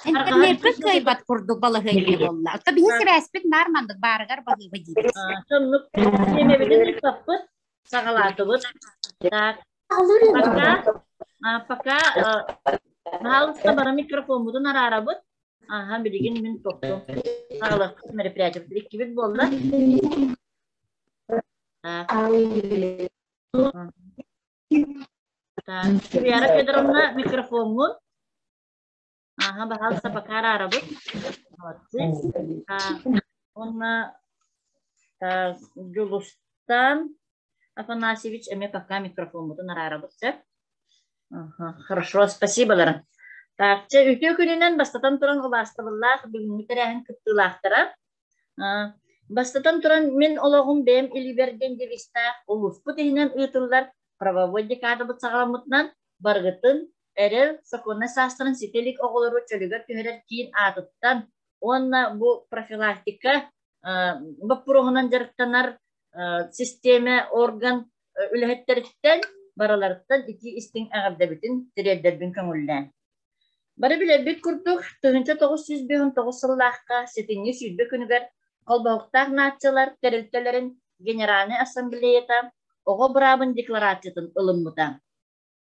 Интернетке кайбат курдук балыгы болла. Табиһи сибәспит нармандык барыгар багы бадибит. Сонлук семебидин ипаппыт сагалатыбыт. Так. Пока пожалуйста, бара микрофон будун арарабыт. Ага, билигин мен токту. Сагалык мероприятие бит болду. Так. Так. Вера Федоровна микрофонун. Ага, пожалуйста, пока арарабыт. Молодцы. Онна Гюлустан Афанасьевич, мне пока микрофон буду работать. Ага, хорошо, спасибо, Лара. Так, үтө күнүнөн бастатан туран убастыбыллах, бүгүнкү терехин кыттылахтара. Бастатан туран мен ологум бем илиберден девиста, улуспу тегинен ыйтылдар, правовой декадабыт сагаламытынан баргытын, эрел саконна састырын сителик оголору чөлүгөр түһөрөр кийин атыттан, онна бу профилактика, баппуругунан жарыктанар система, орган үлэхеттериттен, бараларыттан ики истин агабдабитин тиреддербин көңүллән. Бары биле бит курдук 1909 сыллахка сетинги сүйдбе күнүгөр колбауктак нациялар терилтелерин генеральный ассамблеята ого брабын декларациятын ылыммыта.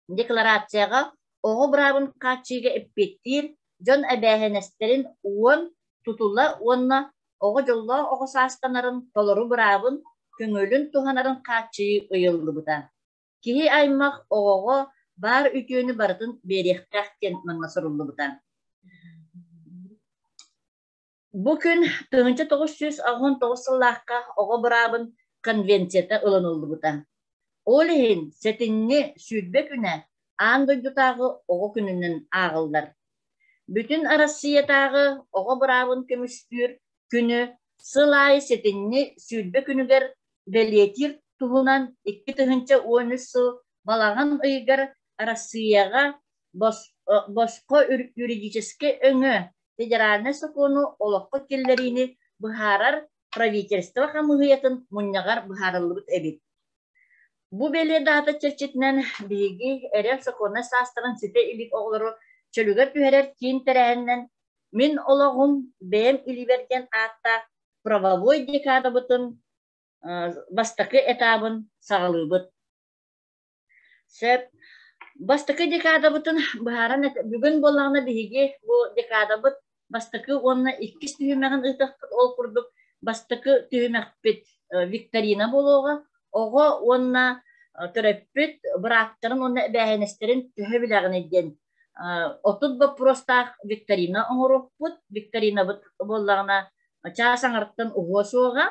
Декларацияга ого брабын качыга эппеттир жон әбәһенестерин уон тутулла уонна ого жолло ого саастанарын толору брабын көңөлүн туханарын качы ыйыллыбыта. Кихи аймак ого бар үтүөнү бартын берехтактен маңнасырыллыбыта. Бу күн 1919 сыллахка ого брабын конвенцията ылыныллыбыта. Олихин сетинни сүйдбе күнә андойдутагы ого күнүнөн агылдар. Бүтүн Россиятагы ого брабын көмүстүр күнү сылай сетинни сүйдбе күнүгер белетир туһунан 2013 сыл балаган ыйгар Россияга боско юридически өңө федеральный закону олоққа келлерини быхарар правительство хамыгыятын муннягар быхарылыбыт эбит. Бу беле дата чечетнен биги эрен законна састырын сите илик оглору чөлүгөр түһәрер кийин терәһеннән мин ологум бем иливерген атта правовой декадабытын бастакы этабын сагалыбыт. Сеп бастакы декадабытын быхаран бүгүн боллагына биги бу декадабыт бастакы онна 2 түймәгән ытык ол курдук бастакы түймәкпет викторина болуга ого онна төрөппет брактарын онна бәһенестерин төһө биләгән иден. Отут просто викторина оңоруппут викторина боллагына часаңарттан угосуга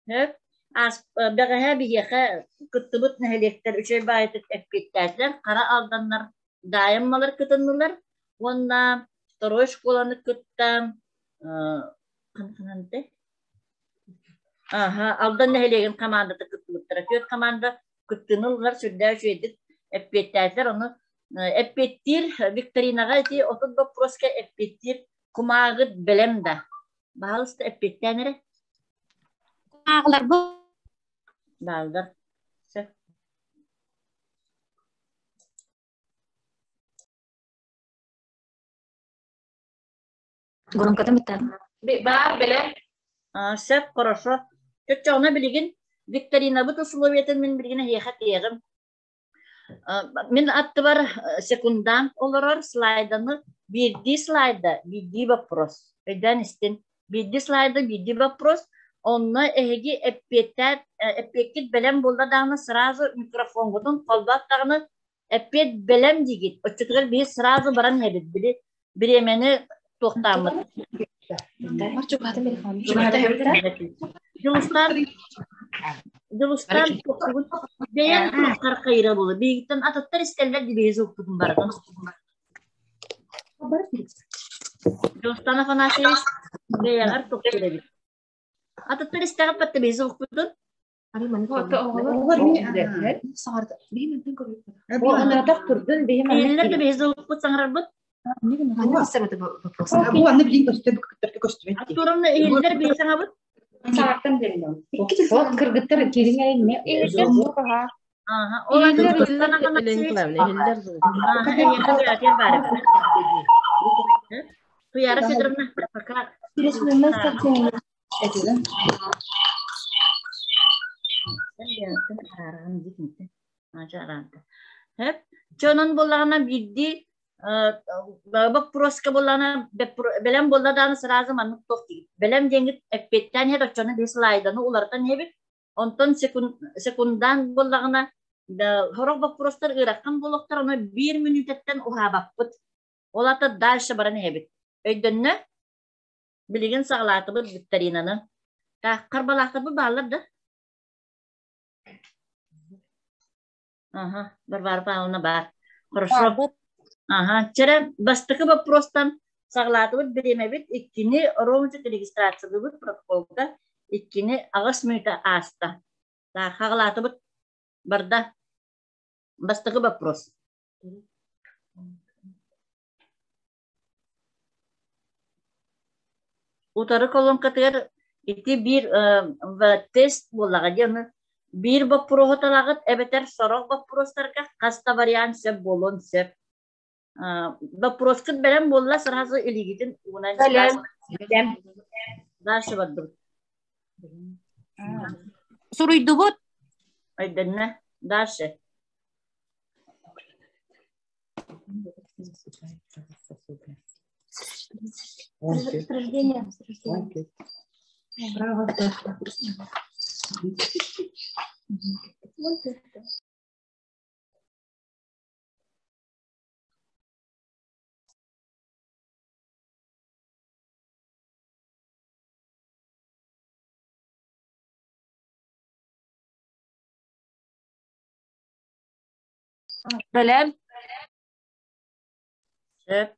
хеп ас бәгәһә биһә кыттыбыт нәһелектер үчәй байтык эпкеттәр кара алданнар даималар кытыннылар онна второй школаны кыттам канкананте алдан нәһелеген командаты кыттылыктыр төт команда кыттынылар сүрдә үчәйдик эпкеттәр оны эпкеттир викторинага ити отут вопроска эпкеттир кумагыт белемда баалыста эпкеттәнере кумаглар бу Daldır. Громката митта. Ба беле. Сеп хорошо. Чөчөне билигин викторина бут условиятын мен билгене хехат ягым. Мен атты бар секундант олорор слайданы бирди слайда бирди вопрос. Эден истин бирди слайда бирди вопрос. Онна эһиги эппекит белем булда дагы сразу микрофон гудун колбаттагыны эппет белем дигит. Очтугар би сразу баран хебит били биремени токтамыт. Марчук хатым телефон. Жылустан бейен каркайра болу. Бигиттен ататтар истеллер дибейзи уктудун барган. Жылустан Афанасьевич бейегар токтура бит. Ататтар истегат батты бейзи уктудун. Ари маны сарда. Беймен тен көрөт. Бу ана доктурдун беймен бейзи уктуп саңрарбыт. Bu anne bilin gösterip gösterip. Aturamda ehiller bir sana bu. Saatten veriyorum. O kırgıtlar kelime ne? Aha, olan sana kanat şey. Aha, ehiller bari. Tuyara Federовна, пока. Hep çoğunun bollağına bildi bak proska bollağına belem bolladanı sırası manlık tok değil. Belem dengit ekpetten her çoğunu bir slaydanı ulardan hebit ondan sekundan bollağına horok bak prostar ırakkan bollaktar onu bir minütetten uha bakpıt. Olata dalşı baranı hebit. Öydünne bilgin sağlatı bu Viktorina'nı. Karbalakta bu bağlardı. Ага, Варвара Павловна бар. Хорошо. Barbut. Ага, чера бастыкы вопростан саглатыбыт биремебит, иккини ромчик регистрациябыт протоколга, иккини агыс мүйта аста. Да, хаглатыбыт барда бастыкы вопрос. Утары колонкатыр ити bir тест боллага жаны bir вопрос талагыт эбетер сорок вопростарга каста вариант сеп болон сеп. Вопрос кыт берем болла сразу илигитин унан дальше бадым. Suruydubut. Айденне дальше. Рождение. Belem. Sep.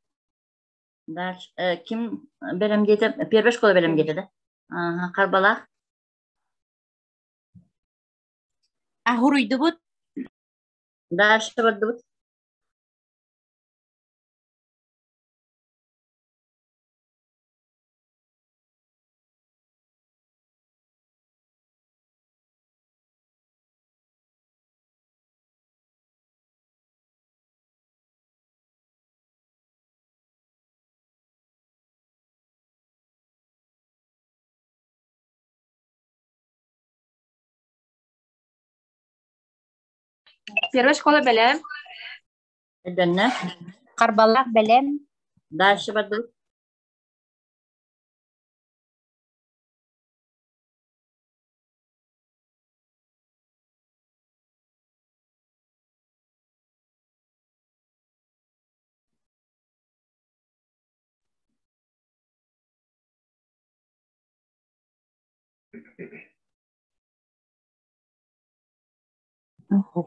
Dальше. Kim belem gete? Первая школа belem gete de. Aha, Karbala. Ahuruydubut. Dальше бадым. Первая школа белем. Айденне. Karbalak belem. Дальше бадым.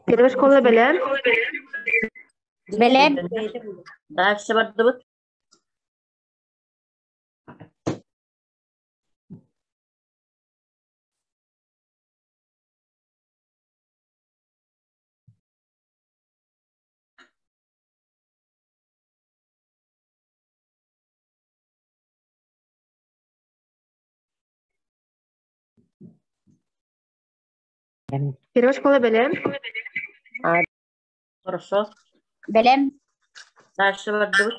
Первая школа белем. Belem. Дальше бадым. Первая школа белем. Хорошо. Belem. Дальше бадым.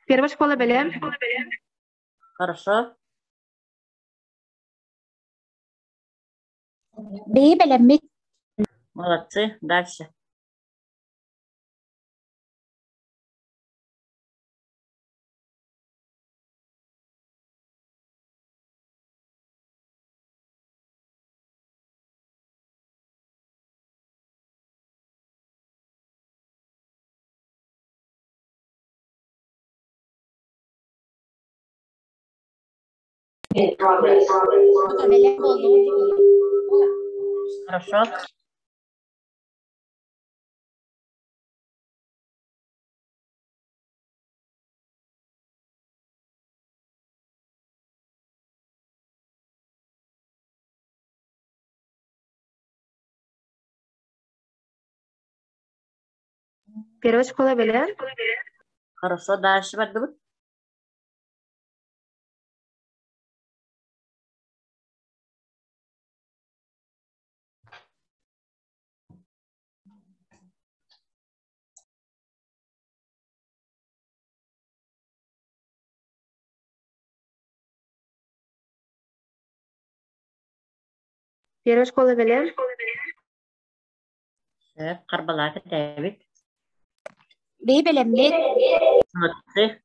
Первая школа белем. Хорошо. Beyi belemik. Молодцы. Дальше. Belem olduğu gibi. Хорошо. Первая школа белем. Хорошо. Дальше бардыбыт. Первая школа белем. Evet. Karbalaka tebrik. Bir belemli. Молодцы.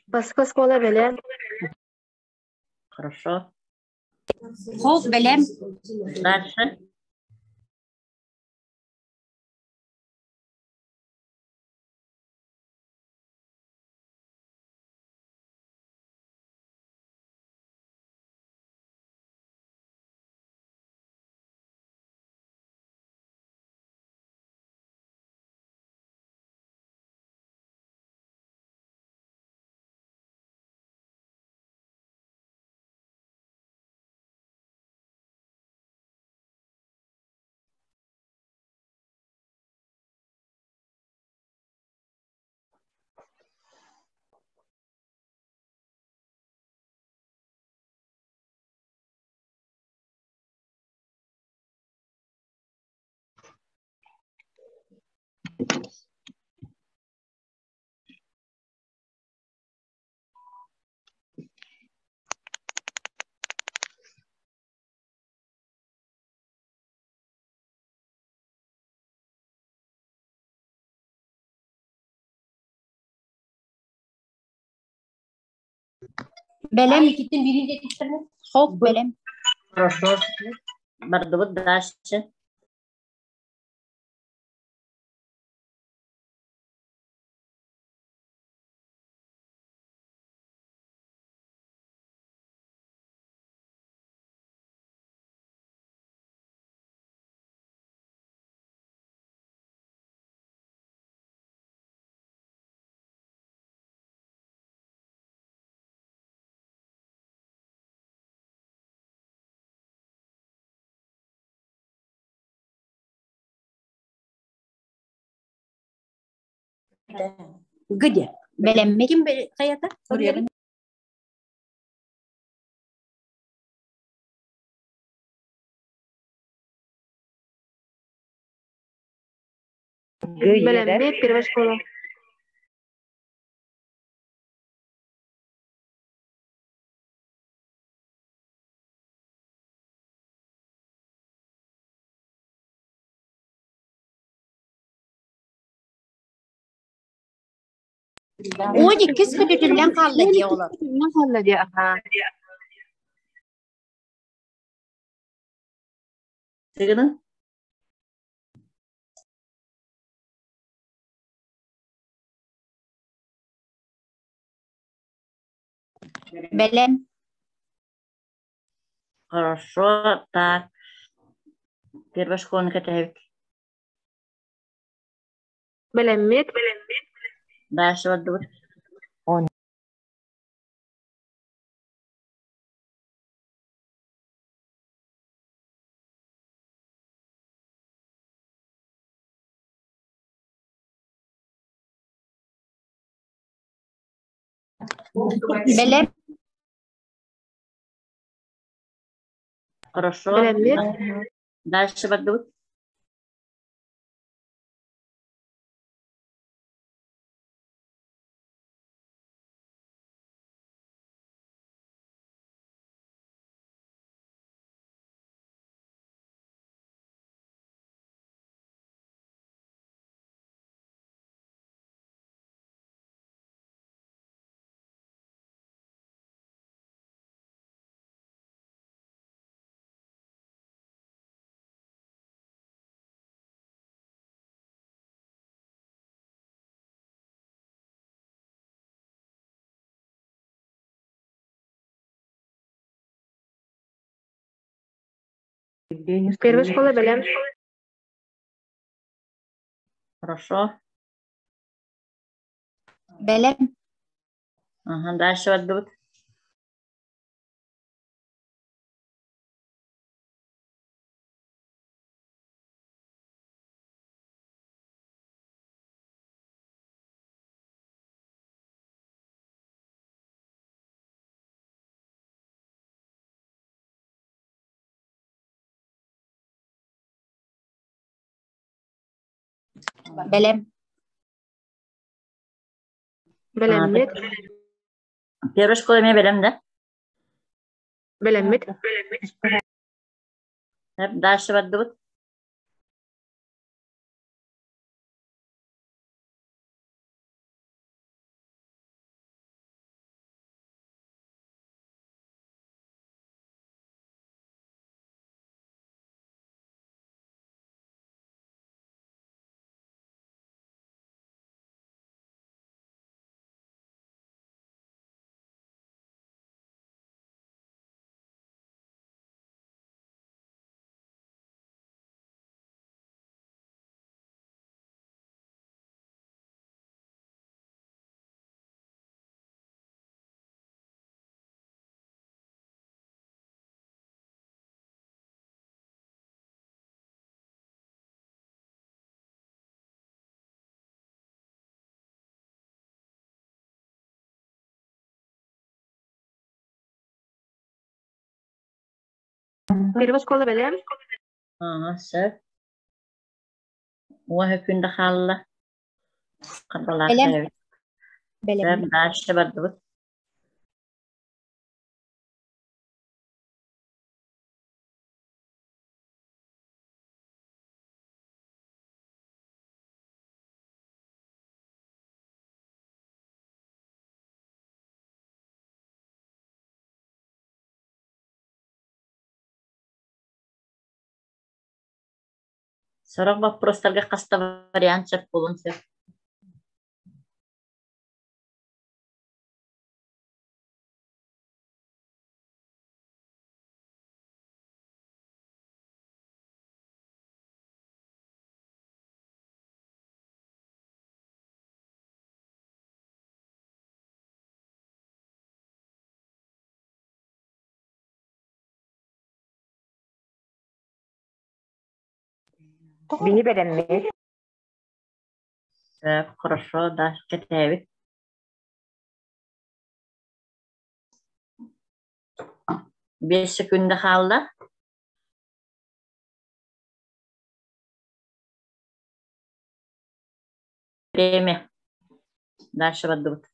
Басқа школа белем. Хорошо. Hop belem. Дальше. Belem. Gittin birinci yetiştirme. Hop belem. Хорошо. Бардыбыт. Дальше. Gıdı. Belemli. Kim kayata? Buraya Белем. Первая школа. O ikisi kütütünden kaldı diye olur. Ne halla diye. Aha. Sigini. Belem. Хорошо. Так. Первая школьника тебrik. Белем. Дальше бардыбыт. Belem. Хорошо. Белем. Дальше бардыбыт. Первая школа белем. Хорошо. Белем. Ага, дальше отдут. Белем. Белеммит. Первая школа мне берем, да? Белеммит. Дальше отдут. Первая школа белем. Aha, söp. وهكذا خالة قبل Белем. خير. Белем. söp dاشة بدوت. Сорок вопростарга каста вариант сөп болун сөп. Bini belemmit. söp, хорошо, дальше тәбит. 5 sekunda kaldı. Время. Дальше بدوت.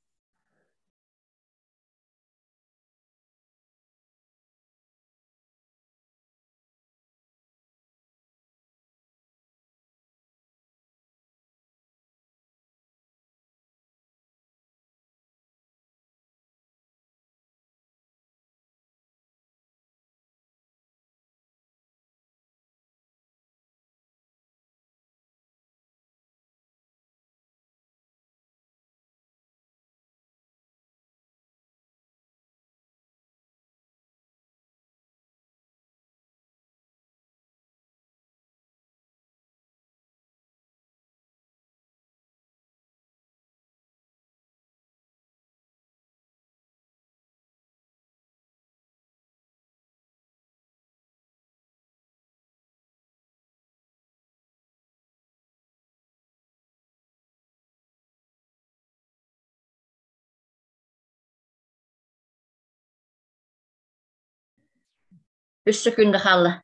Üç sekunda kaldı.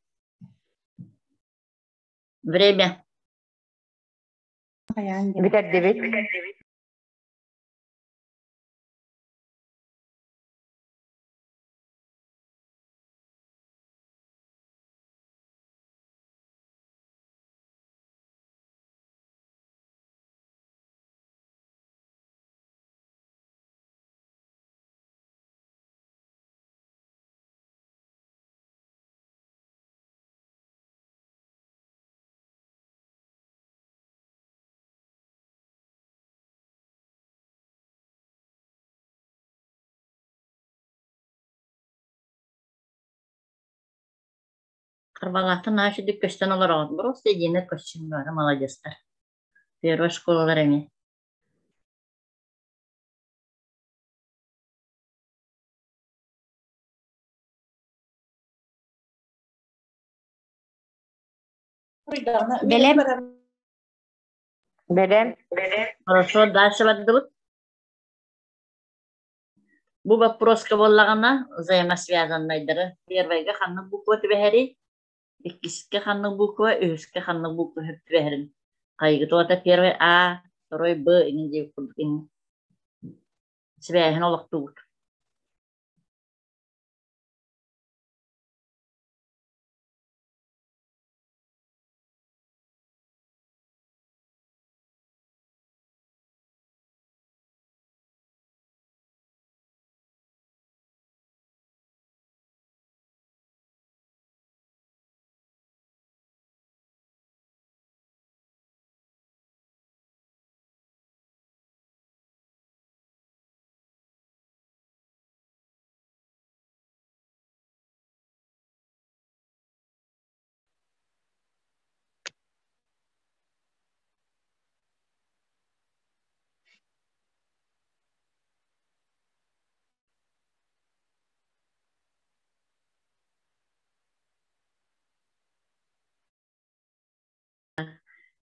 Время. Biterdi. Карбалахтан наша дик көстен олар ağız. Просто единет көстен var. Молодецтар. Первая школалар эми. Белем. Белем. Хорошо, дальше баддыбыт. Bu вопроска боллагана взаимосвязанныйдыры. Первыйга ханнык буква тибэхэри, иккиске ханнык буква, үһүскэ ханнык буква хөп тибэхэрин. Кайгы туата первый А, второй Б, ingen дей курдукин. Свяхин олохтугут.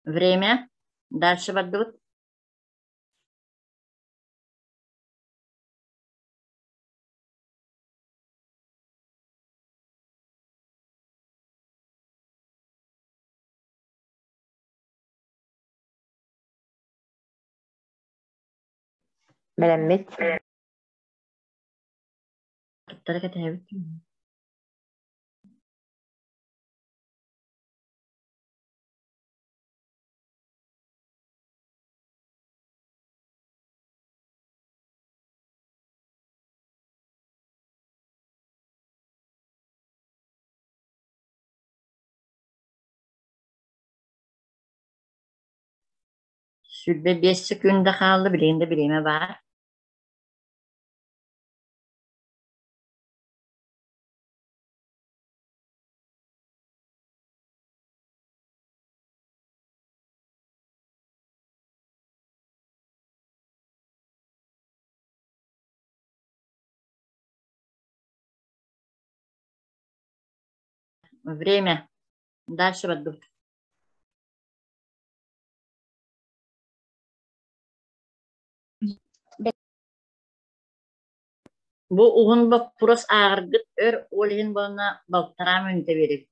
Время. Дальше баддыбыт. Belemmet. Tuttara ketebit. Sülle 5 sekunda kaldı. Bileğinde bileğime var. Время. Дальше баддыбыт. Bu uğun bak puros ağırgıt ör olihin bana baltaram önte verip.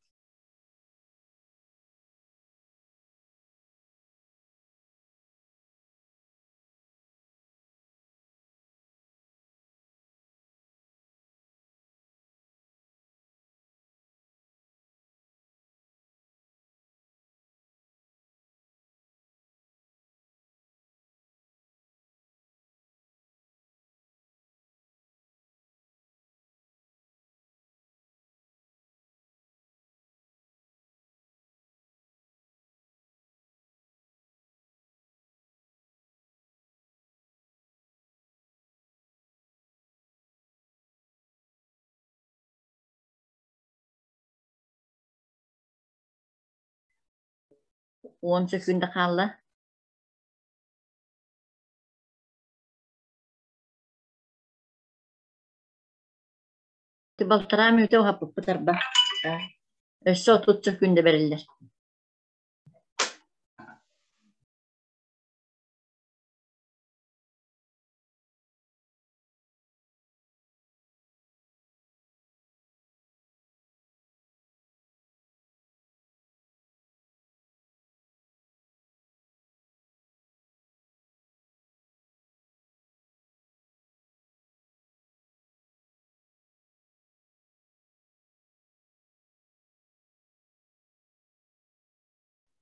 On sekunda kaldı. Baltaram öte o hapı pıtar bak. Össe 30 sekunda verirler.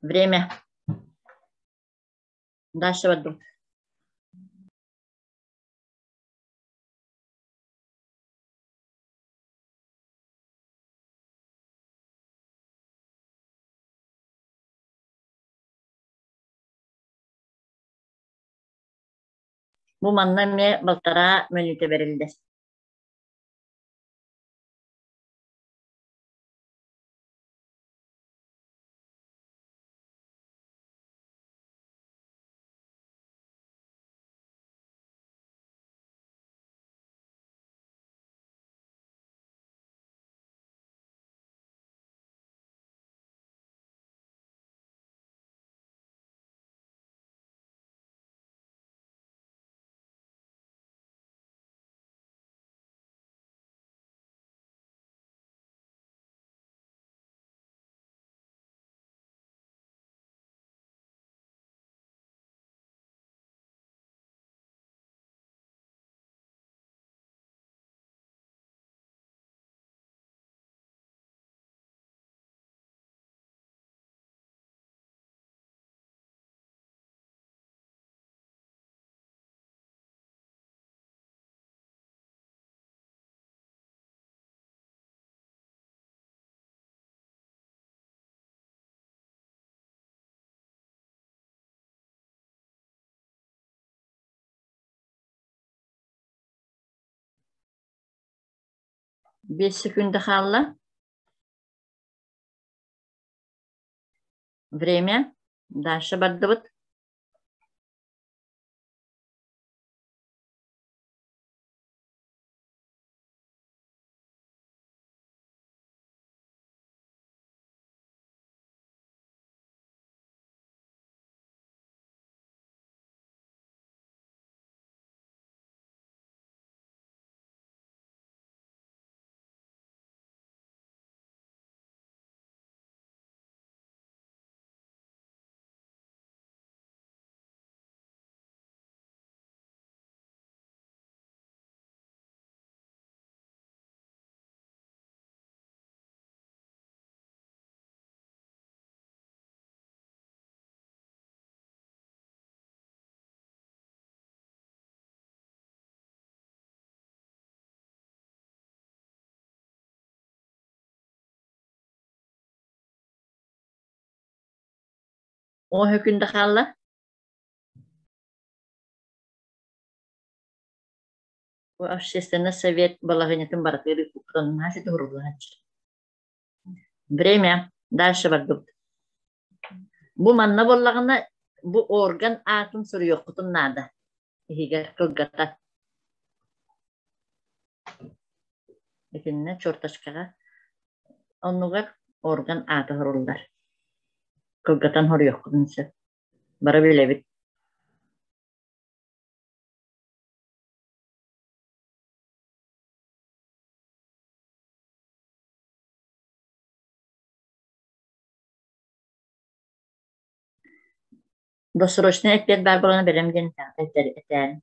Время. Дальше баддыбыт. Bu manna me baltara menüte verildi. 5 секунда қалла. Время. Дальше бардыбыт. O hükünde kalla. Bu общественный совет балагынятын баратыры куптан наси турулач. Время. Дальше бардыбыт. Bu manna bolлагына bu organ atın soruyor kutun nada. Higer kılgata. Ekinne çortaşkaga. Onlugar organ atı horullar. Kılgatan horuyor kutun ise. Bara bilebit. Досрочный ответ бар боланы берем ден этен.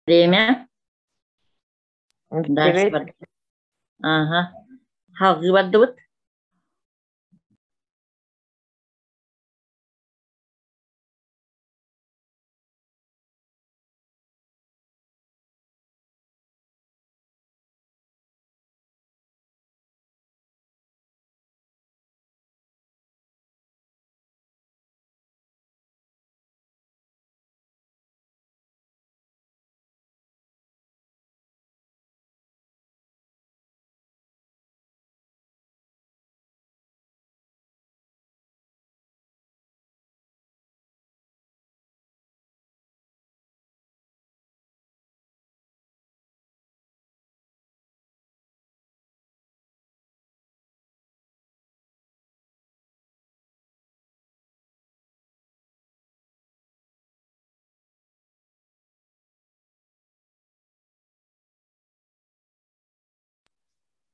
Время. Дальше Evet. бар. Ага. Халгы бардыбыт.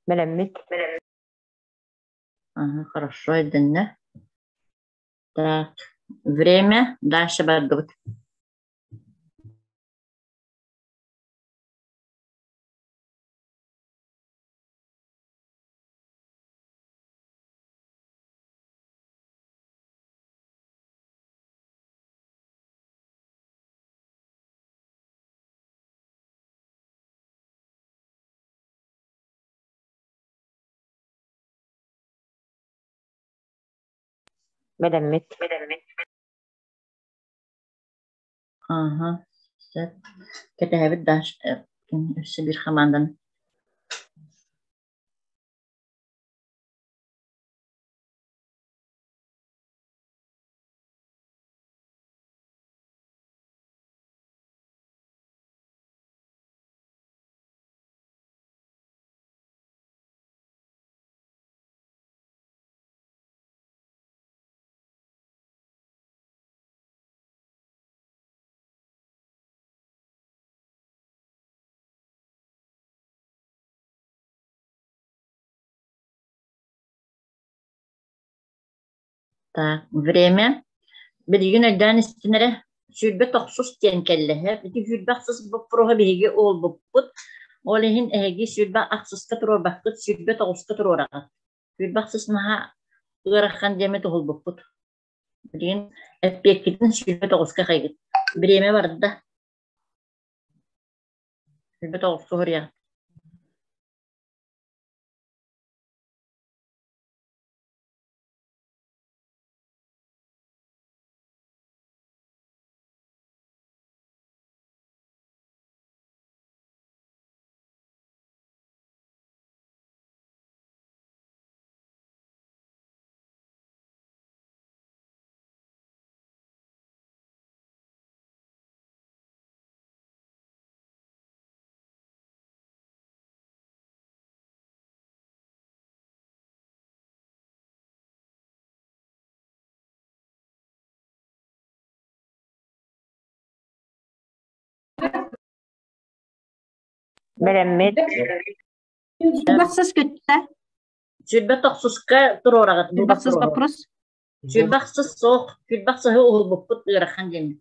Belemit. Ага, хорошо, идене. Так. Время. Дальше бардыбыт. Belemit. Ага. Ketebit daş. Üstü bir hamandan. Так. Время. Bir gün öden istinere Sülbe toxsus diyen kellehe. Peki sülbe aksız bu proha bihigi ol buput. Olehin ehegi sülbe aksızka turor bakıt, sülbe toxuska turoragat. Sülbe aksız maha ırakkan deme tohul buput. Bilgin eppekitin sülbe toxuska kaygıt. Bireme vardı da. Sülbe toxuska hurya. Meremmet. Baksız kötü. Sülbe toxuska turoragat. Baksız вопрос. Sülbaksız soğuk, sülbaksız ol buput ırakkan deme.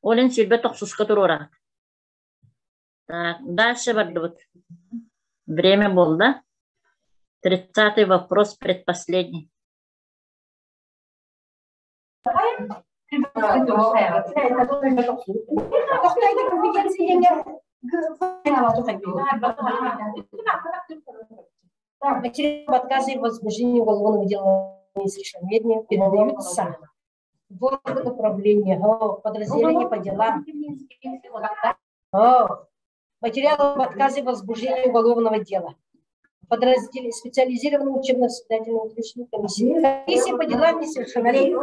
Олен сülbe toxuska turoragat. Так, дальше бардут. Время было. 30-й вопрос, предпоследний. Материалы об отказе в возбуждении уголовного дела несовершеннолетних передаются в органы управления, подразделения по делам. Материалы об отказе в возбуждении уголовного дела. Подразделение специализированной учебно-воспитательной учреждения комиссии. Комиссия по делам несовершеннолетних.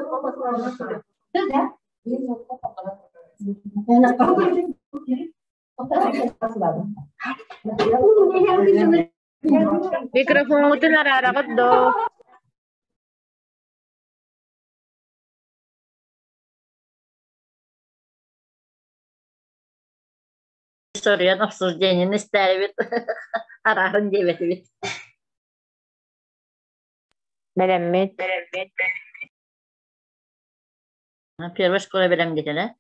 Mikrofonunu nararagat do. Soruyan обсуждение ister ararın deveti bit. Meremmet. Первая школа берем детеля.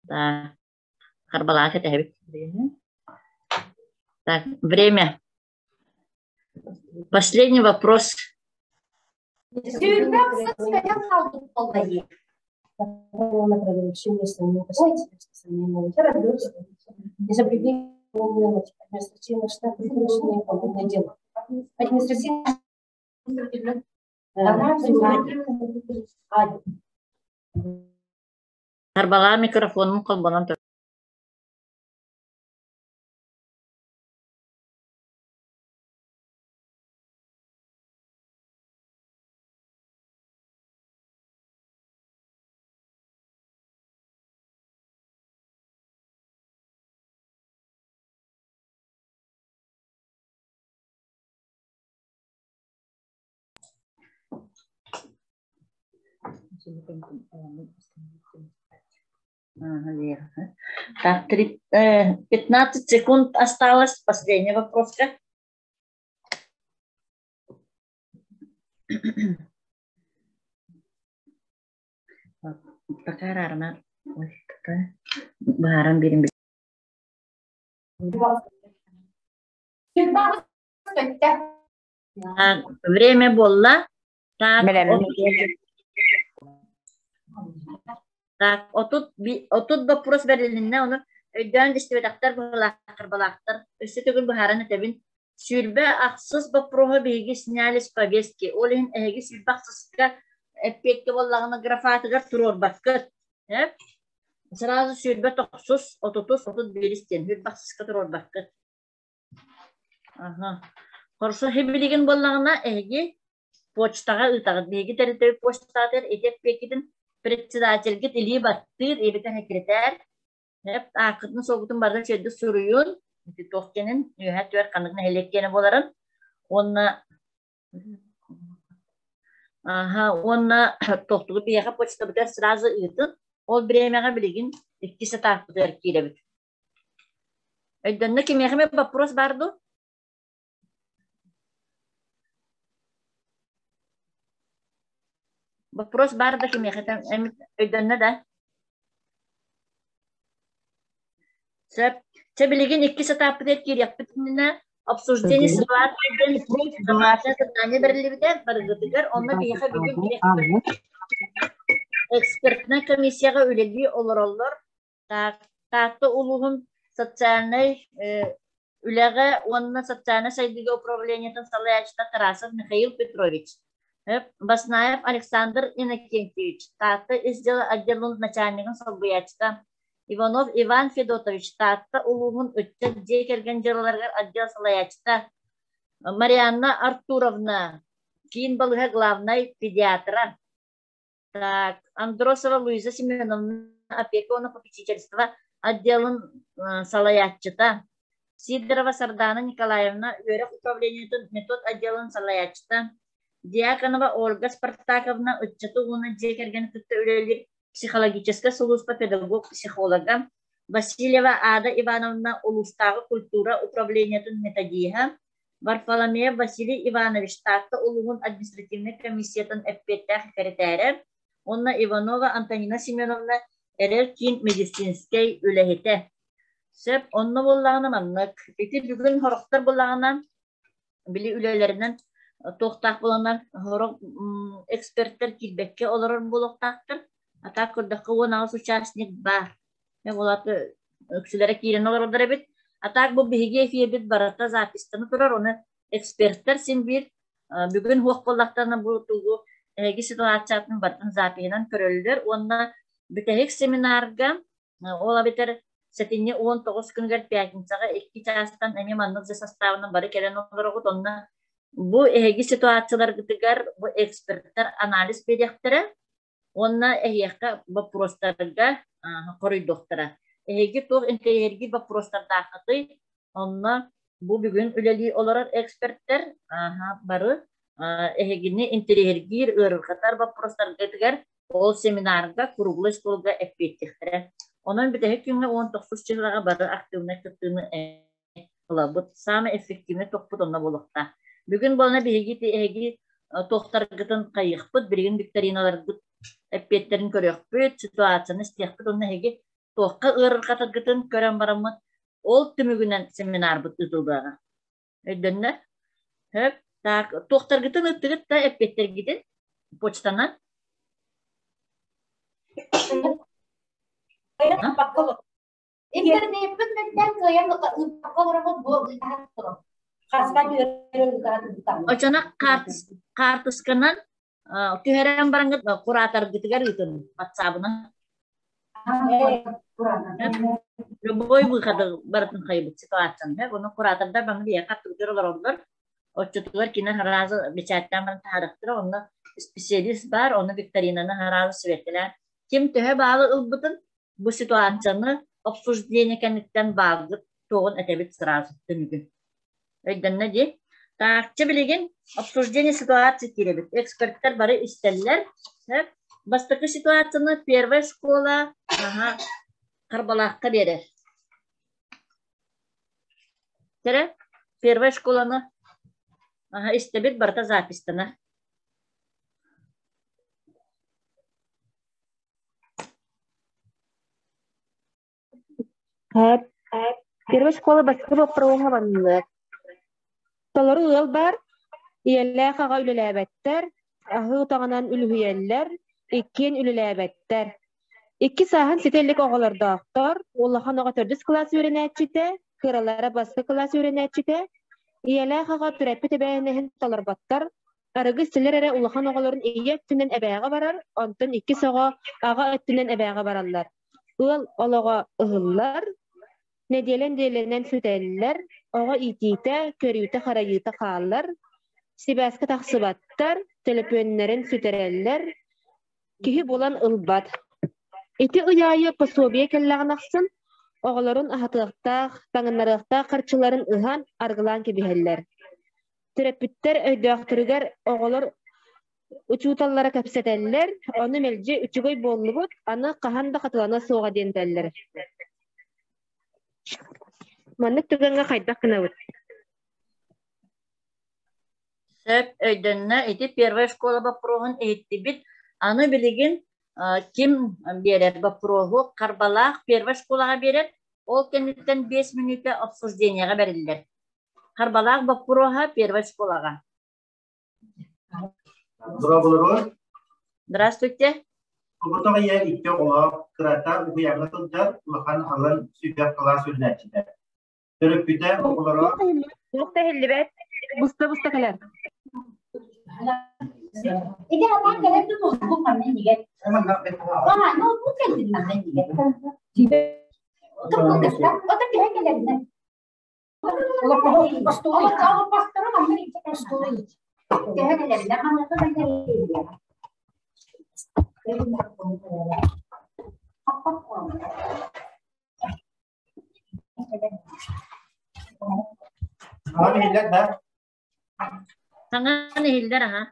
Так, Харбалах это бит. Так, время. Последний вопрос. Несоблюдение административных штатов и решение уголовное дело. Харбалах микрофонun kolbanan tör. Так, 15 секунд осталось. Последний вопрос. Какая рарна? Ой, какая? Баран берем. Время было. Так, так, отут вопрос verildiğinde onu ödön istivedaktar balaqtar. Üstütügül baharını tebin. Sülbe aksız vaproha bilgi sinyalis повестки. Олин эги sülbe aksızka epekte bollağına grafatıgar turor bakıt. Hep. Sırası sülbe toksuz, otut biristen. Sülbe aksızka turor bakıt. Aha. Korsu hebiligin bollağına эги почтаға ытағыт. Беги тәрітеуі почтатыр, етеп пекетін председательгит или баттыр, ебетін секретар. Hep ақытын соғытын барды сөйді сұрыйын. Тоқкенін, үйәт өер қанығын әлеккені боларын. Онна тоқтығы бияға почта бітер сразу ұйтын. Ол біремеға білігін ikisi тақпыды әркейлі біт. Өйдінні кемеғіме вопрос барды? Вопрос барды кемеғі. Өйдінні да? Билигин 2 сатаппет киряппетинне обсуждение ситуации информация создание берилибитен барыгытыгар онна бияха бүгүн экспертная комиссияга үлелии олороллор таакты улугун социальный үлеге онна социальный сайдыга управлениятын салаячта Тарасов Михаил Петрович, Баснаев Александр Иннокентьевич, таакты отделун начальникын салбыячта Иванов Иван Федотович, таакты улугун өттен декерген жерлерге отдел салаячта Марианна Артуровна, кийин балыга главный педиатра. Так, Андросова Луиза Семеновна, опека на попечительство, отделом салаячта. Сидорова Сардана Николаевна, Верх управления метод отделом салаячта. Дьяконова Ольга Спартаковна, отчетугуна декерген психологическая служба педагог психолога. Васильева Ада Ивановна, Улустава культура управления методиха. Варфоломеев Василий Иванович, такта улугун административный комиссиятын эппеттах секретаря. Онна Иванова Антонина Семеновна эреркин медицинский үлехете. Сөп онна боллағына маннық. Эти бүгін хорықтар боллағына били үлелерінен тоқтақ боланар хорық эксперттер килбекке оларын болуқтақтыр. Ата көрдіқі онағыз участник бар. Олаты өксілері кейлен оларыдыр әбет. Атак бұл бігі ефебет барата запистаны тұрар. Оны эксперттер сен бір бүгін хоқ боллақтарына бұл тұлғы Эги ситуациятын бартын запиынан көрөлдөр. Онна бүтәһик семинарга ола битер сетинне 19 күнгер пятницага 2 частан эми маннык составынан бары келен олорогут. Онна бу эги ситуациялар гытыгар бу эксперттер анализ беректире. Онна эһиякка вопростарга коройдоктора. Эги тог интерьерги вопростарда хаты. Онна бу бүгүн үлели олорор эксперттер бары Эгини интерьергир ыргатар вопростар гетигер ол семинарга круглый столга эппеттихтер. Онун битеге күнгө 19 чыгырага бары активный кыттыны кылабыт. Самый эффективный токпут онна болукта. Бүгүн болна биги эги токтар гытын кайыкпыт, бирген викториналар гыт эппеттерин көрөкпүт, ситуацияны стехпыт онна эги токка ыргатар гытын көрөн барамыт. Ол түмүгүнөн семинар бут ытылдага. Өйдөннө хөп Так, тоқтар гитин ыттырыт та эппеттер гитин почтанан. Интернеттен мәттен кыян бакаларга бу Очона картысканан түһәрән бараңгы куратор гитигер гитин WhatsApp-ына. Любой выход бартын кайбыт ситуацияны. Буны куратордар баны бия каттырдылар олар. Отчетулар кине разы бичаттан барын тарыктыр, онда специалист бар, оны викторинаны разы светилер. Ким төһө баалы ылбытын бу ситуацияны обсуждение кенниктен багып тоғын этебит сразу түнүгүн. Өйдөннө ди. Такчы билеген обсуждение ситуации керебит. Эксперттер бары истеллер. Бастыкы ситуацияны первая школа Карбалакка берер. Тере первая школаны истебит барта запистана. Первая школа баскы боппырыуға банылы. Толары ыл бар, иеллә қаға үліләбәттер, ағы ұтағынан үліхүйеллер, еккен үліләбәттер. 2 сахан сетелік оғаларда ақтар, олахан оға 4 класс өренәтчіте, кыралары басқы класс өренәтчіте, иеллә қаға түрәпі тәбәйінәхін таларбаттар, арығы сілер әрі олахан оғаларын ие түнен әбәйға барар, онтын 2 соға аға өттінен әбәйға баралар. Ыл олаға ұғылар, Неделен сүтәлләр, оға итейті, көрейті қарайыты қалар, сибәскі тақсыбаттар, телепөннерін сүтәрәлләр, кихи болан ылбат. Ити ұяйы пособие кәлләғын ақсын, оғаларын ағатықтақ, таңынарықтақ қарчыларын ұған арғылан кебігелләр. Түрәпіттер өйдөқтірігер оғалар ұчуталлары кәпсетәлләр, оны мәлже үчігой болы бұд, аны қағанда қатылана соға дентәлләр. Маннык түгенге қайдақ кіна өт. Сөп өйдінні, эти первая школа бапроғын әйтті бит. Аны білеген ким берер бапроғу? Карбалақ первая школаға берер, Ол кенеттен 5 минута обсужденияға берілдер. Қарбалақ баппуроға первой школаға. Здравствуйте. Кубутога я икке ола кырата уяна тылдар улахан алан сүбәк класс үрнәчидә. Төрөпүтә оголора Нокта хиллибет. Буста калар. Ini apa kalian tuh mau buat mana nih kan? Wah, no, bukan di mana nih kan? Kamu kesana, otak dia kalian nih. Kalau pastor, kalau pastor mana nih pastor? Dia kalian nih, kamu tuh kan dia. Awan hilak dah. Tangan Hilda ha.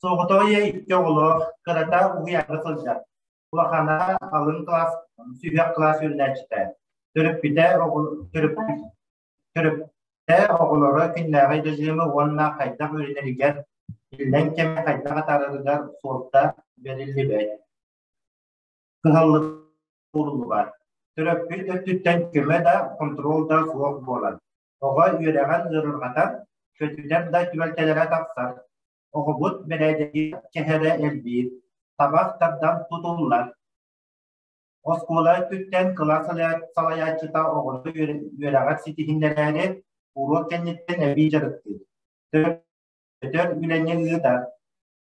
Soğutoga ya икке ола кырата уяна тылдар. Улахана алын класс сүбәк класс үрнәчидә. Төрөпүтә оголора кинләгә дәҗеме ванна кайта үрнәлгән. Илдән кеме кайта тарыгар сорта берилде. Кыһаллык урулы бар. Төрөпүт өттүттен кеме да контролда суак болар. Ога үйрәгән зырыргатан көтүдән да түбәлтәләре тапсар. Огобут берәдәге кеһәдә элбир. Табак табдан тутуллар. Оскола түттен классалар салаячыта огылы үйрәгән ситиһиндәләре урок кеннеттен әби жарытты. Төрөпүтер үленнән гыдар.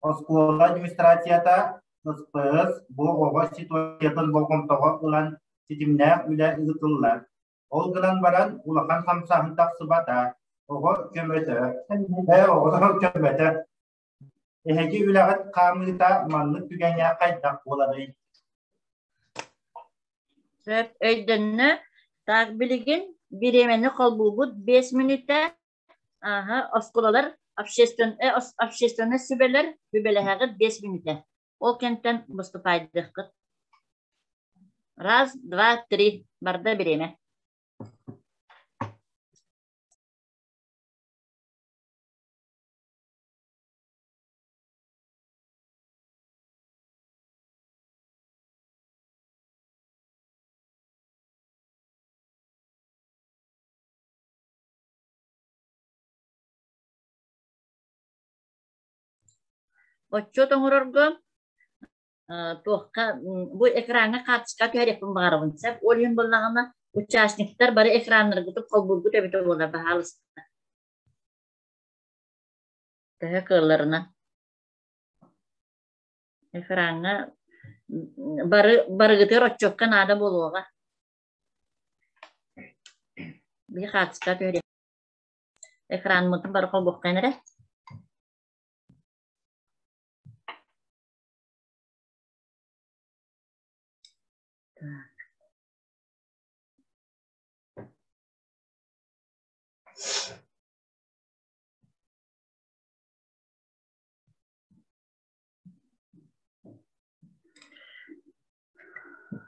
Оскола администрацията СПС бу ога ситуациятын болгонтога улан ситимнә үлә ыгытыллар. Ол гынан баран улахан хамсаһын таксыбата. Ого көмөтө. Ого көмөтө. Эһеги үләгәт камыта манны түгәнгә кайтак булады. Сөп өйдөнне так билеген биремени колбубут 5 минутта осколалар общественный сүбелер бүбеләһәгә 5 минутта. Ол кенттен выступайдык. Раз, два, три. Барда биреме. Отчет оңорорго bu ekrana katışka törepin bağırın. Sep oyun bulunağına участниктер бары экранları tutup kolbulgu töbütü olar bahalısında. Daha kırlarına. Ekrana bары gıtır otçokka nada buluğa. Bir katışka törep. Ekran mutun bары kolbuk kaynara.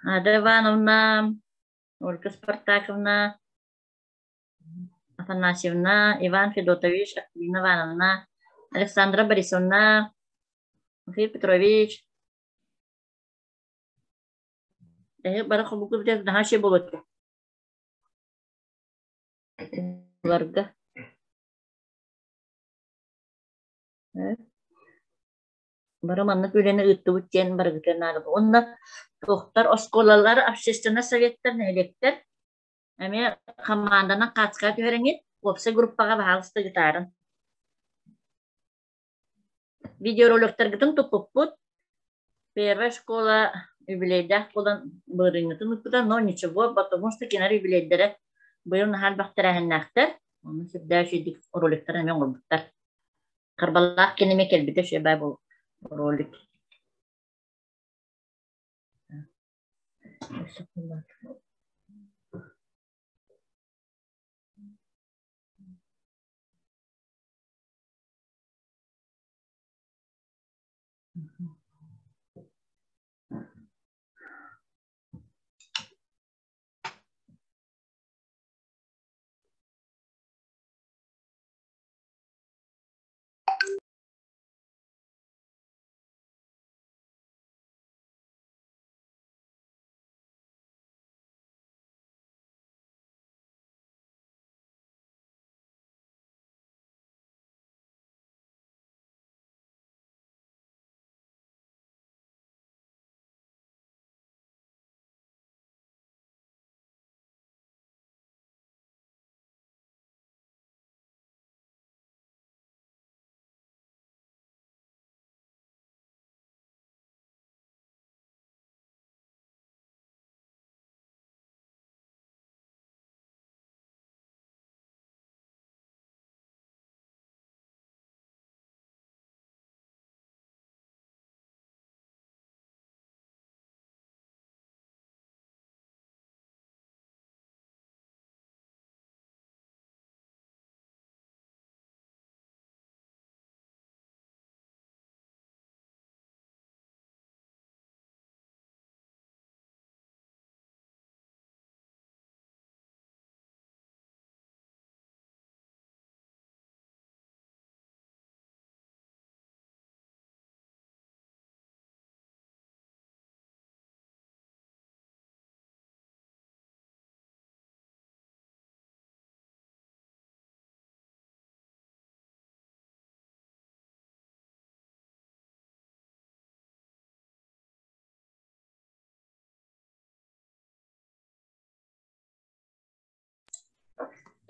Ада Ивановна, Ольга Спартаковна, Афанасьевна, Иван Федотович, Акулина Ивановна, Александра Борисовна, Михаил Петрович. Бара холбуку битек daha şey болот. Ларга. Бара манны күләне үттү үткән бар гытнады. Онда Тоқтар осколалар общественный советтер нелектер. Әме командана катыска төреңет, опсы группага баалысты гитарын. Видеороликтер гытын туппут. Первая школа юбилейдах болан бырынгытын укута, но ничего, потому что кинар юбилейдері быйыл нахал бактырахыннахтар. Оны сürдәшедик роликтер әме олбуттар. Карбаллах кенеме келбите шебай бол ролик.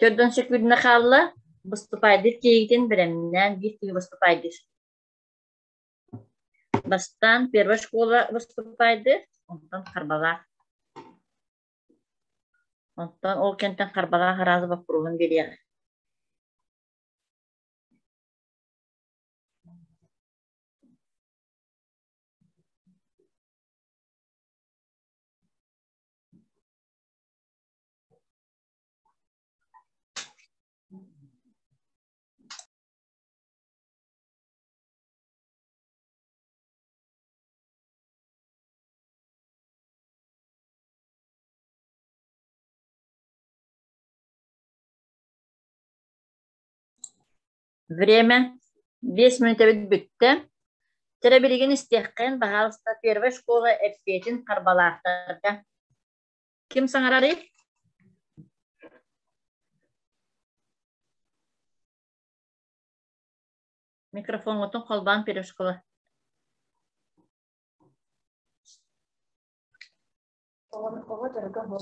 Төрдөн сөкүдүнө қалла, выступайдыр кейтен біремнен, bir тиги выступайдыр. Бастан первая школа выступайдыр, онтан Карбалах. Онтан ол кенттен Карбалах разы вопросун берер. Время 5 минута бүтті. Теребілген істеқкен бағалыста первая школа әппетін Карбалақтарға. Кім саңарары? Микрофон отын қолбан первая школа.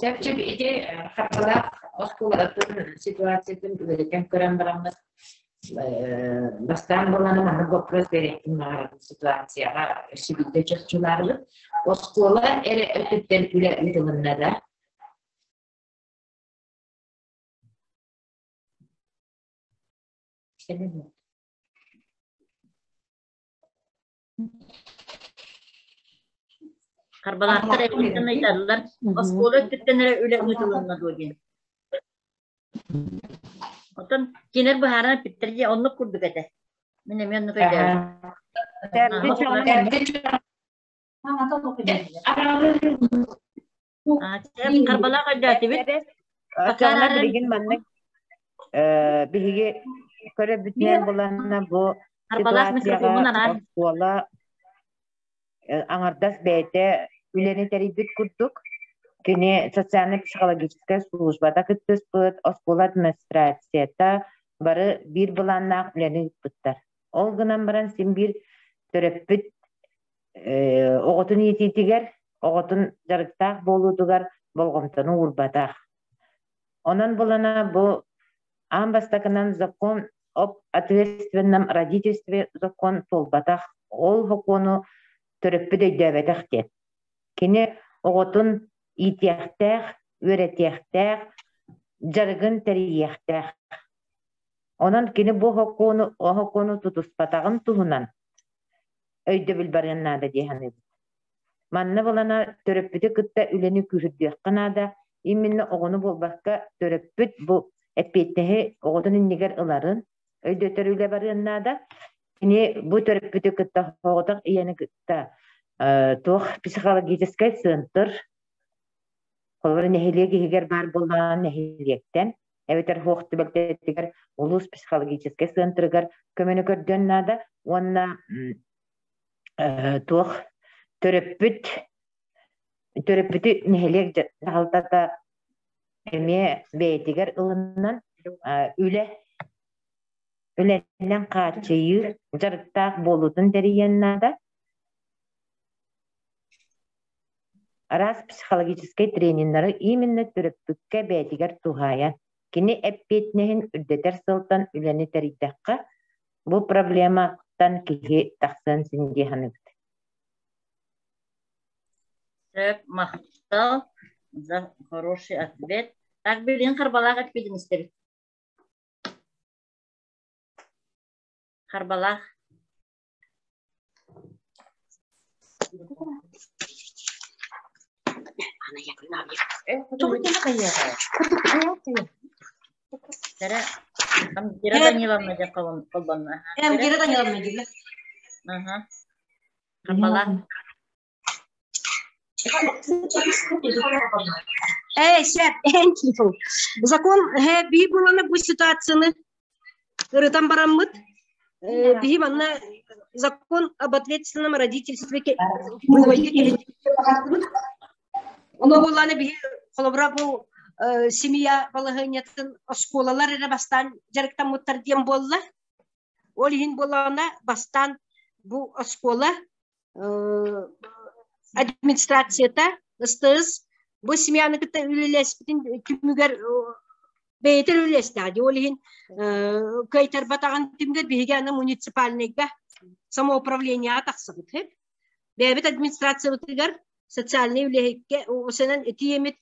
Сәпчіп еде Карбалақ осколатын ситуациясын үлелеген көрен барамыз. Бастан боланы маңы вопрос беретін мағаратын ситуацияға шибілді чықчыларды. Оскола әрі өтіттен үлі үтілінна да. Карбалақтар әкімден айтадылар. Оскола өтіттен үлі үтілінна доген. Otun kiner baharana pitterje onnu kurduk ete. Mine mi onnu koydu. Karbala kadar tibit. Akana bilgin mannek bihige köre bitmeyen bulanna bu situasiyaga oskola anardas beyte üleni teribit kurduk. Kini социально-психологическая службада кыттыспыт, оскола администрацията бары бир буланнак үлени кыттар. Ол гынан баран син бир төрөппүт оготун етитигер, оготун жарыктак болуудугар болгомтону урбатак. Онон булана бу амбастакынан закон об ответственном родительстве закон толбатак. Ол закону төрөппүт өйдөбетак дет. Кини оготун итияқтақ, өретияқтақ, жарғын тәрияқтақ. Онан кені бұл хокону тұтыспатағын тұғынан өйді білбарыннады дейханы. Манны болана төрөппіті күтті үлені күрдіяқ қанада, именно оғыны болбаққа төрөппіт бұл әппеттігі оғытын үннегер ыларын өйді өтір үлі барыннада. Кені бұл төрөппіті күтті оғытық ияны күтті тоқ психологическай сынтыр Kolları nehirliğe gihiger bar bolan nehirliğekten. Evet hoğtu belirtiger ulus psikolojik sentırgar kömeni gördüğün nada ona tuğ töröpüt nehirliğe haltada eme beytiger ılından ülenden kaçıyı jarıktaq boludun deriyen nada Арас психологический тренингleri именно төрөппүккө бәтигер тухая. Кини эппетнехин үрдетер сылтан үлени теридакка бу проблематтан кихи тахсан синди ханыкт. Махтал за хороший ответ. Так билин Карбалах ответственности. Карбалах. Кира Даниловна деп колбанна. Кира Даниловна деп. Ага. Карбалах. Сәп, энтифу. Закон би буланы бу ситуацияны ырытан бараммыт. Би манна закон об ответственном родительстве. Оно буланы би холобра бу семья балыгынятын школалар эре бастан жарыктан муттар дем болла. Ол хин булана бастан бу школа администрацията ыстыз бу семьяны кытта үлелеспитин күмүгер Бейтер үлестади. Олихин кайтар батаган тимгер бигана муниципальныйга самоуправление атаксыбыт. Бәбит администрация бутыгар социальный үлехекке осенен тиемит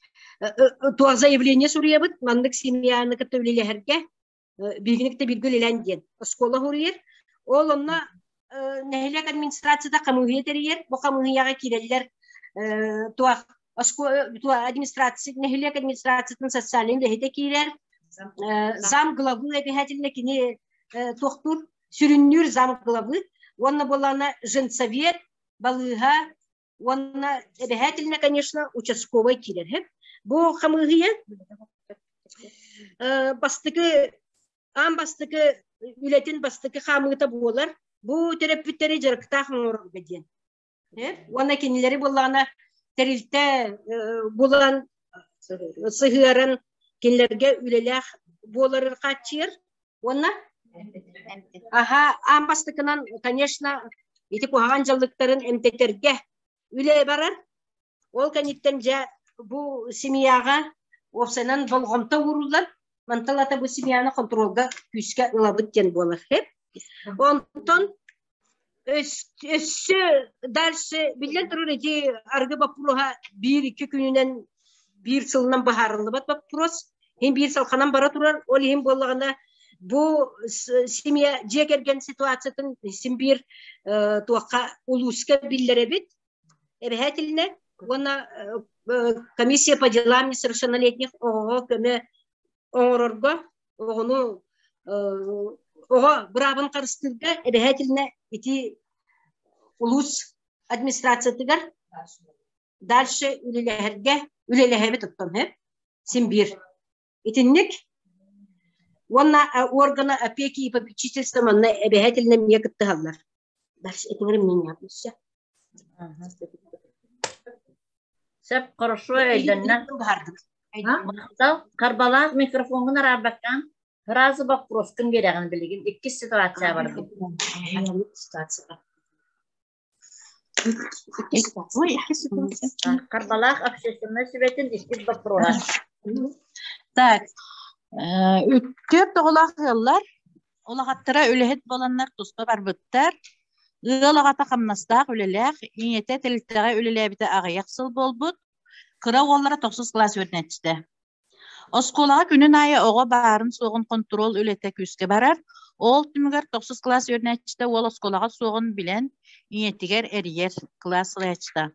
туа заявление сурьябыт мандык семьяны кытты үлелерге бигинекте билгелеленден. Школа хурьер. Ол онна нәһилек администрацияда камуһия терьер, бу камуһияга киреллер туа администрация нәһилек администрациянын социальный үлехете кирер. Зам главы обязательно кини тохтур сүрүннүр зам главы. Онна болана женсовет балыга, онна обязательно, конечно, участковый кирер. Бу камуһия бастыкы бастыкы үлетин бастыкы хамыта болар. Бу терапевттери жарыкта хаңорог беден. Онна кинилери болана терилте булан сыгырын кинилерге үлелях боларыр качыр. Онна бастыкынан, конечно, ити куган жалдыктарын эмтектерге үле барар. Ол каниттен жа бу семьяга опсанан болгомта урулар. Манталата бу семьяны контролга күскә ылабыттен болар. Онтон өссө дальше билен турur эти аргы бапуруга 1-2 күнүнөн 1 сылынан бахарылы бат вопрос. Хем 1 салханан бара турар. Ол хем боллагана бу семья жегерген ситуациятын симбир туакка улуска биллеребит. Обязательно она комиссия по делам несовершеннолетних көмө оңорорго огону бравын карыстырга обязательно эти улус администрациятыгар дальше үлелехебе туттон симбир итинник Вона органа опеки и попечительства на обязательно мне каттыгаллар. Дальше это меня все. Сеп хорошо эйденнен. Мактал Карбалак микрофонун арабаккан разы вопрос ким керегин билген 2 ситуация бар. Карбалак общественный советін 2 вопрос. Так. Үттер тоғылақ ғылар, олағаттыра өліхет боланлар тұспа барбыттар, ғылағата қамнастақ өліләқ, инете тіліттіға өліләбіті ағаяқ сыл болбыт, қыра олара 9 класс өрнәтісті. Осколаға күнін айы оға барын соғын контрол өлетті күске барар, ол түмігер 9 класс өрнәтісті ол осколаға соғын білен инетігер әрiyер класс ғайчта.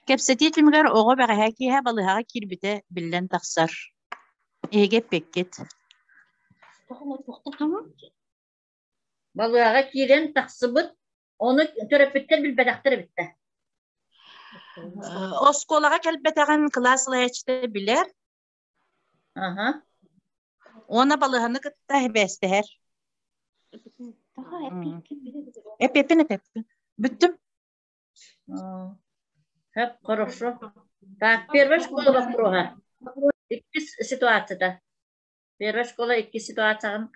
Кепсеті түмігер оға бәғайа кейе балыға кирбіті білен тақсар. Ege pekket. Балыга кирен таксыбыт, оны терапевттер билбедактыр битте. Осколага келбетеген класслайчты билер. Она балыганы кытта хебестер. Эпепин. Бүттүм. Хеп, хорошо. Так, первая школа вопрога. 2 ситуацияда. Первая школа 2 ситуацияны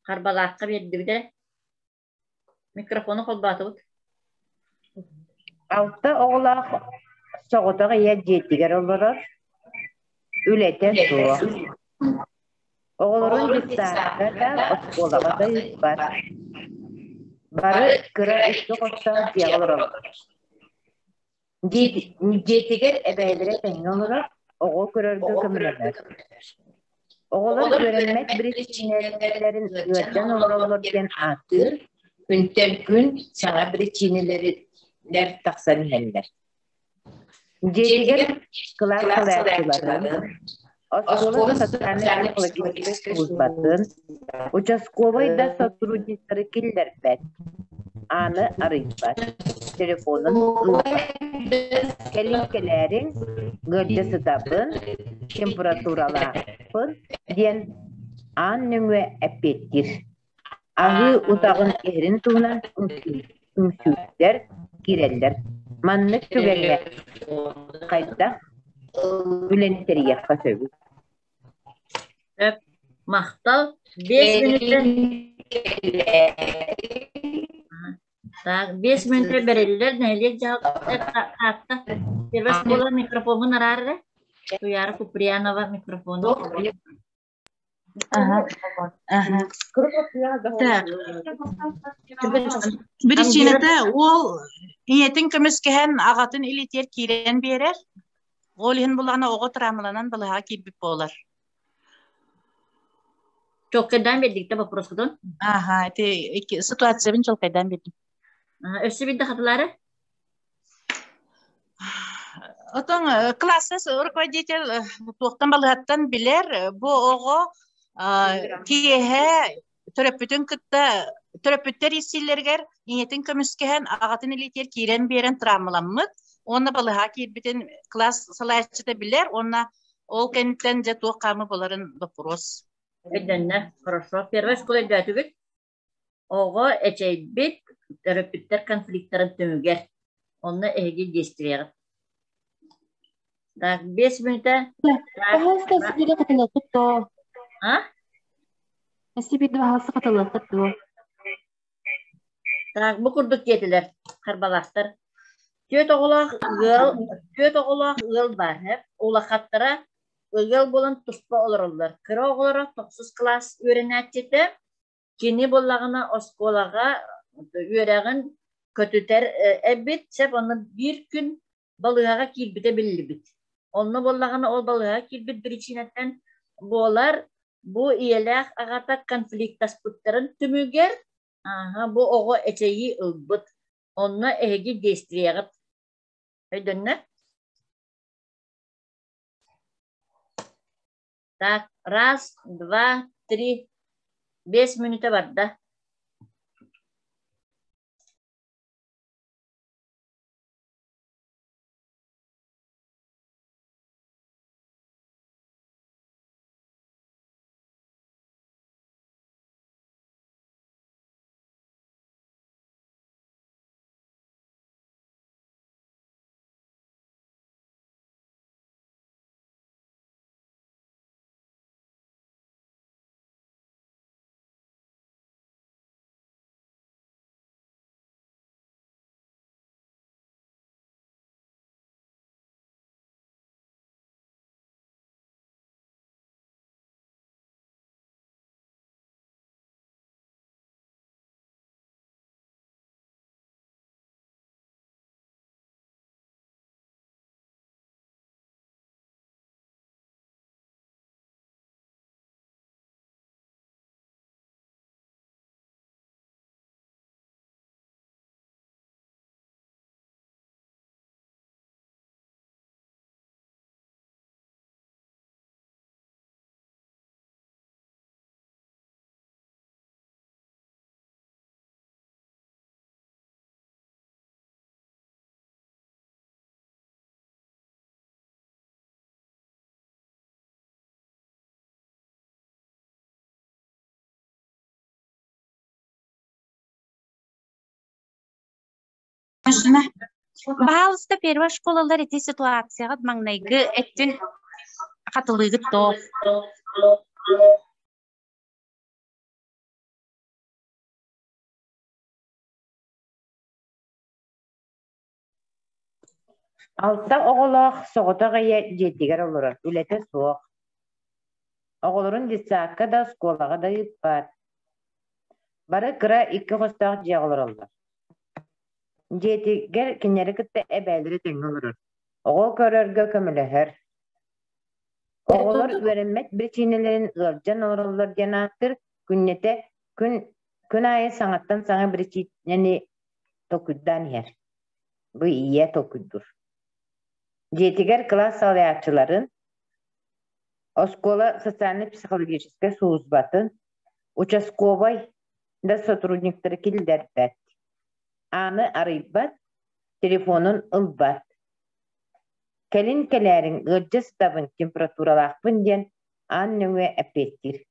Карбалакка берди биде. Микрофону колбатыбыт. Алты оғлақ соғытығы ядетігер олырыр. Үлетен суы. Оғылырын жеттағы да осколаға да үз бар. Бары күрі үсті қоста диялыр олыр. Жетігер әбәйлері тәңі олырыр. Oğul körörgü kömürler. Oğullar görünmek birçinelerin üyetten olur diyen atır. Günten gün sana birçineler taksan heller. Jediger kılar kılayakçıların, oskolu satanlık kılıcılık uzbatın, uçaskovayı da sotrudistleri killer bet. Anı arayışlar. Telefonun kelimkelerin gölde sıtabın, temperaturaların diyen an ve epettir. Ağı utağın erin tuğunan ümsüzler, gireller. Manlık tügeller. Kayda ülenitleri yakka sövür. Mahtal 5 minütten tak 5 minütte bereliler neylik cevap katta. Первая школа микрофонун арары. Туяра Куприянова микрофону. Ага. Ага. Так. Причината ол иетин көмөскеһен агатын илитер кирен берер. Ол ин булана ого трамаланан балага кирбип болар. Çok kedden verdik de вопрос kudun. Ага, это ситуациябын чолкайдан бердим. Össü bildi hatıları. Отон класс руководитель туохтан балыгаттан билер бу ого киэһэ төрөпүтүн кытта төрөпүттер исиллергер иетин көмүскеһен агатын илитер кирен берен травмаламмыт. Онна балыга кирбитин класс салаачыта билер, онна ол кенттен же туоккамы боларын вопрос. Ödenne. Хорошо. Первая школа идәтүгүт. Ого эчейбит төрөпүттер конфликттарын төмүгер. Онна эги действиягы. Так, 5 минута. А? Так, bu kurduk yetiler. Kırbalastır. Köt oğulak ığıl var hep. Oğulak hattıra ığıl bolun tuşpa olurlar. Kıra oğulara 9 klas öğrenetçeti. Kini bollağına oskolağa öğreğin kötüter ebit. Sep onu bir gün balığa kilbite billi bit. Onu bollağına ol balığa kilbit bir içinetten boğular bu iyelek ağata konfliktas putların tümüger. Aha, bu oğu eçeyi ılbıt. Onunla ehegi destiyeğit. Öydünne? Так, раз, два, три. 5 минута var da. Баалыста первая школалар эти ситуацияга маңнайгы эттин катылыгы то. Altta oğulak soğuta gaya jettiger olurur. Ülete soğuk. Oğulurun dissakka da skolaga da yıpar. Barı kıra iki hostaq jeğolur olurlar. Jettiger kinleri kıtta ebelleri teң olurur. Oğul körörgö kömülöhör. Oğulur öğrenmek bir çiğnelerin ılcan olurlar janaktır. Künnete gün ayı sanattan sana bir çiğneni tokuddan yer. Bu iyiye tokuddur. Жетигер класс салаячыларын, оскола социально-психологическая службатын, участковой да сотрудниктары килдербет. Аны арыйбат, телефонун ылбат. Келин-келерин ыржы стабын температуралақпын ден ан нөңе әпеттир.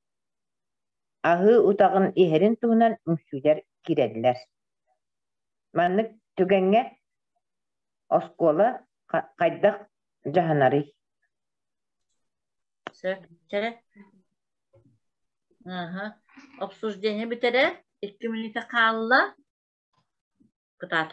Ағы утағын ихерин туынан үмсүлер киреллер. Маннык түгенге оскола Kaydak jahanari. Bitere. Aha. Обсуждение bitere. 2 minuta kaldı. Kıta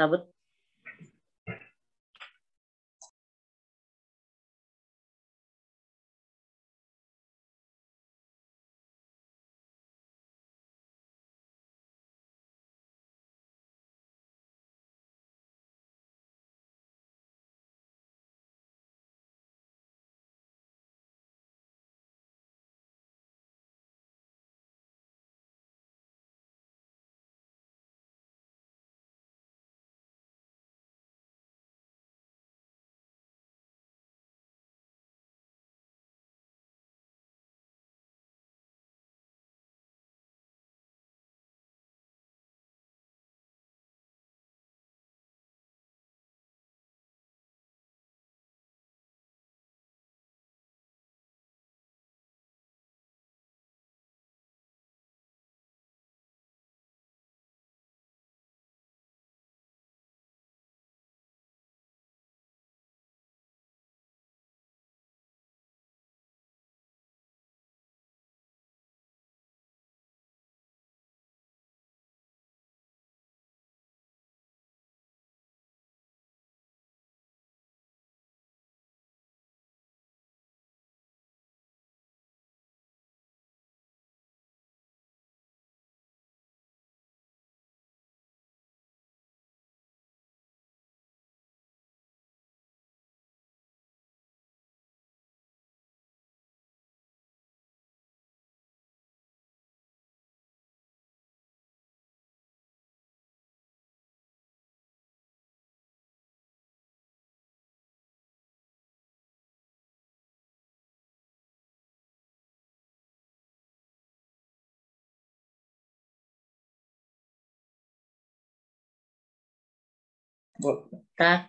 Так,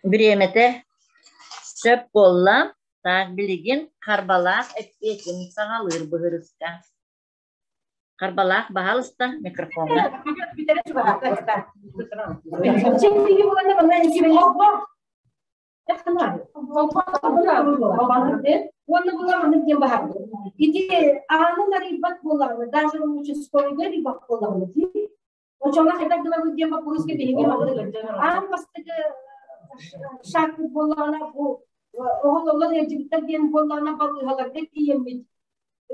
биремете сөп болла, так, билигин карбалак эппетин сагалыр быгырыска. Карбалак багалыста микрофонга. Оны буламын деп бахар. Иди ааны рибат буламын, даже участковый рибат буламын. Очоңа хәтта гына деп по-русски дегенге магыры. Аан бастыгы шарт булана бу оголлар ежиттер ден булана балыгалар деп киембит.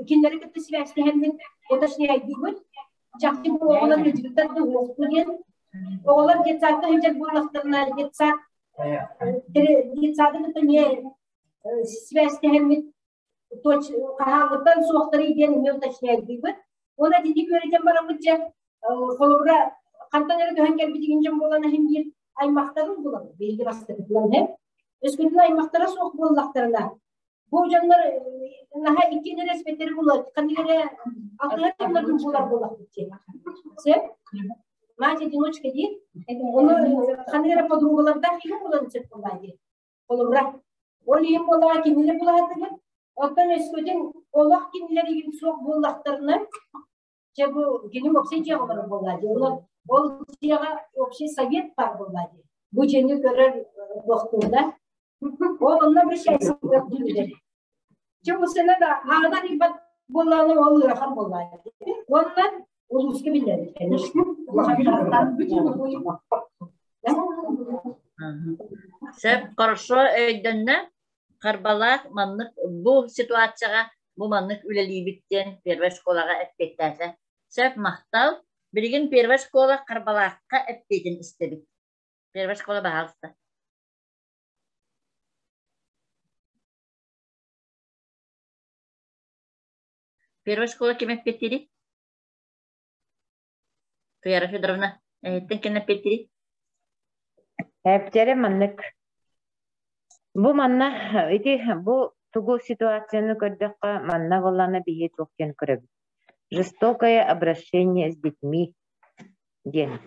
Киндер кетти связь хәммен оташны айдыбыт. Жакты бу оголлар ежиттер де оқтыген. Оголлар кетсакта хәҗәт булактырна кетсак. Детсадыгы не связь хәммен точ каһагыттан суактары ден мен оташны айдыбыт. Она диди көрәтен барамытча холобра кантанары төһән кәлби дигән булана һәм аймактары була. Белги бастырып һәм өскөтүн аймактара суак буллактарына. Бу жаннар наһа икенче респектер була. Кандыгы акыллардан булар булак бит. Се? Мать одиночка ди. Оны кандыгы подругаларда хим булан чык булады. Холобра. Олим була, кимиле була дигән. Оттан өскөтүн Аллах кинләргә суак буллактарына Чебу генем общий жагылар булады. Ол жага общий совет бар булады. Бу жөнү көрөр вакытында. Ол онда бир şey сөйлөп. Чебу сene да ағадан ибат буланы ол рахан булады. Ондан улуска билер. Сеп хорошо өйдөннө Карбалак маннык бу ситуацияга бу маннык үлелибиттен первая школага эппеттәсе. Сеп мактал билген первая школа Карбалакка эппетин истебит. Первая школа баалста. Первая школа кем эппеттири? Туяра Федоровна, кем эппеттири? Эптере маннык. Бу манна ити бу тугу ситуацияны көрдөккө манна боллана бие токтен көрөбүт. Жестокое обращение с детьми. Ден.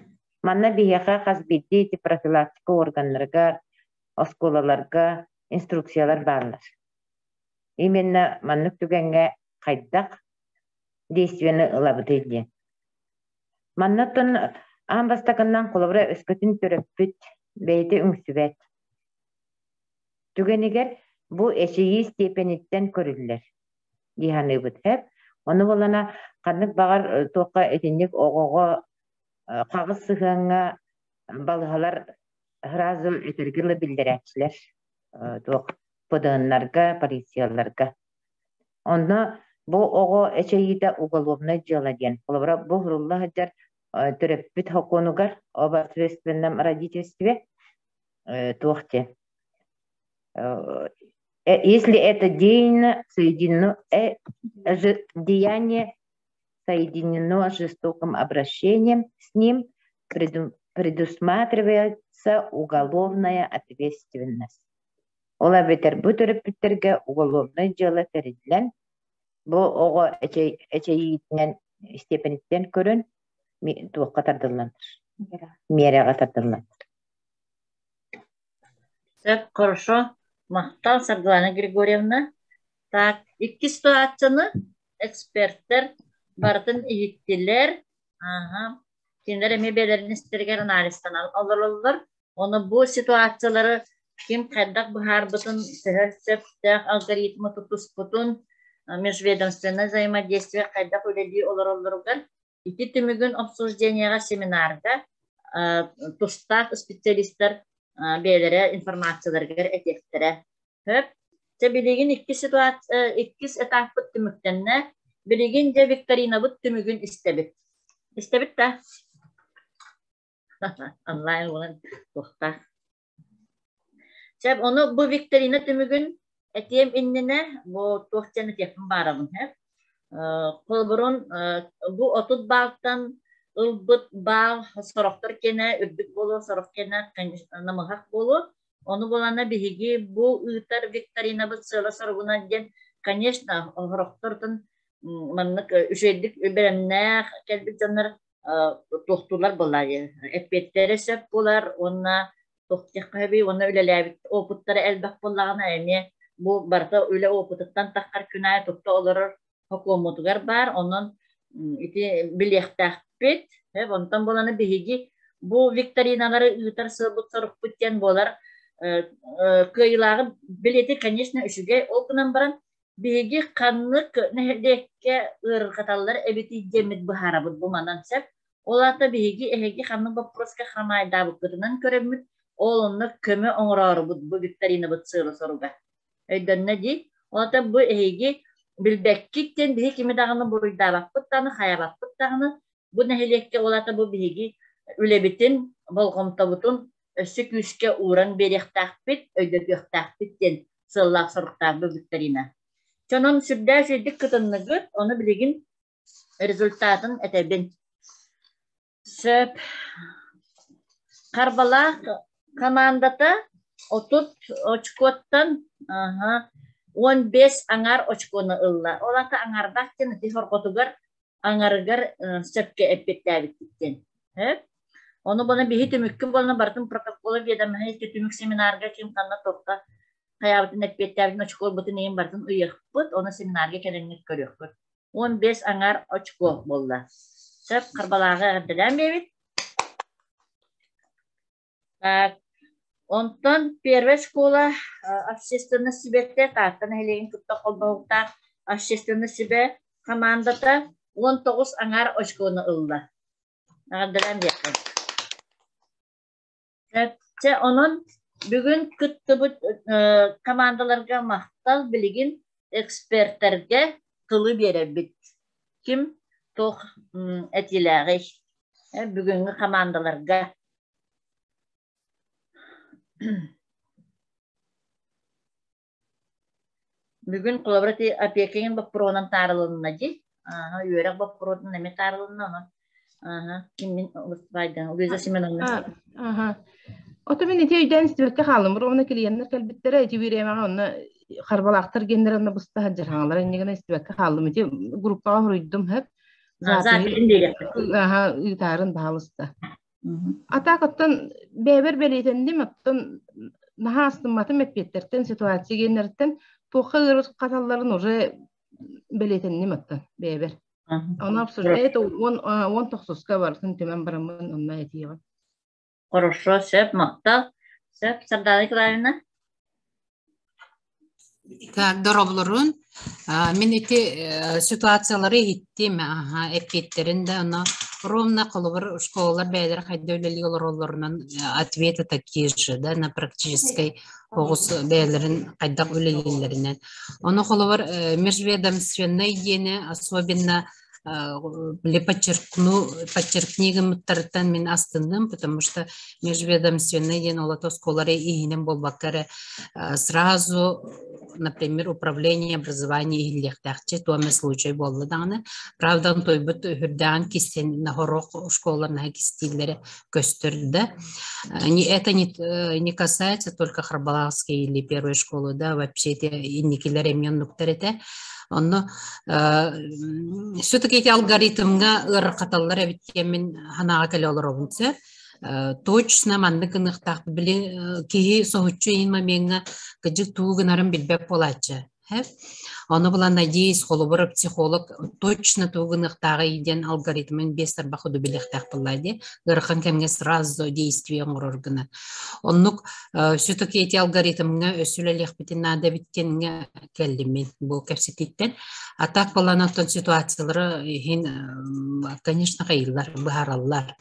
Манна биеха хазбидди эти профилактика органларга, осколаларга инструкциялар барлар. Именно маннык түгенге кайдак действияны ылабыты ден. Маннаттан амбастаканнан колобра өскөтүн төрөппүт, бейти үңсүбет. Түгенигер бу эшеги степениттен көрүллер. Диханы бутеп, оны болана каннык багар тоққа этинник огого кагыс сыгаңга балыгалар разыл этергиле билдирәчләр. Тоқ подыннарга, полицияларга. Онда бу ого эшегиде уголовное дело ден. Колобра бу хурулла хаҗар төрөппүт хоконугар об ответственном родительстве тоқте. Если это деяние соединено с жестоким обращением с ним, предусматривается уголовная ответственность. Ола бетер бутөрөпүттерге уголовное дело терилен. Бу ого эчейитнен степениттен көрөн туакка тардылланыр. Мерага тардылланыр. Хорошо. Мактал Светлана Григорьевна. Так, iki ситуацияны эксперттер бартын ийиттилер. Киндер эмебелерин истерген анализтан алалар. Оны бу ситуациялары ким кайдак бахарбытын сехсептех алгоритмы тутуспутун межведомственное взаимодействие кайдак үледи оларолларган ити түмүгүн обсужденияга семинарда тустак специалисттер белере информацияларга этектере. Хөп, те билеген iki ситуация, iki этап түмүктенне билеген де викторина бут түмүгүн истебит. Истебит та. Онлайн болан тохта. Себ оны бу викторина түмүгүн этем иннене бу тохтаны тепин барамын, хөп. Колбурун бу 30 балттан ылбыт бал сороктор кене үрдүк болу сорок кене намыгак болу onu bolana биһиги бу ытар викторина бу сыла соргуна ден конечно сороктордун маннык үшедик беремне келбит жандар тохтулар булар эппеттере сеп булар онна Tohtiyakkabi ona ülelebit oputları elbak bollağına emi bu barta üle opututtan takkar künaya tuttu olurur hukumotugar bar onun iti bilyektakpit ondan bolanı bihigi bu viktorinaları yutar sığbıt sorukput diyen bolar kıyılağı bileti конечно üşüge okunan baran bihigi kanlık nehedekke ırkatallar ebiti cemit buharabut bu manan sep olata bihigi ehegi kanlı baproska hamayda bukırından köremüt oğlunlu kömü oңrarı bu viktorina bıt sığırı soruga öydön ne di olata bu ehegi bilbekkitten bihi kimi dağını buruyda bakpıttanı haya bakpıttanı bu nehelekke olata bu bihigi ülebitin bolgomtabutun ösük üske uğran berektakpit öydök yoktakpitten sığırlaq soruqtaq bu viktorina çonon sürdä sürdük kıtınlıgı onu biligin rezultatın etebin söp Karbala komandata otut oçkottan 15 angar oçkonu ılla. Olata angardak tene di horkotugar angargar söpke epettabittin. Hep. Onu bana bir hitimükü bana bartın protokolu vedamı hiç tümük seminarga kim kanna topta hayatın epettabittin oçkol butu neyin bartın uyakput onu seminarga kelenlik görüyor. 15 angar oçko bolla. Söp Karbalaga dilen bebit. Ondan первая школа общественной себе картаны хелеген кутта колбаута общественной себе командата 19 аңар очконы ылла. Нагадырам дияқын. Те onun бүгін күтті бұл командаларға мақтал білген эксперттерге тылы берер бит. Ким тоқ әтиләғі бүгінгі командаларға Bugün kolaboratif apiyakinin bak program tarılığına di, yürek bak program neme tarılığına ona, kimin faydalı, uğraşa simenonla. Oto men eti öden istibekke halım, ona kiliyenler kalbittere eti bireme ona Karbalaktır genlerine bısta hacer hanlar, enigene istibekke halım eti gruppa horuydum hep. Zaten değil. Gitarın bahalısta. Atakattan beber beleytendim attan naha astımmatım etpetlerden situasiya genlerden toğır katalların oraya beleytendim attan beber. Ona absur et 19'ga varsın tümem baramın onunla etiye var. Хорошо, söp maktal. Söp sardalıklarına. Doroblorun men eti situatsiyaları hittim eketlerinde ona ровно колобр школалар бәйләр хайдөлли олоролларынан ответы такие же да на практической огус бәйләрен кайдак үлелеләреннән оны колобр межведомственный дене особенно подчеркнигам мен астындым, потому что межведомственный ден олатос колары ихинем болбаккары сразу, например, управление образования и лехтахче, то мы случай болла даны. Правда, он той бут хүрдан кистен на хорох школарна кистиллери көстөрдө. Это не касается только Харбалахской или первой школы, да, вообще эти иникилер эмьон нуктарете. Онно все-таки эти алгоритмга ыркаталлар эбиттемин ханага келе олор обунса точно манны кыныктак биле кии соһуччу инма менга кыжык туугунарын билбеп болачы. Оны була надеюсь, холобор психолог точно тугыныктагы иден алгоритмин бестер бахуду билехтак булайды. Гырхан кемге сразу действие органа. Оннук все-таки эти алгоритмга өсүлөлөх битин надо биткенге келдим бу кепсетиттен. А так баланаттан ситуациялары конечно кайылар, бахараллар.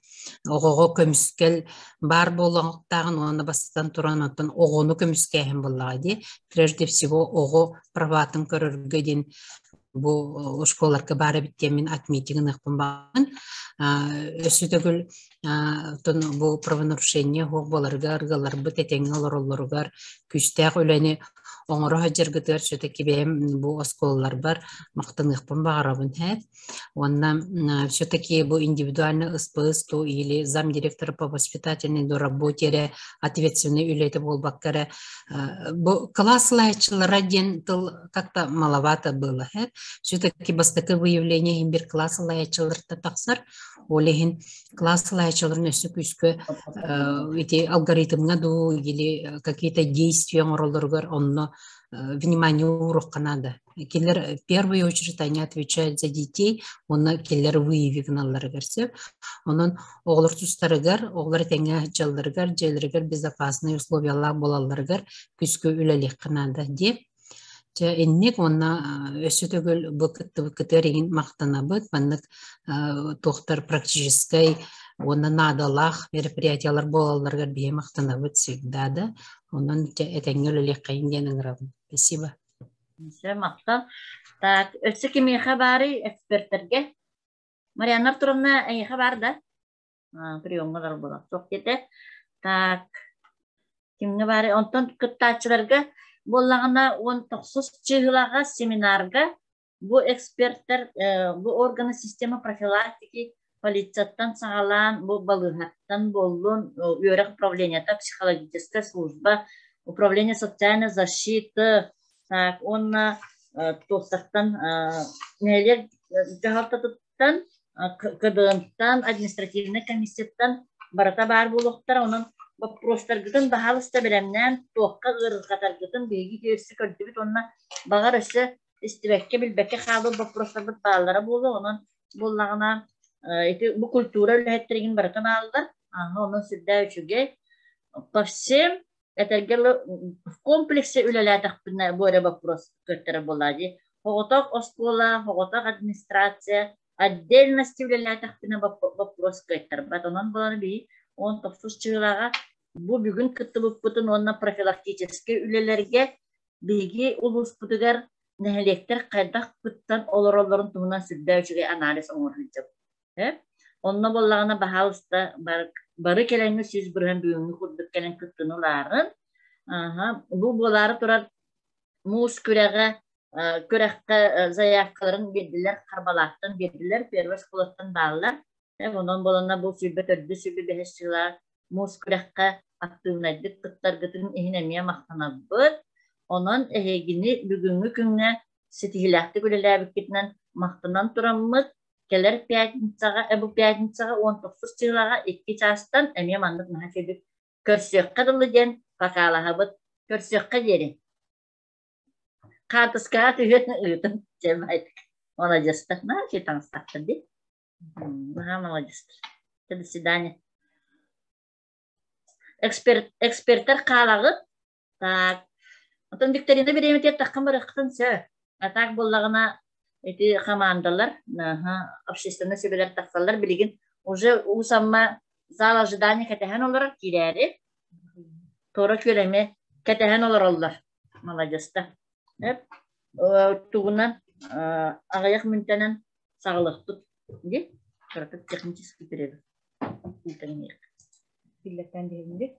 Ого көмүскел бар болгондагын оны бастан туранаттан огону көмүскеһин булады. Прежде всего ого праватын көрөргөден бу школаларга бары биттемин отметигин ыкпын өсүтөгүл бу правонарушение боларга аргалар бу тетеңелор күчтәк үлени оңоро хаҗыргытыр все-таки бем бу осколлар бар мактаныктан багарабын онна все-таки бу индивидуальный СПС то или замдиректора по воспитательной работе ответственный үлети болбаккара бу класслайчылар ден тыл как-то маловато было все-таки бастакы выявление имбир класслайчылар таксар олехин класслайч задачаларын өсі күскө эти алгоритмга ду или какие-то действия оролоргар онно внимание урок надо. Киллер в первую очередь они отвечают за детей, онна киллер выявигналар герсе. Онон оглар тустарыгар, оглар теңе жалларыгар, желлеригар безопасные условиялар болаларыгар күскө үлелек надо деп. Эннек онна өсөтөгөл быкыттыр еген мактанабыт, маннык тоқтар практической, онна надалах мероприятиялар болаларыгар бие мактанабыт всегда да. Онон этеңгел үлелек кайын денің рабын. Спасибо. Все, мақтал. Так, өсі кеме хабары эксперттерге. Марианна Артуровна, хабар да? Приемғалар болады. Соқ кете. Так, кемге бары? Онтон күттачыларға болағына 19 чығылаға семинарға бұл эксперттер, бұл органы система профилактики полицияттан сағалан, бұл балығаттан болуын, үйрек управленията, психологическая служба, управление социальной защиты, так, онна тостақтан, нелер жағалтатыттан, кыдығынтан, административный комиссияттан барата бар болуқтар, оның вопростаргытын бағалыста білемнен, тоққа ұрғатаргытын бейгі керсі көрдібіт, онна бағар өсі істібәкке білбәкке қалы вопростарбыт бағалары болу, оның болағына бұл культура үләйттірген баратын алдар, оның сүрді өчуге по всем в комплексе үлеләтәк бұйры вопрос көттірі болады. Хоғытақ оскола, хоғытақ администрация, отдельности үлеләтәк вопрос көттірі. Онан боланы бей, он тоқсыз чығылаға бұл бүгін күтті бұппытын онна профилактический үлелерге бейге ұлыс бұтығар нәхелектер қайдақ күттен олар-оларын тұғынан сүрді өчуге анализ оңырын жап. Онна болағына бағалыста бары келеңі сөз бұрған бүйіңі құрдық келен күттінуларын. Бұл болары тұрар мұз көрәққа заявкаларын берділер, қарбалақтан берділер, перваш қолаттан бағылар. Онан болана бұл сөйбет өрді сөйбе бәхес жылар, мұз көрәққа активнайдық күттар күтін ехінемия мақтана бұд. Онан әйгіні бүгінгі күнге сетихилақты көлелі әбікетінен мақтанан тұрамыз. Келер пятницаға, бұл пятницаға 19 чығылаға 2 частан әме мандық мәхәфедік көрсөкқа дылы ден пақалаға бұд көрсөкқа дері. Қартысқаға түйетін ұйтын жемайдық. Ола жастық, на, жетаңыстақтыр де. Ола жастық. До свидания. Эксперттер қалағы. Так. Отын Викторина беремет таққын бір ұқтын сө. Атақ болағына эти командалар, общественные себелер тақсалар білген, уже усамма зал ожидания кәтәхен олар кирәре, тора көреме кәтәхен олар олар. Молодеста. Туғынан ағаяқ мүнтәнен сағылық тұт. Де? Қаратып технически береді. Биллеттен дегенде.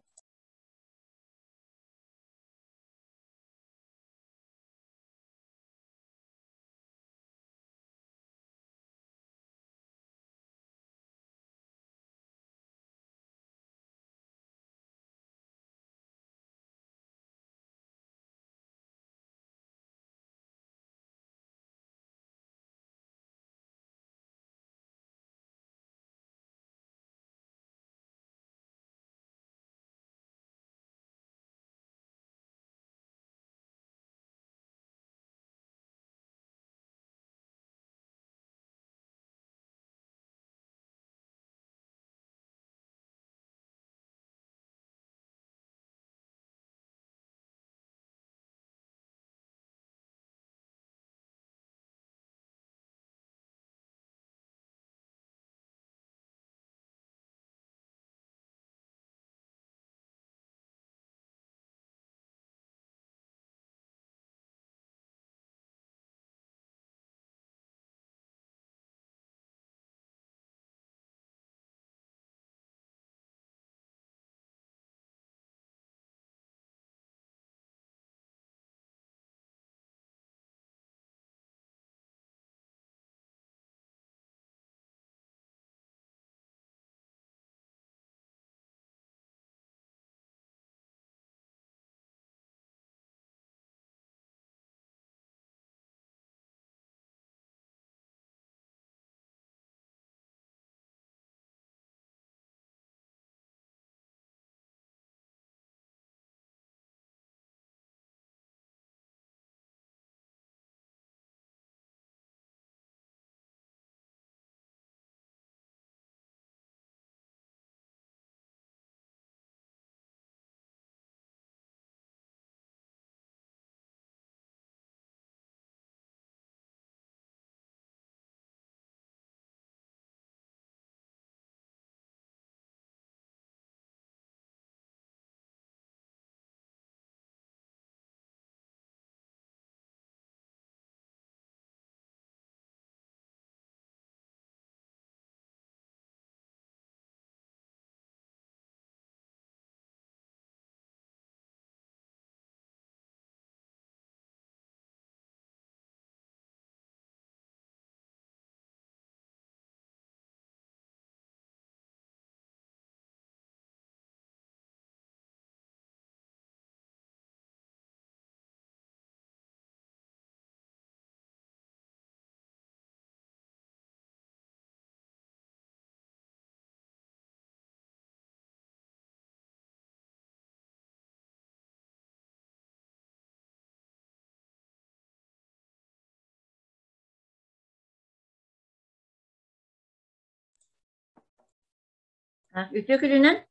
Ütü külünen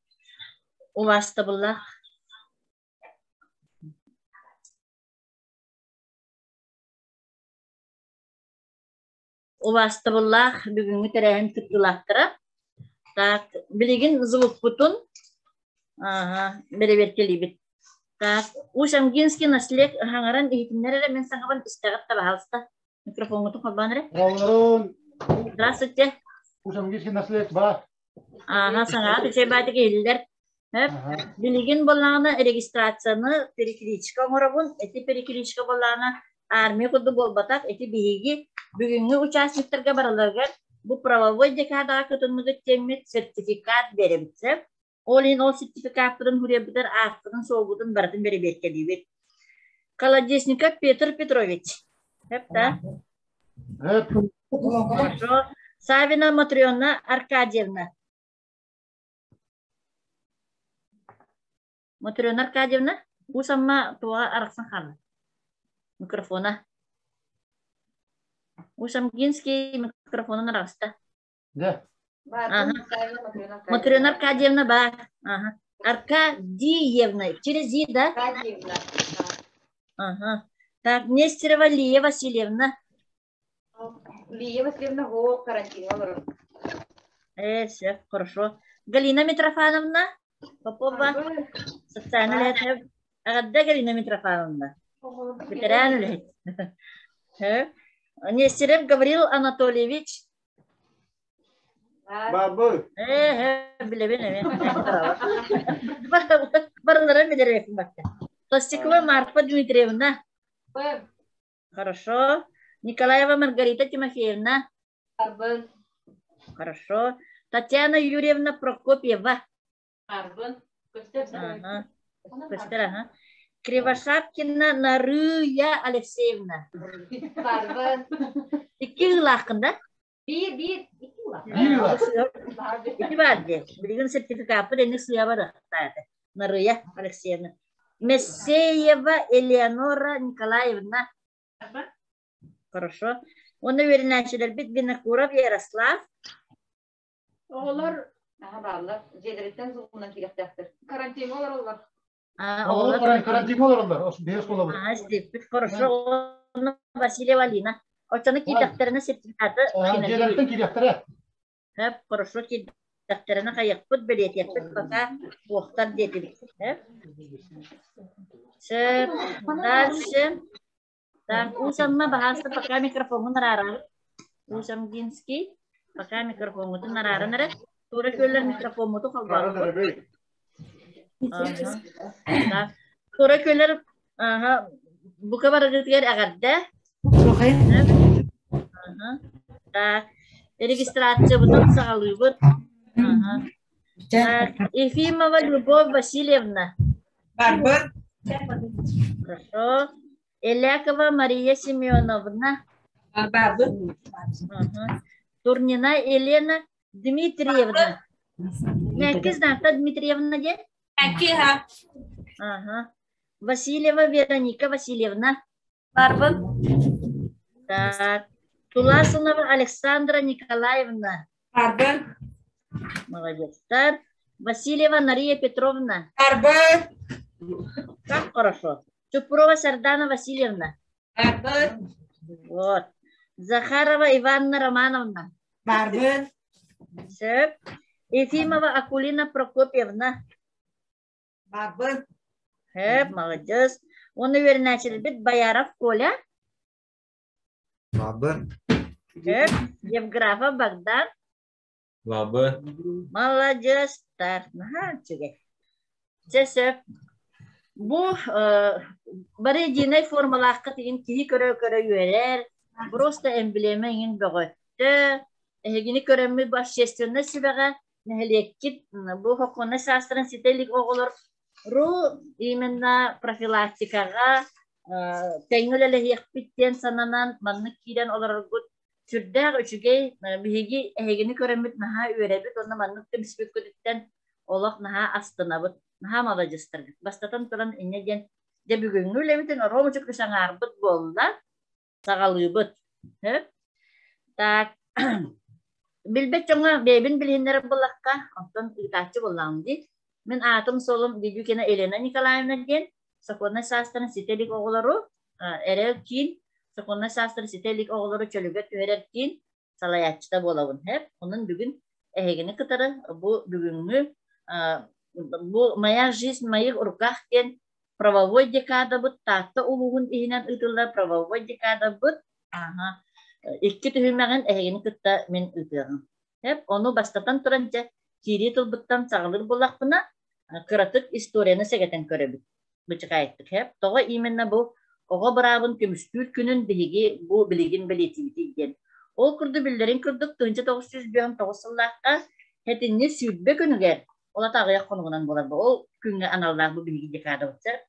uvasta bullah. Uvasta bullah bugün terehin kıtlılaktırı. Tak biligin zıvık putun. Beri berkelibit. Tak Ушамгинский наслед hangaran eğitimlere men sangaban istegat tabahalsta. Mikrofonu tukabanre. Здравствуйте. Ушамгинский наслед ба. Sangat içebati geldiler. Hep biligin bolağına registrasyonu perikliçka morabun eti perikliçka bolağına armiya kudu bolbatak eti bihigi bugünkü uçaslıklarga baralargar bu pravavoy dekada kutunmuzu temmet sertifikat verebitse olin o sertifikatların huriyabidar arttırın soğudun baratın beri beklediyet. Kaladesnikov Petr Petrovich. Hep da. Hep. Хорошо. Савина Матрёна Аркадьевна. Матрёна Аркадьевна, bu sama tua araksan kan. Mikrofona. Ушамгинский микрофона нарasta. Да. Матрёна Аркадьевна ба. Аркадьевна. Через «и», да? Так, Нестерова Лия Васильевна. Лия Васильевна го карантин. Все, хорошо. Галина Митрофановна. Попова. Социальный лет. Агадда Галина Митрофановна. Ветеран лет. Нестеров Гаврил Анатольевич. Бабы. Биле. Барлары медерек бакта. Толстикова Марфа Дмитриевна. Хорошо. Николаева Маргарита Тимофеевна. Хорошо. Татьяна Юрьевна Прокопьева. Костера. Кривошапкина Нарыя Алексеевна. İki yıl hakkında. Bir. İki vardı. Bilgin sertifikatı rengi suya var. Нарыя Алексеевна. Месеева Элеонора Николаевна. Хорошо. Onu öğrenençiler bit Binakуров Ярослав. Oğullar bağlar. Cedretten zorundan kirektaktır. Karantin olur. Oğullar karantin olur. Beyaz kola var. Хорошо. Onu Васильева Алина. Ortanın kirektarına sertifikatı. Cedretten kirektarı. Hep хорошо kirektarına kayakput belediye yapıp baka muhtar dedik. Hep. Дальше. Так, Усамма bahasa pakai mikrofon narara. Ушамгинский pakai mikrofon itu narara nere. Tura köller mikrofon itu kalbar. Tura köller bu kabar getirir agarda. Tak, registrasi betul sekali but. Efimova Любовь Васильевна. Барбар. Хорошо. Элякова Мария Семеновна. Барбар. Турнина Елена Дмитриевна. Кіз нақты Дмитриевна де? Акиха. Васильева Вероника Васильевна. Барбар. Так. Туласунова Александра Николаевна. Барбар. Молодец. Так. Васильева Мария Петровна. Барбар. Как хорошо. Чупрова Сардана Васильевна. Барбар. Вот. Захарова Ивановна Романовна. Барбар. Все. Ефимова Акулина Прокопьевна. Барбар. Молодец. Он, наверное, начали быть Бояров Коля. Барбар. Евграфов Богдан. Барбар. Молодец. Так, Все. Bu barıcınay formalakka tiyin kihi köre yüeler. Просто emblemeyin bögöttü. Egini köremmi başşestörüne sibeğe neheliyekit bu hokuna şastırın sitelik oğulur. Ru imenna profilaktikaga teynülele yekbitten sananan manlık kiden olarak türdağ üçüge bihigi egini köremmit naha üerebit onda manlık temsibik küditten olak naha astına bud. Naha malajıstır. Bastatan turan inegen de bugünkü levitin romucuk kısangarbıt bolda sağalıyıbıt. Tak Bilbet çoğuna bebin bilinleri bulakka, ondan itaatçı bulan di. Min atım solum Didükene Elena Nikolayevna diyen, Sakona Sastır'ın sitelik oğulları, ererkin, Sakona Sastır'ın sitelik oğulları çölüge tühererkin, salayatçıda bolavun hep. Onun bugün ehegini kıtarı, bu bugünlü, bu mayar jiz mayık urkah diyen, pravavoy dekada bud, tahta uluğun ihinen ıtırlar, pravavoy dekada bud, İki tühülmeğin ehegini kıtta min ıtırın. Hep onu bastatan turanca, kiri tulbuttan sağılır bulak kıratık istoryanı segeten körebit. Bıçık ayettik hep. Toğa imenna bu, oğa brabın kömüstür günün bihigi bu biligin belirtiydi diyen. O kurdu billerin kurduk, tınca 909 hetinni südbe günü ger. Ola tağıya konuğunan bolar bu. O günge analar bu bilgi dekada uçar.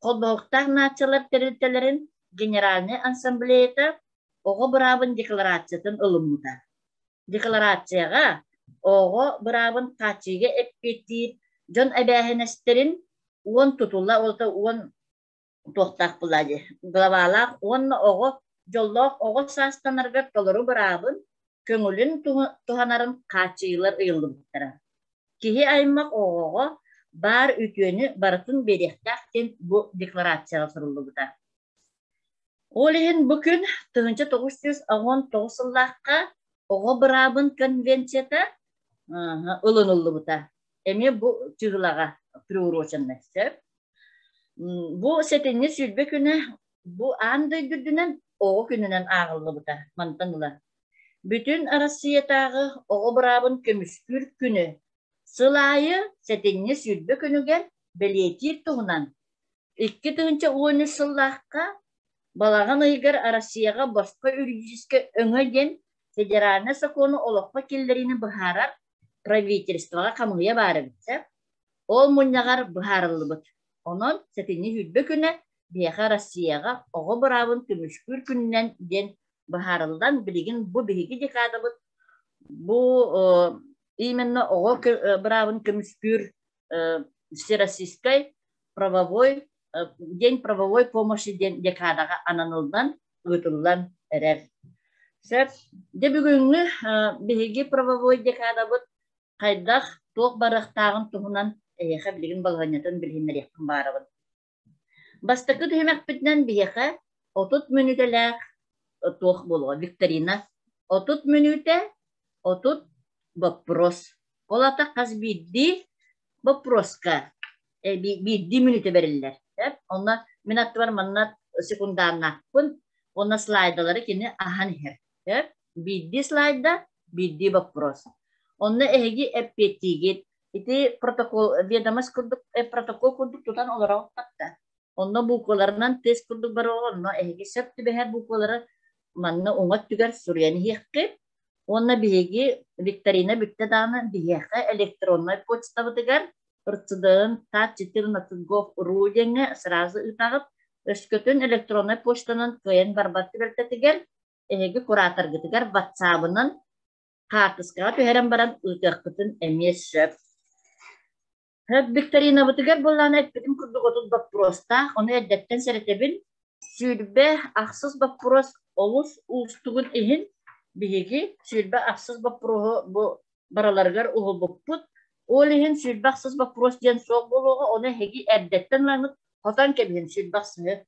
Kolboğuktar naçalar teriltelerin generaline ansambleyete oğa brabın deklarasyatın ılımlıda. Deklarasyaya oğa brabın kaçıge eppetir John Ebehenesterin uon tutulla olta uon tohtak buladı. Glavalak uon oğu jollok oğu sastanarga toluru brabın köngülün tuhanarın kaçıyılar ıyıldıktara. Kihi aymak oğu bar ütüyünü baratın berihtakten bu deklarasyaya soruldu da. Olihin bugün 1919 yıllarca oğu brabın konvensiyata ılınıldı bu da. Emi bu çığlağa prioroçanlaştır. Bu setenli sülbe günü bu andı düdünen o gününen ağıllı bu da mantanılar. Bütün arasıyatağı o brabın kömüskür günü sılayı setenli sülbe günü gel belirtir tuğunan. 2013 yıllarca balağın ıygır arasıyağa başka ürgüzüske öngögen federalne sakonu olakpa kellerini baharar правительствоға камыya бары бітсе, ол мұнағар бұхарылы бұд. Onun setini hüdbe күні бияға Россияға оғы бұрабын көмішкүр күнінен ден бұхарылдан білігін bu бігі декады бұд. Bu именно оғы бұрабын көмішкүр всероссийской правовой день правовой помощи декадаға ананылдан ұтылдан әрер. Сәп, де бүгінгі бігі правовой декада бұд Хайдах тоқ барықтағын тұғынан әйеқі білген балғанятын білгенлер яқын барабын. Бастықы түймәк бітінен бейеқі 30 минутеләк тоқ болуға, викторина. 30 минуте, 30 вопрос. Олата қаз бидді вопроска, бидді минуте берілер. Онна минатты бар маннат секундарна ақпын, онна слайдалары кені ахан хер. Бидді слайда, бидді вопрос. Онна эһиги эппетигит ити протокол ведомость курдук протокол курдук тутан олара татта. Онна буколарынан тест курдук бар онна эһиги септи бехер буколары манна уңат түгер суряны хекке. Онна биһиги викторина битте даны биһеха электронный почта бутыгар ырцыдын та 14 гов руденге сразу ытагып өскөтүн электронный почтанын кыйын барбатты бертетигер эһиги куратор гытыгар WhatsApp-ынан Kartıska tüherem baran ıtıqıtın emes söp. Hep Viktorina bıtıgar bolan etpedim kurduk otuz baprosta. Onu eddetten seretebin. Sülbe aksız bapros olus ustuğun ehin. Bihigi sülbe aksız baprohu bu baralargar uğul buput. Olihin sülbe aksız bapros diyen soğuk buluğu onu hegi eddetten lanıp hotan kebihin sülbe aksızı.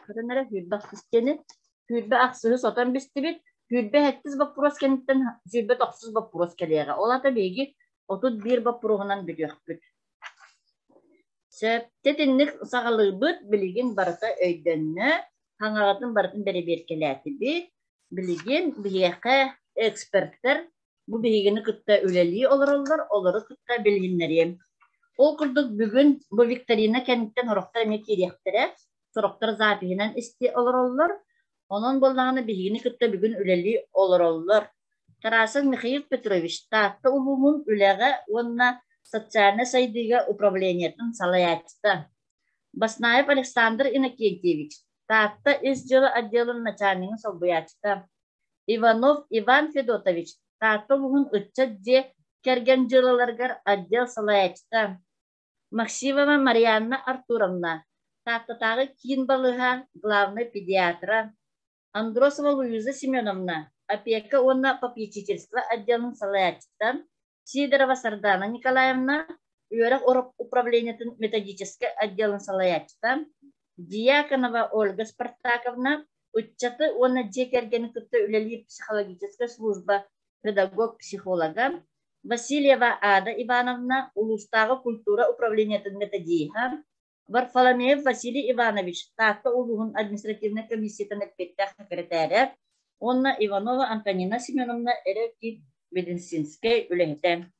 Kadınlara sülbe aksız diyeni. Sülbe aksızı sotan bistibit. Hüdbe hettiz bapros kenitten hüdbe toksuz bapros keliyega. Ola da begi 31 baproğundan biliyor büt. Tetinlik sağlığı büt biligin barıta öydönne hangalatın barıtın beri berkeleti bi biligin biyeke ekspertler bu bilgini kıtta öleliği olurlar, oları kıtta bilginleriyim. O kurduk bugün bu Viktorina kentten horoktar mekiriyektere soroktar zatihinen isti olurlar. Onun bolağını bilgini kıtta bugün öleli olurlar. Tarasın Mikhail Petrovich tahta ulumun üleğe onunla социальной сайдыга управлениятын салаячта. Баснаев Александр Иннокентьевич tahta изжылы отделын начальнигин солбуячта. Иванов Иван Федотович tahta бугун ытчат же керген жылыларгар отдел салаячта. Максимова Марьяна Артуровна tahta кийин балыга главный педиатра. Андросова Луиза Семеновна опека, онна попечительство отделом салаячтан Сидорова Сардана Николаевна, Юрах управлениятын методический отделом салаячтан Дьяконова Ольга Спартаковна, учеты онна декерген күтті үлелі психологическая служба педагог-психолога, Васильева Ада Ивановна, улустағы культура управлениятын методиха, Варфоломеев Василий Иванович, такта улуғын административный комиссиятын этпеттах секретаря, Онна Иванова Антонина Семеновна Эреки Веденсинская үлехтен.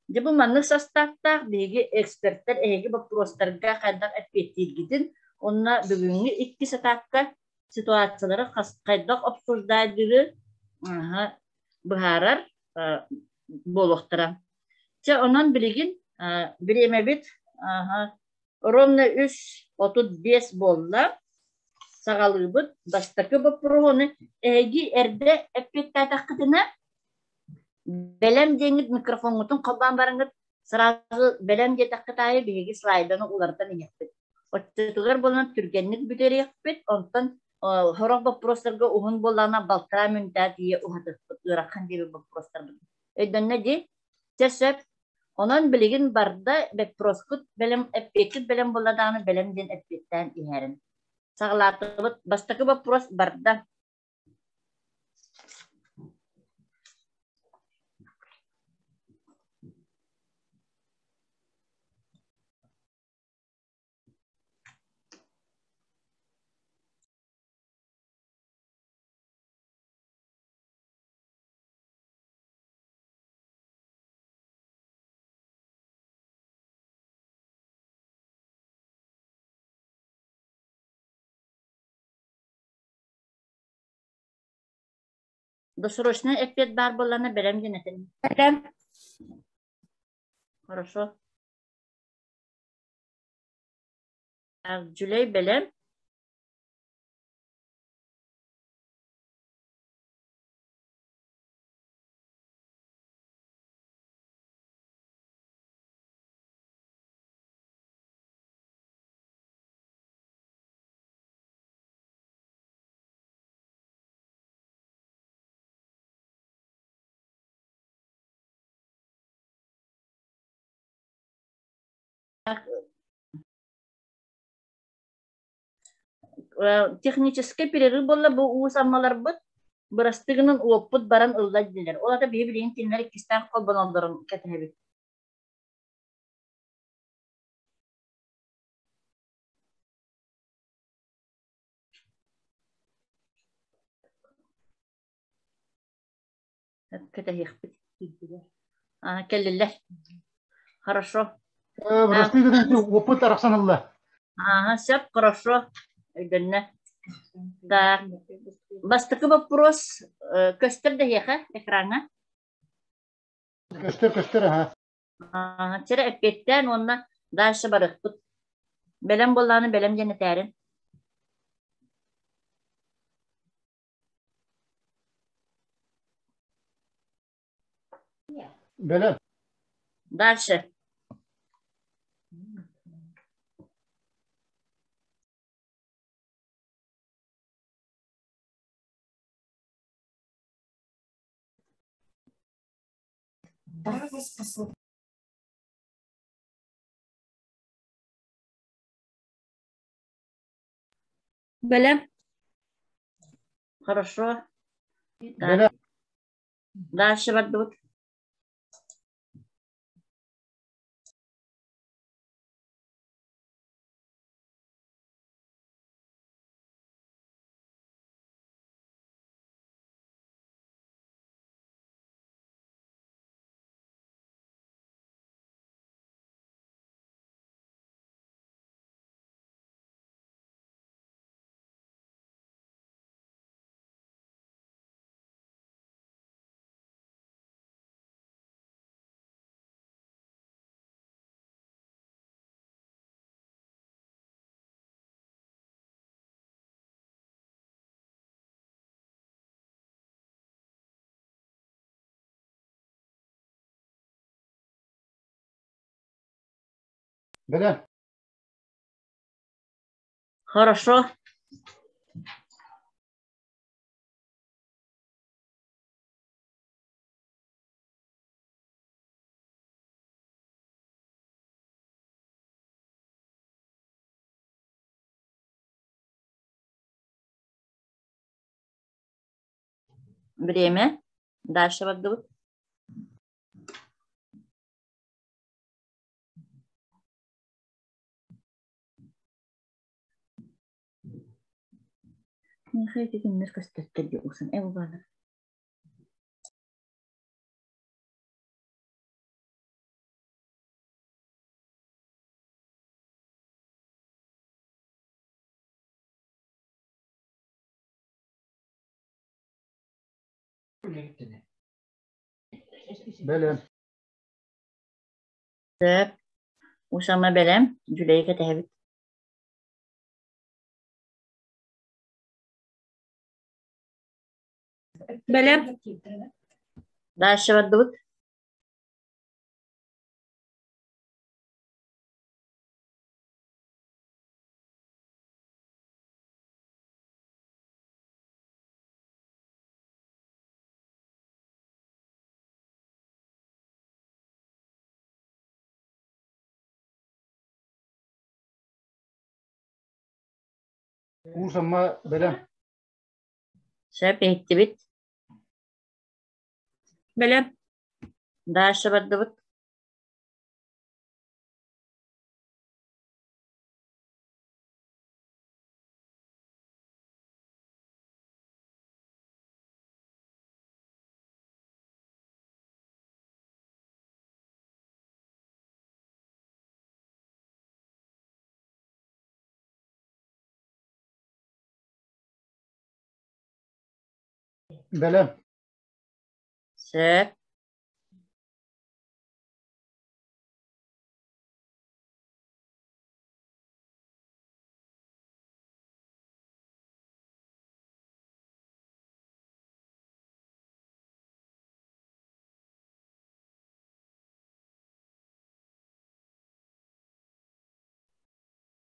Дебу манны составтақ беги эксперттер эги вопростарға қайдақ этпеттер гидин, онна бүгінгі икки сатаққа ситуациялары қайдақ обсуждайдығы бұхарар болуқтыра. Че онан білігін білемебет ровно 3:35 болла. Сағалыбыт, бастакы бапыруыны әйгі әрді әппеттәтақ қытына бәлем деңгіт микрофонғытын қолбан барыңғыт сразу бәлем детақ қытайы бейгі слайданы олардан еқпет. Оттығыр болынан түргенлік бүтері еқпет, онтан хорақ бапыростарға ұғын болана балтыра мүнтәт ие ұғатықпыт, ұраққан дебі бапыростар бұд. Өйдінне де, тәсіп, онан білігін барда бәпіросқыт бәлем әппекіт бәлем боладағаны бәлем ден әппеттән ихәрін. Сағылатыбыт, бастакы вопрос барда. Досрочно опять бар болана берем денетен. Берем. Хорошо. Джулей белем. Технический перерыв болла бу усамалар бут бырастыгынын уоппут баран ылда дилер. Олата бибилин тинлер кистан колбонолдорун кетебит. Келлилер. Хорошо. Опыт арасаналла. Все хорошо. Так. Бастакы вопрос. Көстер дехеха экрана. Көстер, ага. Тері әппеттен онна дальше барықпыт. Белем болланы белем денетәрін. Белем. Дальше. Белем. Хорошо. Белем. Дальше бардут. Белем. Хорошо. Время. Дальше бардыбыт. Нехай текеннер көстөттөргө усын. Бана. Belem. Söp. Uşama belem. Jüleyke tehbit. Belem. Дальше бардыбыт. Ушама belem. Söp ehitti bit. Belem. Дальше бардыбыт. Belem. Söp.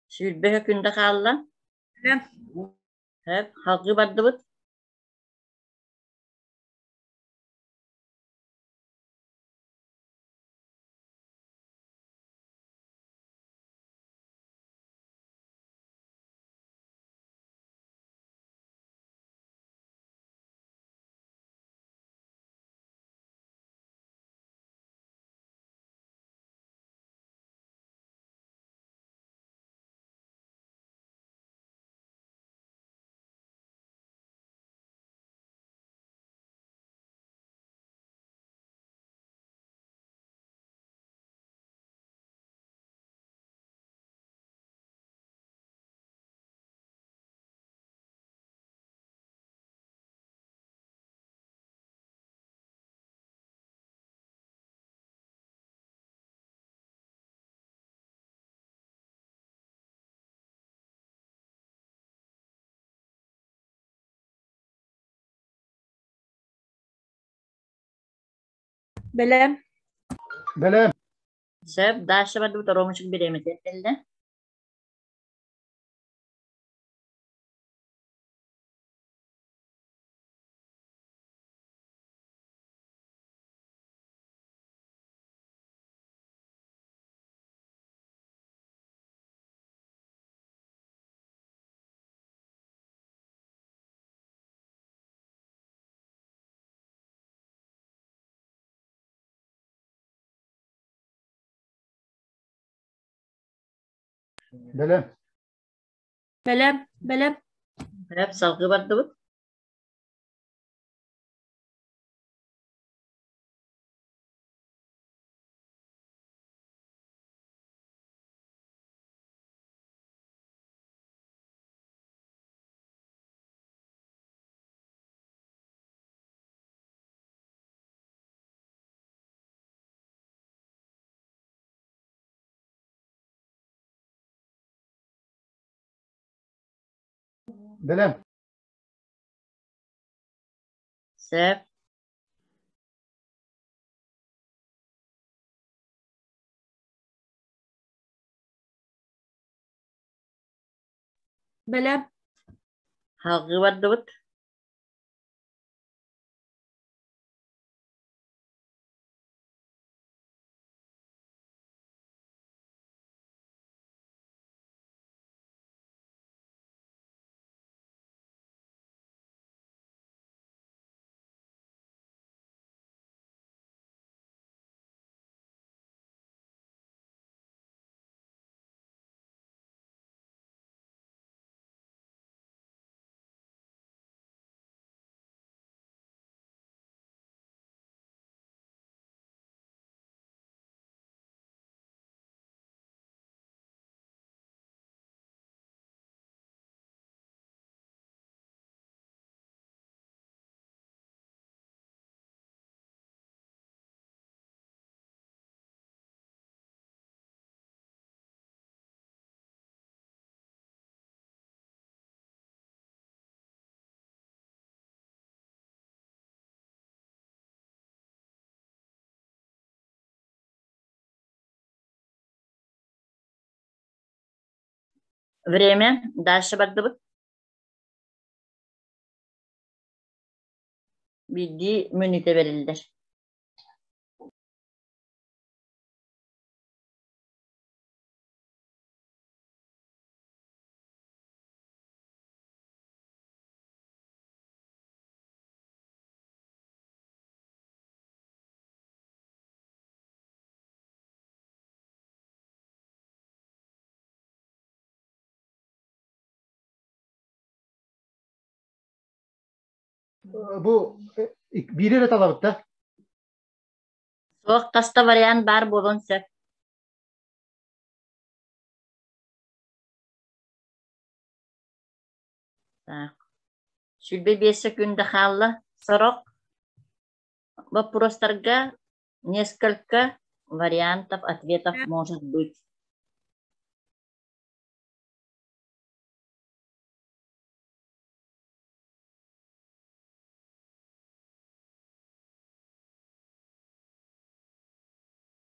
Sülbe hökünde kaldı. Belem. Hep halkı bardыбыт. Belem. Belem. Söp. Дальше бардыбыт. Ромочек беремет. Elde. Belem. Belem. Belem. Hep salgı bardыбыt. Belem. Söp. Belem. Halkı bardыбыt. Время. Дальше бардыбыт. Bilgi münite verildiler. Bu bir yere talabıt da. Soğuk kasta variant bar bolon söp. Шүлбе 5 секунда халла срок. Вопросtarga несколько вариантов ответов может быть.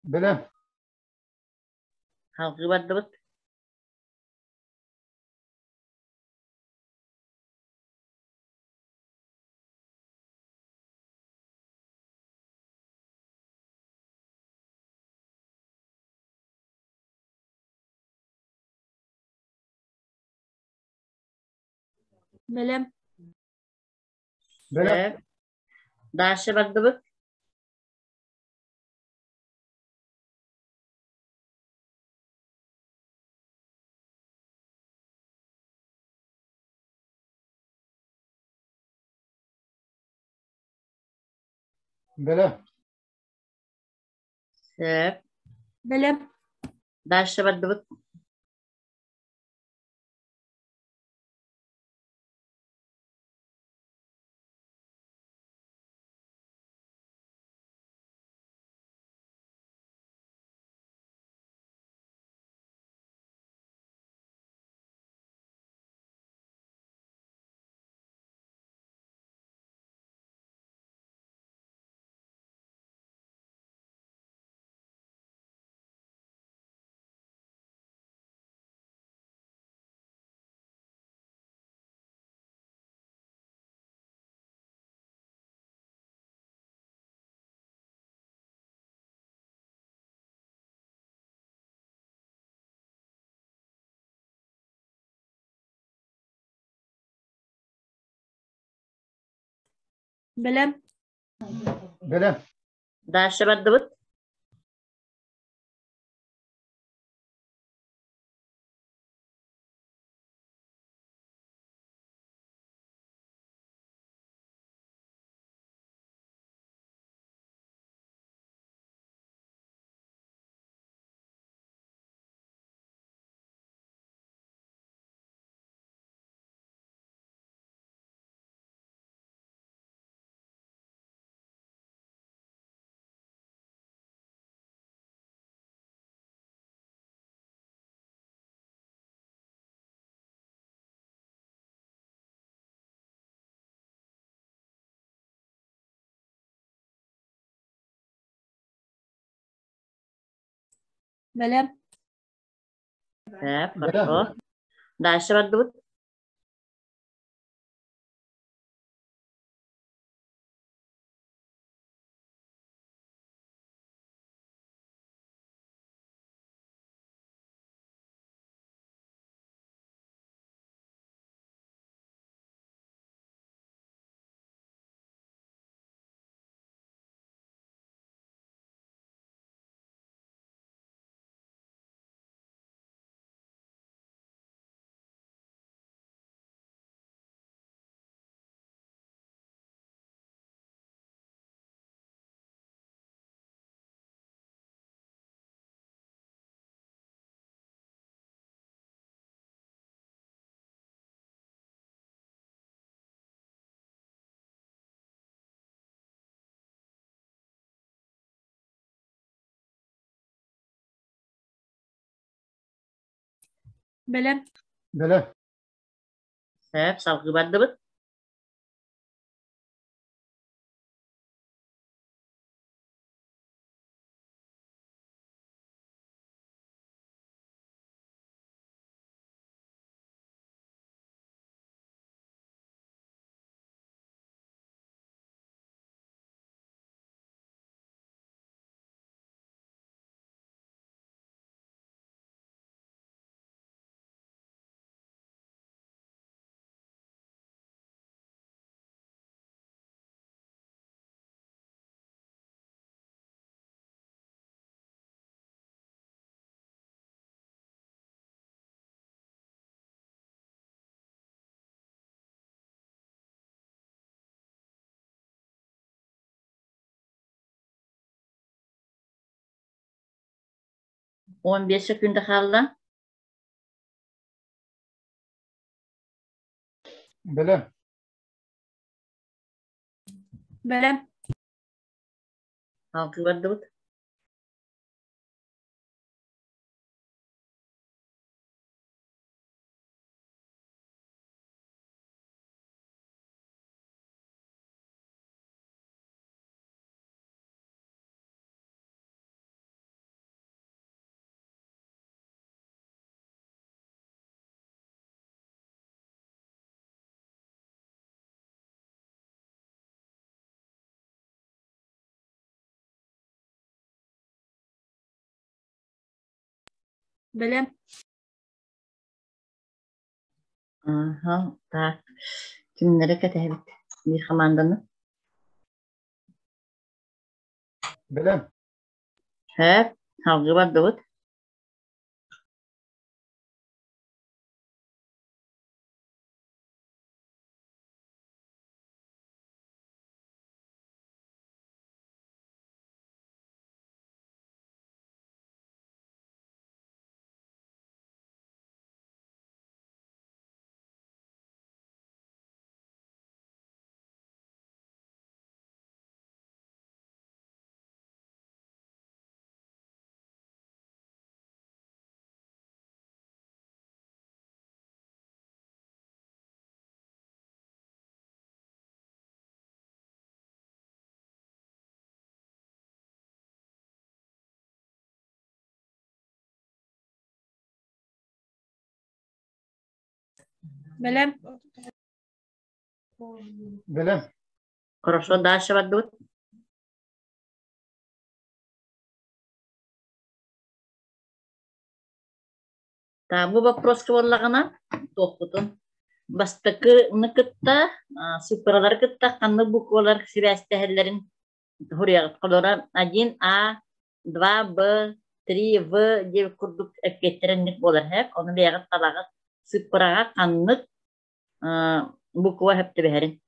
Belem. Halkı bardыбыт. Belem. Belem. Дальше бардыбыт. Belem. Söp. Belem. Дальше бардыбыт. Belem. Belem. Дальше бардыбыт. Belem. Söp. Хорошо. Дальше бардыбыт. Belem. Belem. Söp. Salkı bardыбыт. 15 sekünde kaldı. Belem. Belem. Halkı vardı. Belem. Aha, tak. Kimlere katahibit? Bir komandanı. Belem. Hep. Halkı vardı. Belem. Belem. Хорошо, дальше vardı. Ta bu вопрос боллагана топутун. Бастакы ныкытта, сыпыралар кытта канны буквалар сибәстәһелләрен хурягыт кылора 1А, 2Б, 3В дип курдук әпкеттеренник болар һәп. Оны бәягыт талагыт сыпырага канны буква һәпте бәһәрин.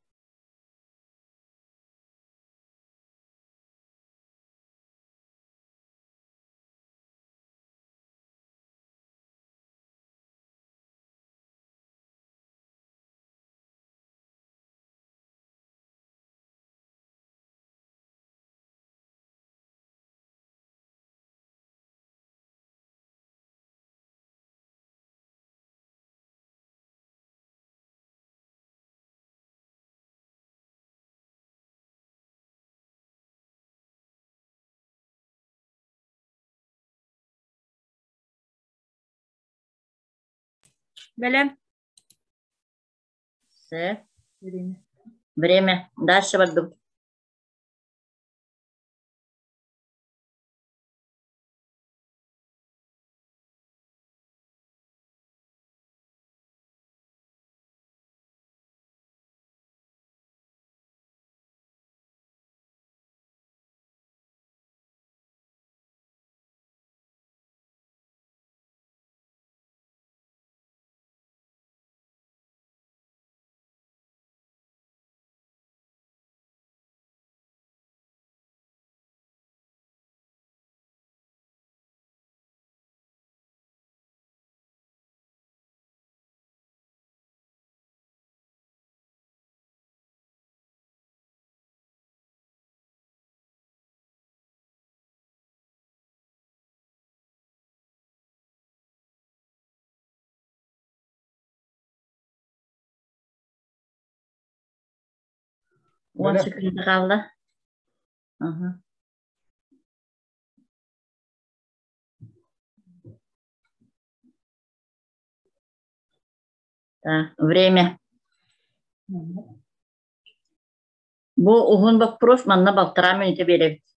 Belem. Все. Время. Дальше vardı. On Belem. sekünde kaldı. Aha. Так, время. Bu uhun вопрос манна 1,5 минута беребит.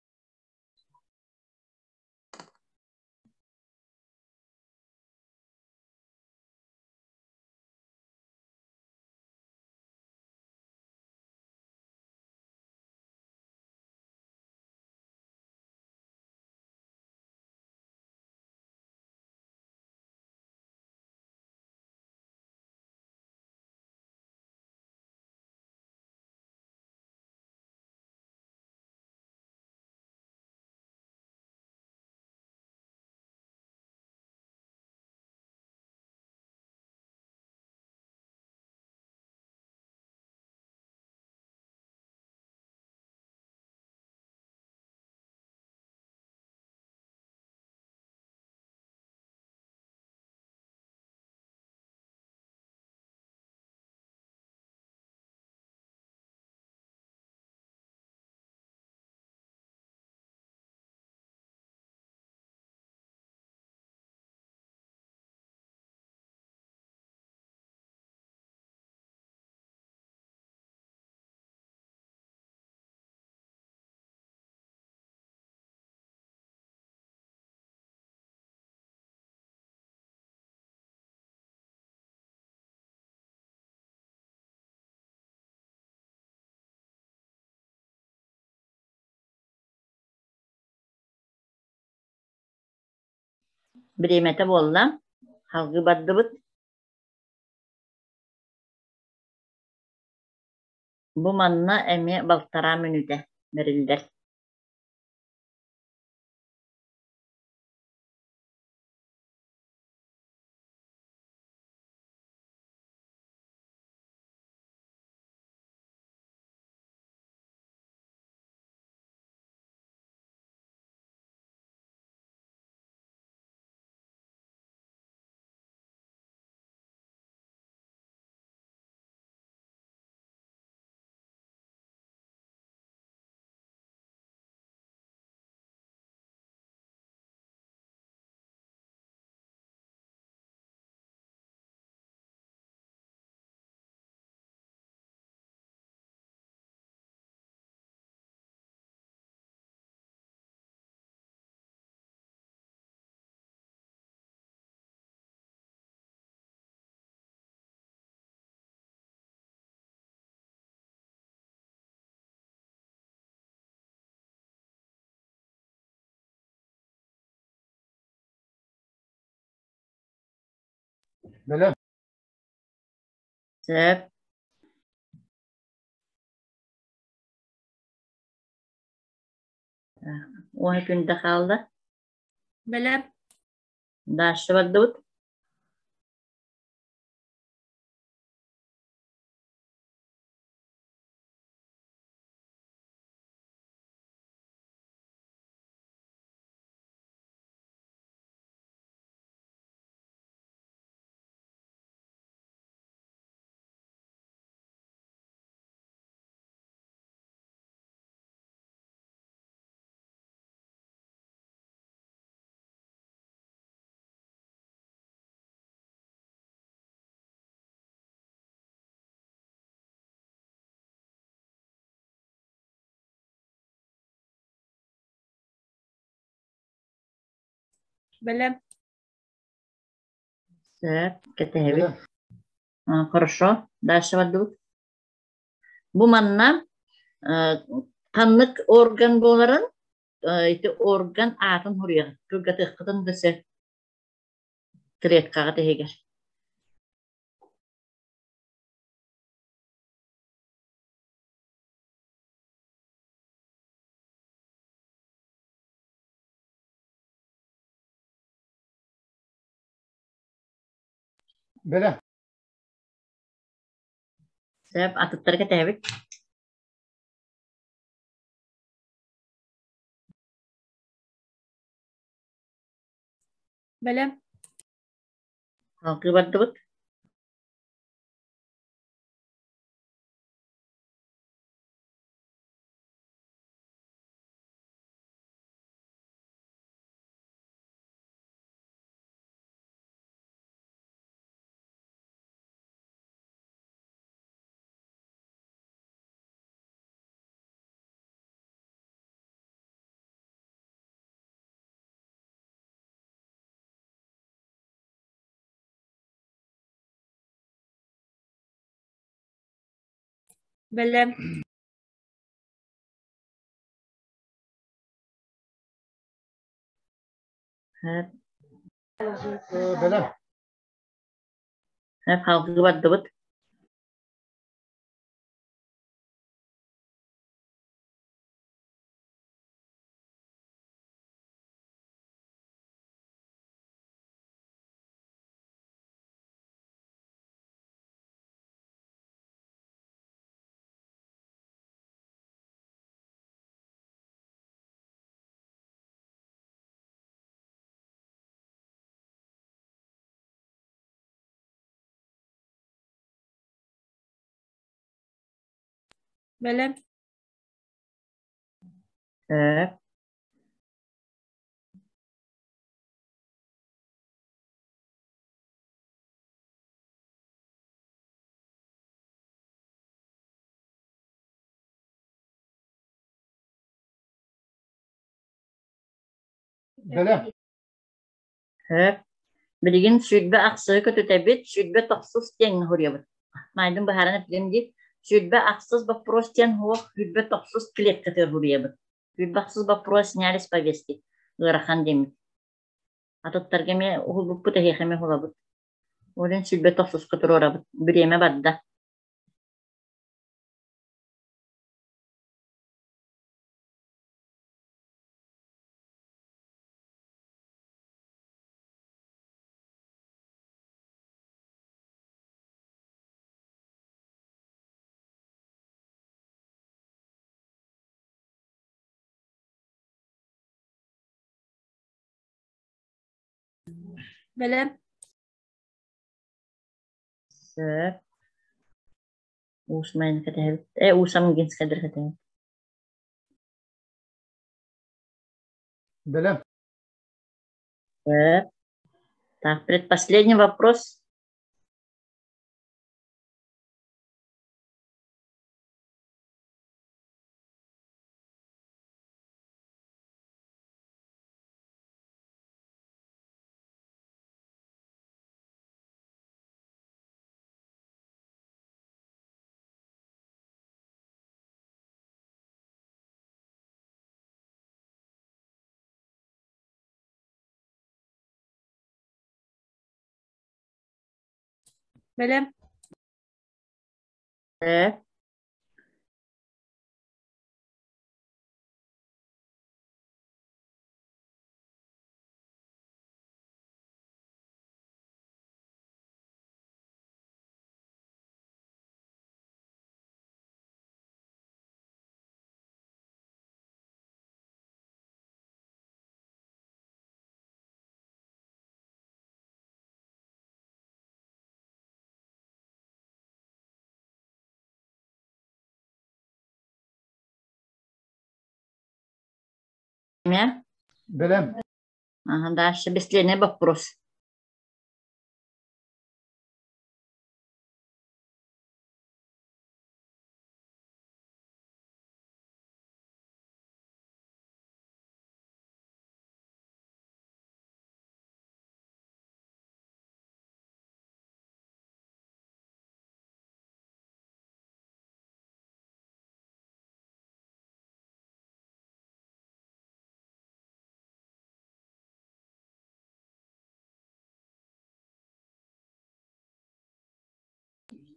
Birimete bolla. Halgı baddıbıt. Bu manna emi baltara menüde verildir. Belem. Sep. O günde kaldı. Belem. Daşı baddıbıt. Belem. Sep. Ketehebit. Belem. Хорошо. Daşı baddıbıt. Bu manna kanlık organ boların iti organ atın hurya. Kırgatı kıtın dese kiret kağıtı heger. Belem. Sep atıtları ketehebit. Belem. Halkı baddıbıt. Belem. Hep, Belem. hep halkı baddıbıt. Belem. Hep. Belem. Hep. Bilgin südbe aksı kötütebit, südbe toksuz tiyen hurya. Maydın baharana film deyip, südbe aksız bapros tiyen huwa, südbe toksuz kilet katır hurya. Südbe aksız bapros nyaris pavesti. Gırakan demit. Атыттарга ме ухулбуп тахихеме хулабыт. Олен силбе тохсуска турорабыт. Биреме бадда. Белем. Сөп. Усмайын катахет. Усам гинс кадыр катахет. Белем. Сөп. Так, предпоследний вопрос. Белем. Сөп. Ме? Белем. Ага, дальше бесследный вопрос.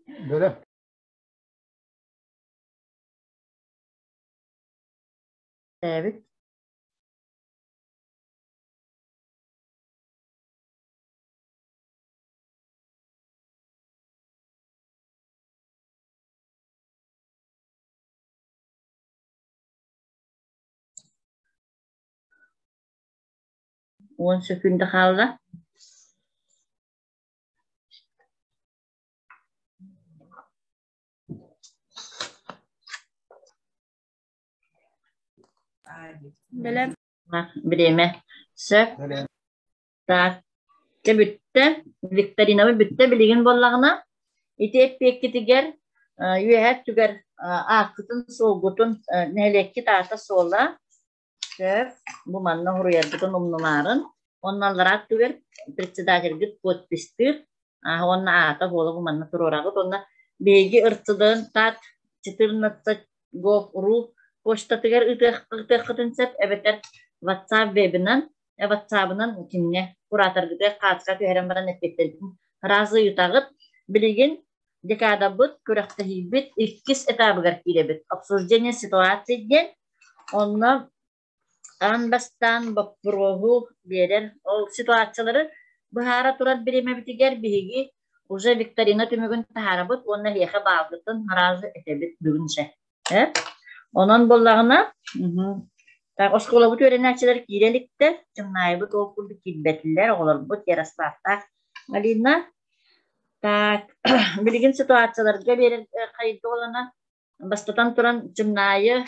Белем. Evet. On sekünde kaldı. Белем. Bak, bileme. Söp. Белем. Так. Te bütte. Viktorinamı bütte bilgin bollağına. İti hep bekkitiger. Üyehet tüger. Akıtın soğutun. Nelekki tarta soğla. Söp. Bu manna huruyardıkın umnumarın. Onlarlara tüger. Председатель git подпистır. Onna ata bola bu manna turorağıt. Onna begi ırtıdığın tat. Çıtırnatsa gof uru. Poşta tüger ıtıqıtın sep. Ebeter WhatsApp webinan. WhatsApp'ından kimne kurator gide katsa töherem baran etpetteldim. Razı yutağıt bilgin dekada bud kurakta hibit ikkis etabıgar kilebit. Обсуждение ситуации onunla an bastan baprohu verir. O situasyonları bahara turat birime bitiger bihigi уже Viktorina tümügün taharabıt onunla liyehe bağlıtın razı etebit bugünse. Onun bollağına так, оскола бут öğreniciler kirelikte cımnayı okuldu kibbetliler olur bu yaraslarta. Alina tak bilgin situasiyalarga berir kayıtlı olana bastatan turan cımnayı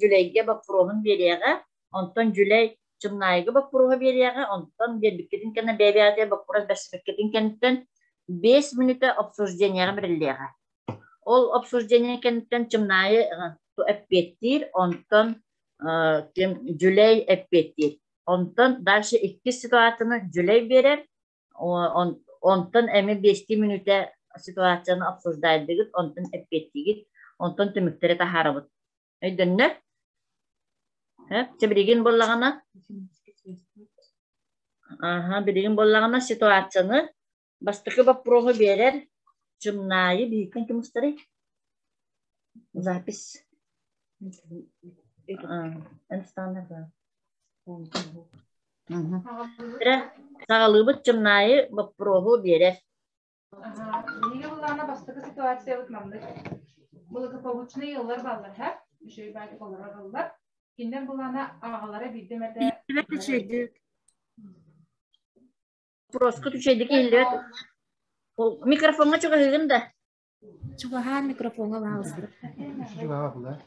Jüleyge bak prohun beriyaga ondan Jüley cımnayı bak prohu beriyaga ondan bir biketin kana bebeğe bak prohu biketin kanten 5 minute обсуждение birilliyaga. Ol обсуждение kanten cımnayı tu epettir ondan Jüley epettir. Ondan dальше iki situasyonu Jüley verir. Ondan emi 5 minute situasyonu обсуждайдыгыт, ondan epettigit, ondan tümüktere taharabıt. Öydünler? Çebrigin bollağına? Aha, bilgin bollağına situasyonu bastıkı baproğu verir. Cümleyi büyükten kim ustari? Zapis. Understand that. Tira sağlığı cümleyi baproğu verir. Niye bulana bastıkı situasiya utmamdık. Bulakı pavuçunu yıllar ballar hep. Bir şey belki olarak alırlar. Kinden bulana ağalara bildirmede... Evet, bir şeydi. Prosku tüçeydik illet. Mikrofonga çok hızlı da. Чугаһаа микрофонга баалыстыр. Cevap ulan.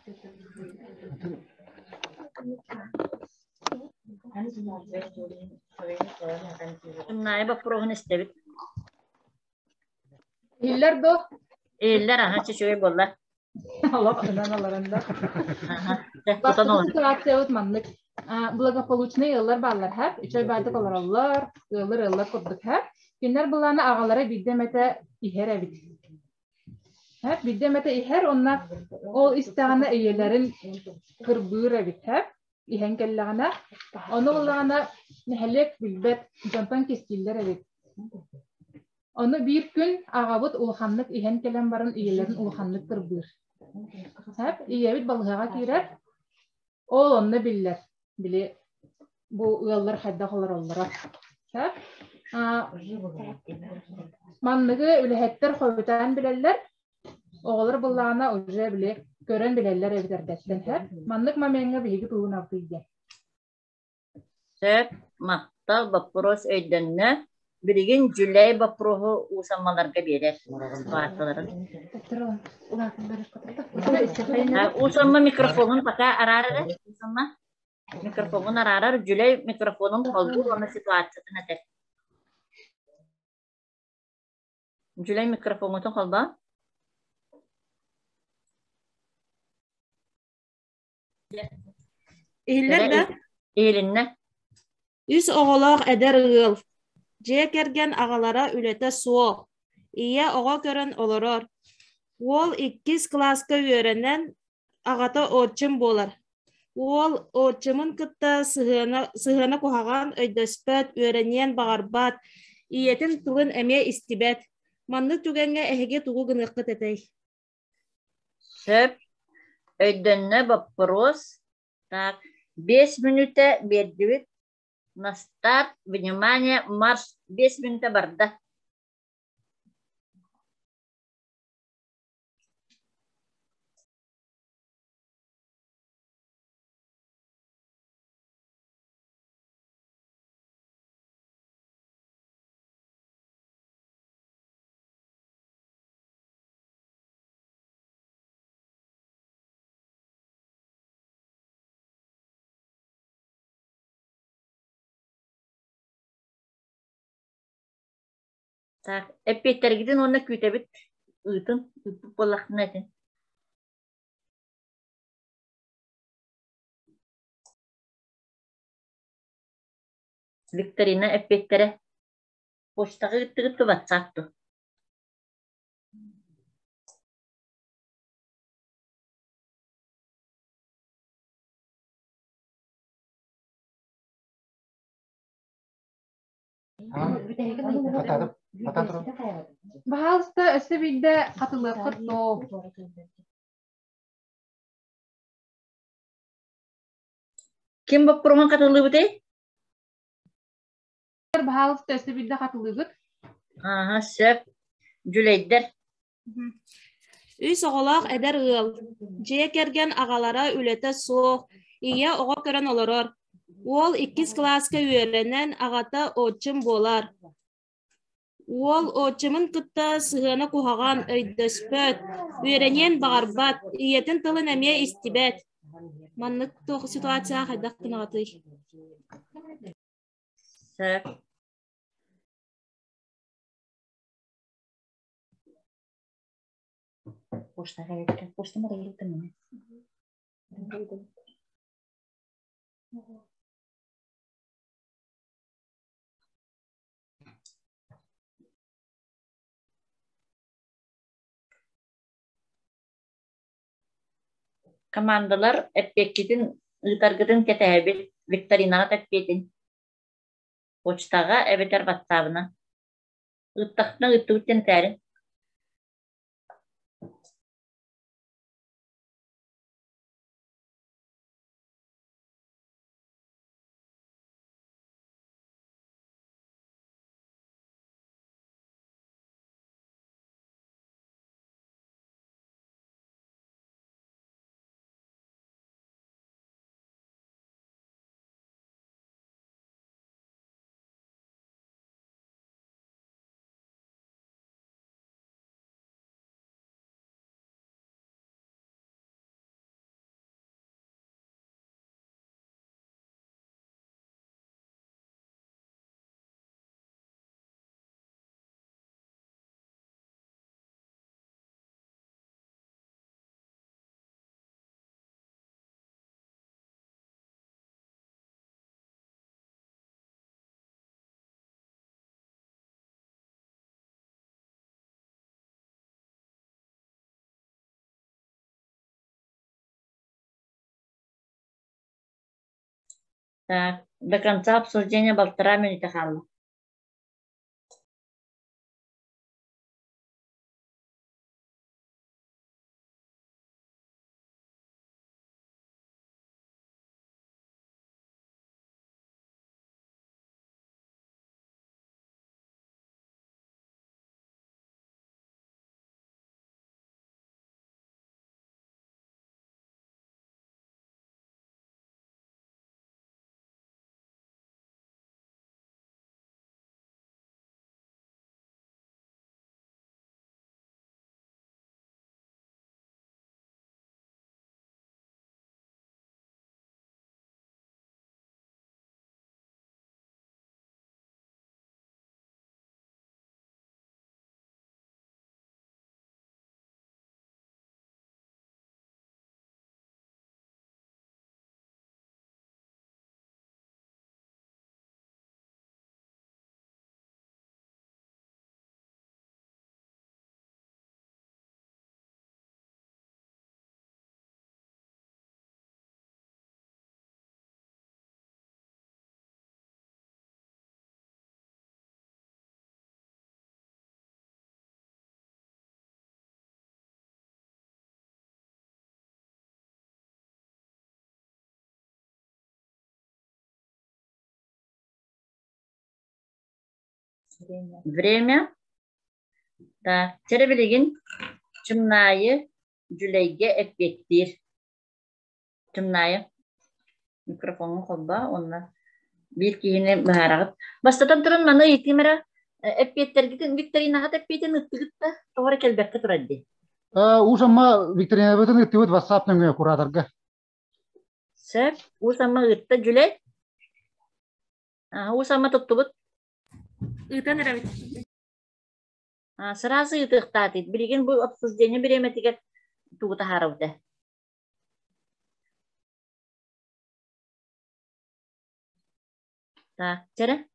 Cümleyi baproğun istebit. Hiller do. İller aha çeşoy bolla. Allah anan alarında. Aha. Bastıkı situasiya utmamdık. Благополучный yıllar ballar hep. Üçay baytık olar ollar. Yıllar kurduk hep. Günler bulana ağalara bildirmete iher evit. Hep bildirmete iher onlar o istihana eyelerin kırbığır evit hep. İhen kellağına. Onu olağına nehelek bilbet jontan keskiller evit. Onu bir gün ağabıt ulhanlık ihen kellen barın eyelerin ulhanlık kırbığır. Hep iyevit balığa kirer. O onu biller. Bili bu yıllar hadda olar ollar. Hep manlığı ülehetler koyutan bileller. Oğullar bullağına oje bile gören bileller evderdetten hep. Manlık mamenga bilgi tuğun avtıydı. Hep mahtal bapros öydenne birigin cüley baprohu usamalarga verir. Sıfatların. Usamma mikrofonun paka ararar. Usamma mikrofonun ararar. Cüley mikrofonun koldu ona situasyonu tek. Cüley mikrofonun kolba. İller de Elinne. üs oğolaq eder ığıl. Je kergen ağalara ülete soğuk. İye oğa gören olurur. Ol 2 klaska öğrenen ağata oçum bolar. Ol oçumun kıtta sıhına kuhagan öydöspöt öğrenen bağırbat. İyetin tığın eme istibet. Manlık tügenge ehege tuğu gınıqıt etey. Hep öydenne bapros. Так, 5 минута бердивит. На старт, внимание, марш. 5 минута барда. Так, эппеттер гидин онна күтебит. Ыытын, ыппып боллахтын этин. Викторина эппеттере. Почтага гыттыгытты ватсапту. Bahalsta öse bilde katılıp kırtlı. Kim baproğun katılığı bu dey? Bahalsta öse bilde katılıp. Aha, söp. Cüleyder. Üs oğolaq eder ığıl. Je kergen ağalara ülete soğuk. İye oğa gören olurur. Ol 2 klaska öğrenen ağata oçum bolar. Ol oçumun kıtta sıhına kuhagan öydöspöt. Öğrenen bağırbat. İyetin tılın eme istibet. Manlık toğu situasiya haydak kınağıtı. Söp. Почтага гыттыгыт. Почтама да гыттым мен. Командаlar эппеккитин ыытаргытын кетээбит. Викторинага теппетин. Почтаға әбетер баттабына. Ыттақтың ытты үттен тәрін. Так, до конца обсуждения 1,5 минуты халла. Время. Так, теребелеген чымнайы жүлейге эппеттир. Чымнайы. Микрофонын қолба, онна bir kihine baharağıt. Бастатан тұрын маны етімері эппеттерген Викторинағат эппеттен үттігітті тоғыры келбекті тұрадды. Ушамма Викторина бөтін үттігіт WhatsApp нөңе құрадырға. Сөп, ушамма үтті жүлей. Ушамма тұттығыт. Ытан рабит. Сразу ытықтат ет. Білген бұл обсуждение береметіге туғыта харауды. Так, чәрі?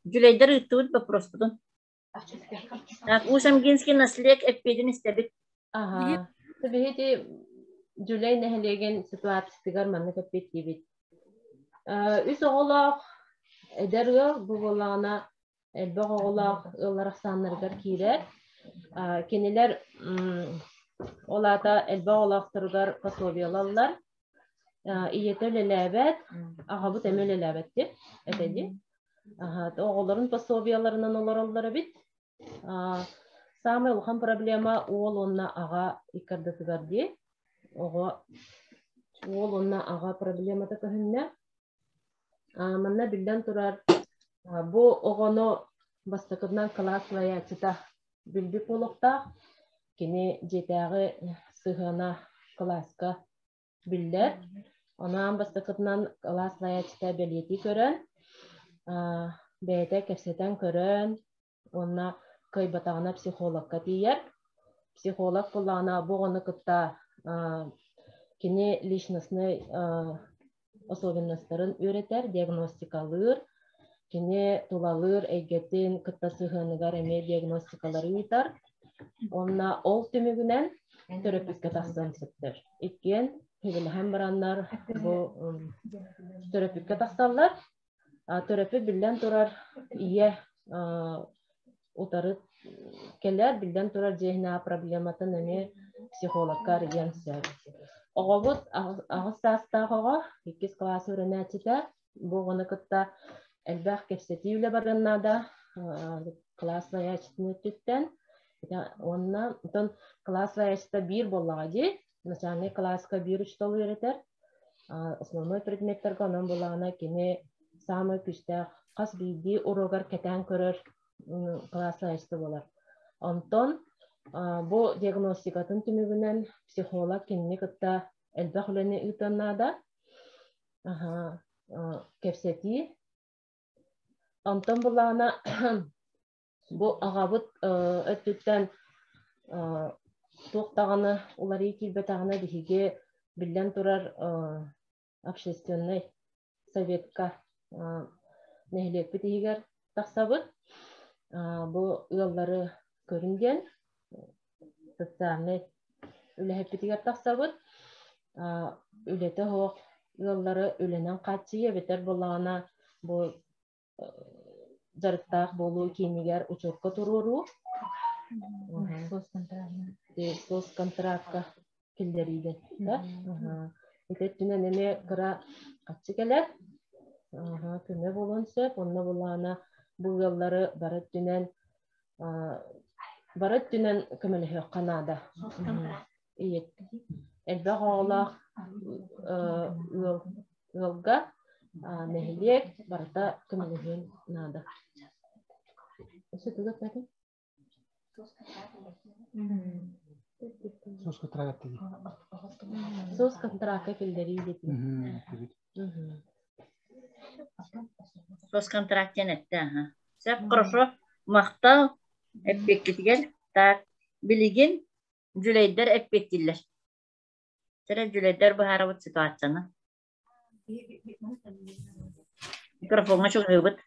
Жүлейдер үттігіт бі простыдың. Так, ушамгенский наслек әппедін істебіт. Табиғеті Жүлей нәхелеген ситуациятыгар манны көппет дебит. Үс оғылақ әдәргі бұл олағына әлбәқ оғылақ ыларық санырғар кейрер. Кенелер олата әлбәқ оғылақтырғар пособиялалар. Иеті өлеләбәт, ағабыт әмі өлеләбәт деп, әтәді. Оғыларын пособияларынан олар олары бит. Самый ұлған проблема ол онна аға икардысығар де. Ол онна аға проблемата көһүннә. Манна билдән турар. Бу оғоно бастакыднан класслая чита билби полукта. Кини жетәгы сыгына класска билдер. Онан бастакыднан класслая чита белети көрөн. Бәйдә кәпсәтән көрөн. Онна кайбатагына психологка тияр. Психолог булана бугыны кытта кини личностный особенностарын өретер, диагностикалыр, кини тулалыр, әйгеттен кытта сыгыныгар эме диагностикалары үйтар. Онна ол түмігінен терапевтка тахсан септер. Иккен Hem baranlar bu töröpükке taqsallar. Töröpü bilden turar iye utarı keller bilden turar jehna problematın öne psikologlar yenser. Oğabut ağız sastağıға 2 klası öğrenetçide bu onu kıtta elbaq kepsetiyle barınada klasla yaşını tütten. Ondan klasla yaşta bir bollağacı. Начальный класска bir stol öğreter. Основной предметтерге onun bolağına kine самый küçte qas bildi urogар keten körür klasla yaşta bolar. Ondan bu diagnostikatın tümügünden psikolog kinni kıtta elbaq öleni ıtanada kepseti. Ondan bolağına bu ağabıt öttütten Тоқтағаны, олары келбетағаны дегеге білден тұрар общественный советка нәхілеп бітігер тақсабыд. Бұл ұяллары көрінген, социальный үләхеп бітігер тақсабыд. Үлеті хоқ ұяллары өленен қатшыйы бетер болағына бұл жарықтақ болу кейінігер ұчырқы тұруру. Сос контрактка келдерийді. Ететтіне неме қыра қатшы келер. Көме болын сөп, онына болағына бұл еллары барыт дүнен көмелі қанада. Әлбәқ оғылақ ұлға нәхілек барыта көмелі нада. Осы түгіп мәді? Sos kontrakt dedi. Sos kontrakt келдерийді. Sos kontrakt etti. Sep хорошо. Maqtal eppekkitiger. Tak bilgin jüleyder eppettiler. Tere jüleyder bu harabut situasyonu. Mikrofonga çok hıbıt.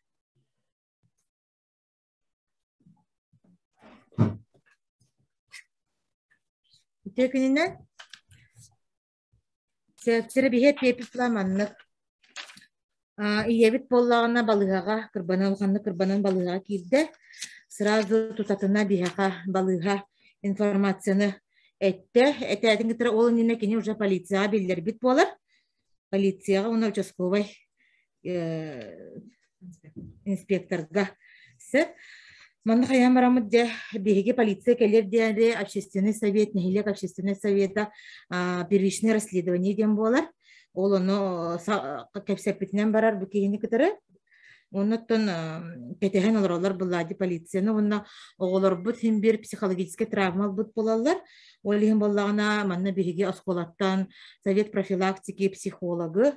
Tökününden sebepleri bir hep flamanlık. İyebit bollağına balığa, kırbanın balığa girdi. Sırada tutatına bir haka balığa informasyonu etti. Etedin ki oğlun yine kini uca polisiya bildir bit bolar. Polisiya ona uçaskovay inspektörga. Мана хаям барамыт де биһиги полиция келер диэри общественный совет, нехилек общественный совета первичное расследование дем болар. Ол оно кепсепитинен барар бу кийини кытары. Оннотон петехен олоролар буллади полицияны онна оголорбут хим бир психологический травма бут болалар. Ол хим боллагана манна биһиги осколаттан совет профилактики психологы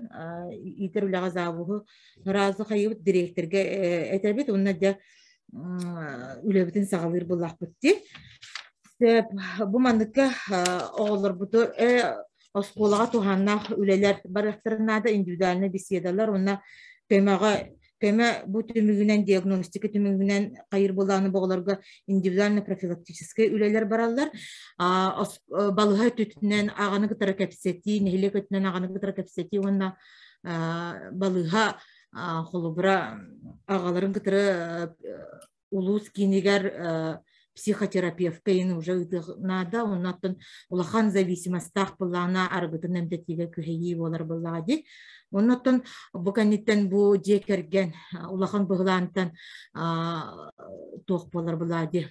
итер улага завугу разы хайып директорге этебит онна де үлебитин сагалыр буллах битти. Бу мандыкка оголор бутур осколага туханнах үлелер барактырнада индивидуальный беседалар онна Көмө бу түмүгүнөн диагностика түмүгүнөн кайыр боланы боголорго индивидуально профилактический үлелер баралар. Балыга түтүнөн аганы кытара кепсети, нехиле көтүнөн аганы кытара кепсети онна балыга холубра агаларын кытара улус кинигер психотерапевтка ени уже ыдыгнада оннаттан улахан зависимостах булана аргытын эмдетиге күхейи болар буллади. Оннаттан буканиттен бу жекерген улахан быгылантан тох болар буллади.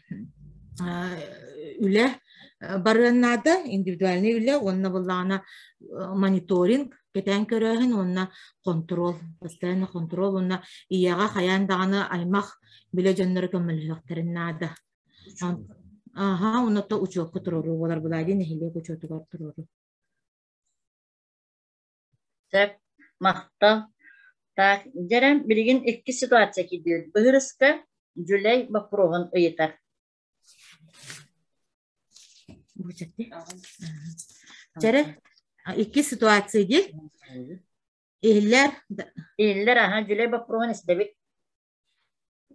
Үле барынада индивидуальный үле онна буллана мониторинг кетен көрөһүн онна контроль, постоянно контроль онна ияга хаяндаганы аймак биле жоннору көмөлөктөрүнада. Оннотто учокко туруру болар буллади нехиле учотугар туруру. Мақта. Так, жарам билген 2 ситуация кидиyor. Быгырыска Жүлей Бапровын ыйытар. Жара 2 ситуация ди. Эллер Жүлей Бапровын истебит.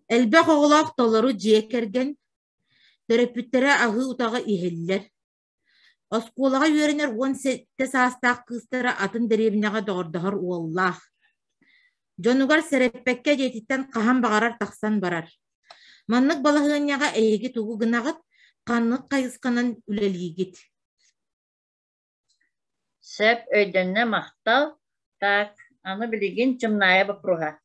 Элбек оголак толору жекерген терапевттері ағы утағы ихеллер. Осколаға үйерінер 17 састақ кыстары атын деребінеға доғырдығыр уоллах. Жонугар сереппекке жетіттен қахан бағарар тақсан барар. Маннык балағыняға әйеге тугу гынағыт, қаннық қайысқанын үлелігет. Сәп өйденне мақтал. Так, аны білеген чымная бапруға.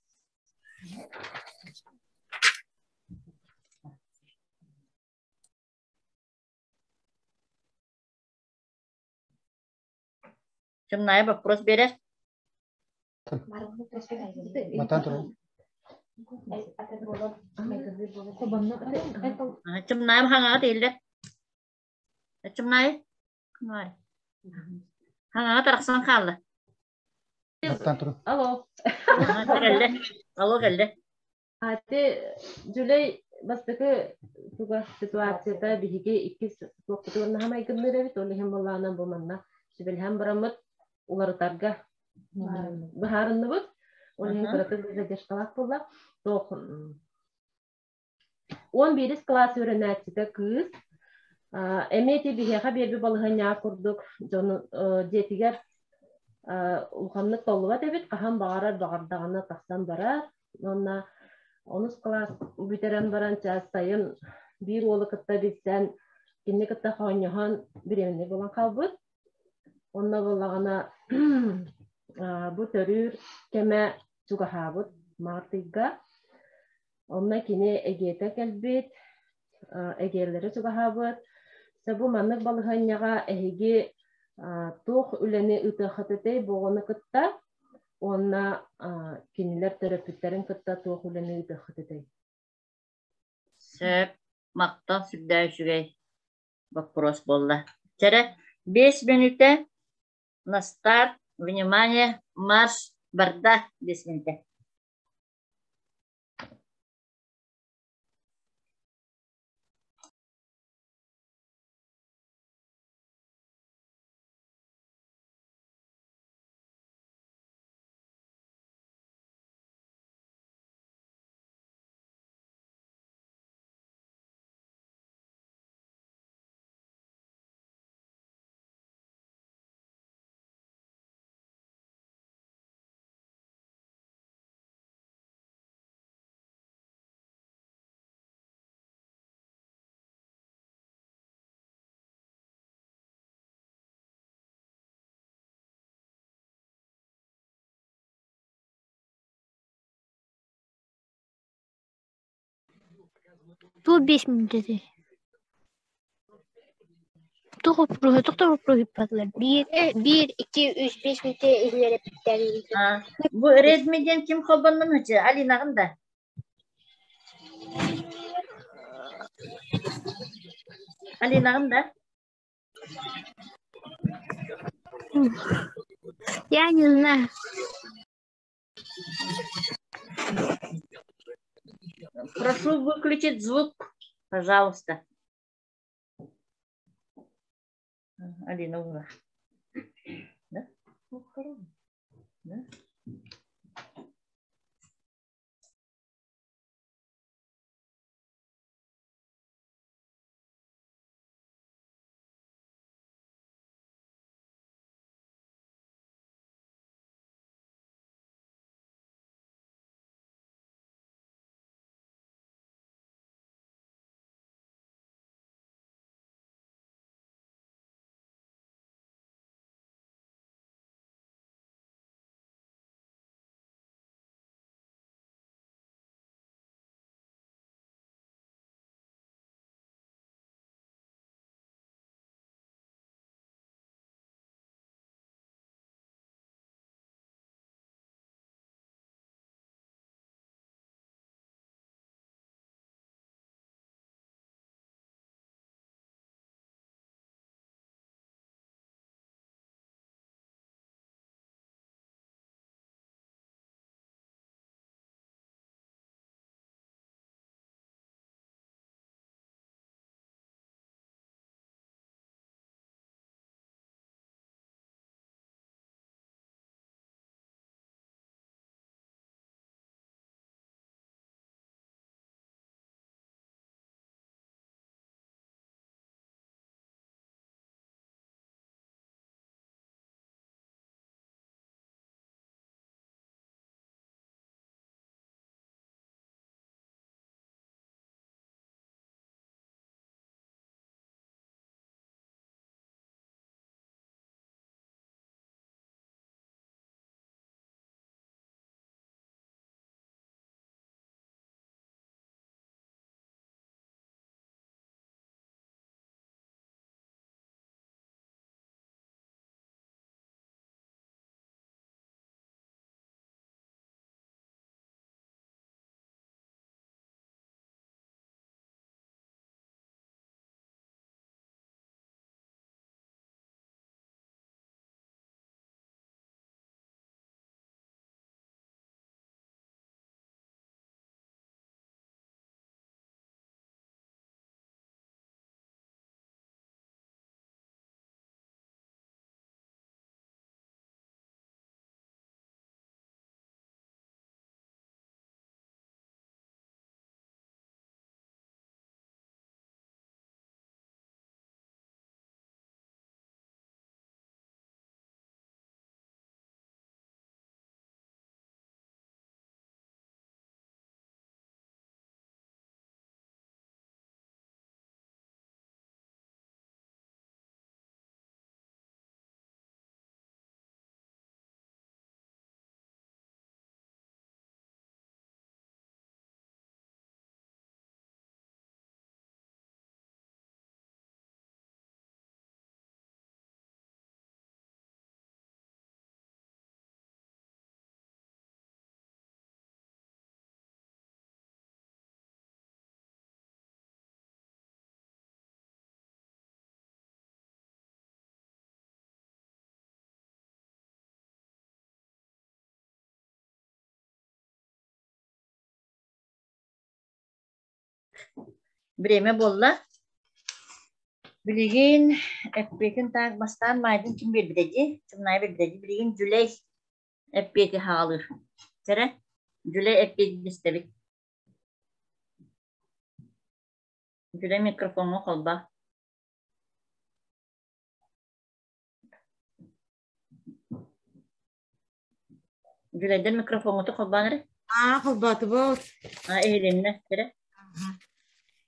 Чымная вопрос берер. Чымная хаңаға дейілді. Чымная? Хаңаға тарақсан қалды. Алло. Алло, келді. Жүлей бастықы туға ситуацияда бігі иккіз тоқтығырны хамай кімдері бит, олы хем болағынан болманна. Шыбел хем бұрамыд, уларытарға бұхарынны бұд, олы хем күрәтір бізде дешқалақ болла. 11 класс өрінәтсіді күз, әметі бігеға бербі балығanya құрдық, жетігер ұлғанлық толуға дебет, қахан бағарар бағардағына тақсан барар. Онна 10 класс бүтерен баран час сайын bir олы кытта бітсән, кенне кытта қауынyahan біременде болан қалбыд. Онна болағана бұ төрір кеме чуғахабыд мартыға. Онна кене әгеті кәлбет, әгерлері чуғахабыд. Сәбу маннық балығанyaға әйге тоқ үләне үтіғатытай боғаны кытта, онна кенелер терапевттерін кытта тоқ үләне үтіғатытай. Сәп, мақтан сүрдәй жүгей вопрос болды. Чәрі, 5 минуте на старт, внимание, марш, барда, 5 минуте. Ту 5 минут эти. Тугу пропруги падла. 1, 2, 3, 5 минут излere bitti. Bu öğretmeden kim kolbanın hıcı? Ali nağında? Ali nağında? Я не знаю. Прошу выключить звук, пожалуйста. Алина, ура. Да? Да? Bireme bolla. Bilgin eppetin tak bastan maydın kim bir bileci. Tımnay bir bileci. Bilgin Jüley eppeti halır. Tere Jüley eppeti istebik. Jüley mikrofonu kolba. Jüley'den mikrofonu tu kolba nere? Kolbatı bu. Eğlenme tere.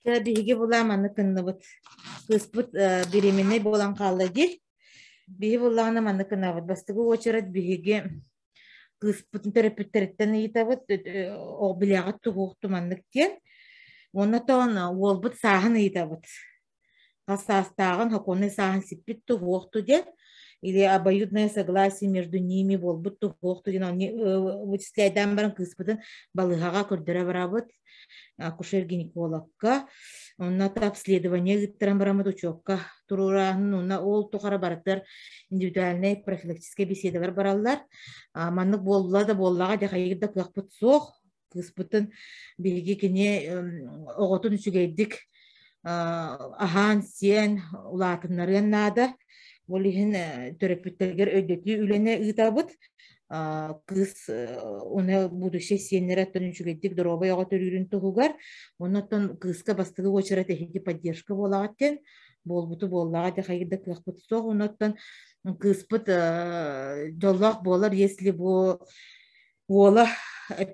Ya bihigi bulamanı kınlıbıt. Kıspıt birimine bolan kaldı değil. Bihi bulağına manı kınlıbıt. Bastığı uçarat bihigi kıspıtın terapütteritten yitabıt. O bilagat tuğuktu manlık diyen. Ona ton olbut sahan yitabıt. Hastastağın hakonu sahan sipit tuğuktu diyen. Или обоюдное согласие между ними болбут туğuktu diyen. Onu вычисляйдан баран кыспытын балыгаға көрдірі барабыт. Акушер-гинекологка. Онна та обследование гиттерен барамыт учокка турураһын онна ол тухара барыттар индивидуальный профилактический беседалар бараллар. Маннык болла да боллага да хайгырда кыахпыт соох кыспытын биги кине оготун үчүгейдик ахан сен улаатыннарын наада олиһин терапевттергер өйдөтү үлене ыытабыт. Кыз оны будущее сеннере төнүчүгедик дорога яга төрүрүн тугугар оннотон кызга бастыгы очара техники поддержка болагаттен болбуту боллага да хайгыда кыахпыт соо оннотон кызпыт жоллак болар если бу ола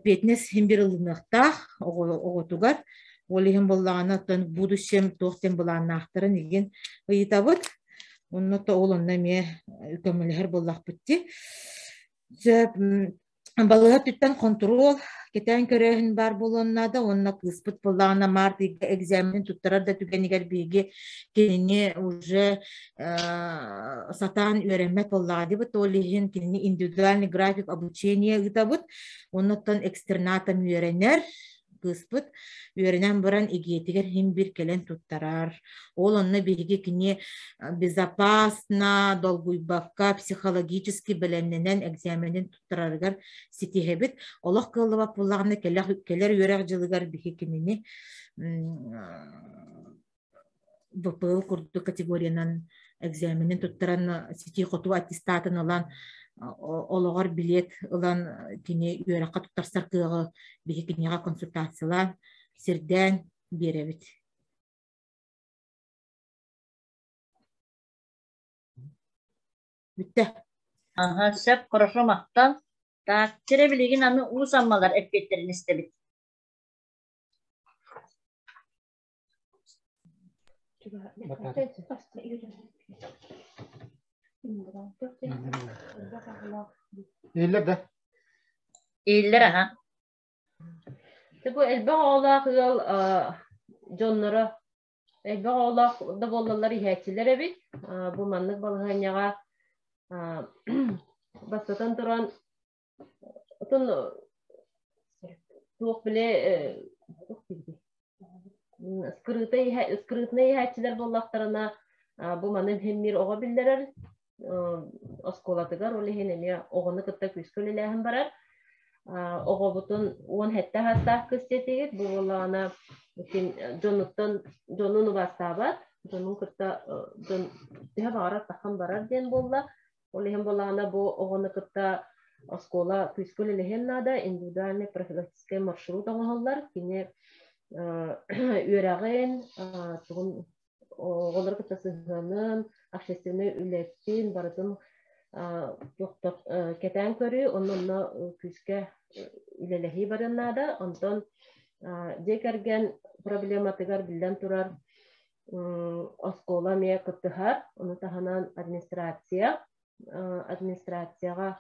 петнес химбирылынакта оготугар олихин боллаганатон будущем тохтен булааннаахтарын иген ыйтабыт онното олонна ме көмөлөр боллакпытти. Балыға түттен контрол, кетен көрәхін бар болуына онына кыспыт болағына март экзаменін туттарар да түгенігер бейге кеніне уже сатан үйренмет болаға дебіт, олығын кеніне индивидуальный график обучения ұтабыт, оннаттан экстернатам үйренер, кыспыт, үйренен баран егетігер хим бір келен туттарар. Ол онына бейге кене безопасно, долгуйбакка, психологически біленненен экзаменін туттараргар сетихебет. Олық кылыбап болағына келер үйрек жылыгар бейге кенені ВПЛ курду категориянан экзаменін туттаран сетих оту аттестатын олан олығар билет ылан кене үйраққа туттарсар кығы бейге кенеға консультациялан сирден беребет. Bitti. Aha, sep хорошо мақтан. Так, тереbilgin аны uğusanmalar etbetlerin istebit. İyiler de. İyiler aha. Bu elbette oğlak yol jonlara elbette oğlak da bolları ihtiyaçları bit. Bu manlık balığınyaga basatan duran otun tuğuk bile скрытный ihtiyaçlar bollaklarına bu manın hemmir oğa bildirer. Oskolatıgar öyle henne oğunu kıtta küskölülehin barar. Oğa butun on hette hasta kıstetiğit bu olana jonunu bastabat jonun kıtta jon teha barat takam barar diyen bolla öyle bollana bu oğunu kıtta oskola küskölülehin nada individualne profilaktiske marşrut oğullar kine üyreğin oğullar kıtta sıhhanın общественный үлеттин барытын жоқтық кетен көрі, онынна күске үлелехи барыннада, онтон декерген проблематыгар билден турар оскола мия кыттыхар, оны таханан администрацияға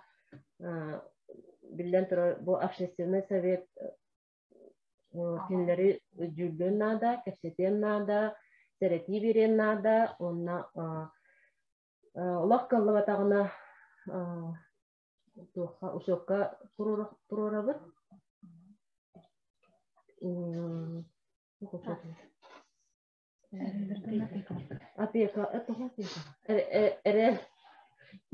билден турар, бұл общественный совет кинлери жүлден нада, кәпсетен нада, сәрети берен нада, онна Олақ қалды батағына ұшыққа тұрорабыр. Апека, әрі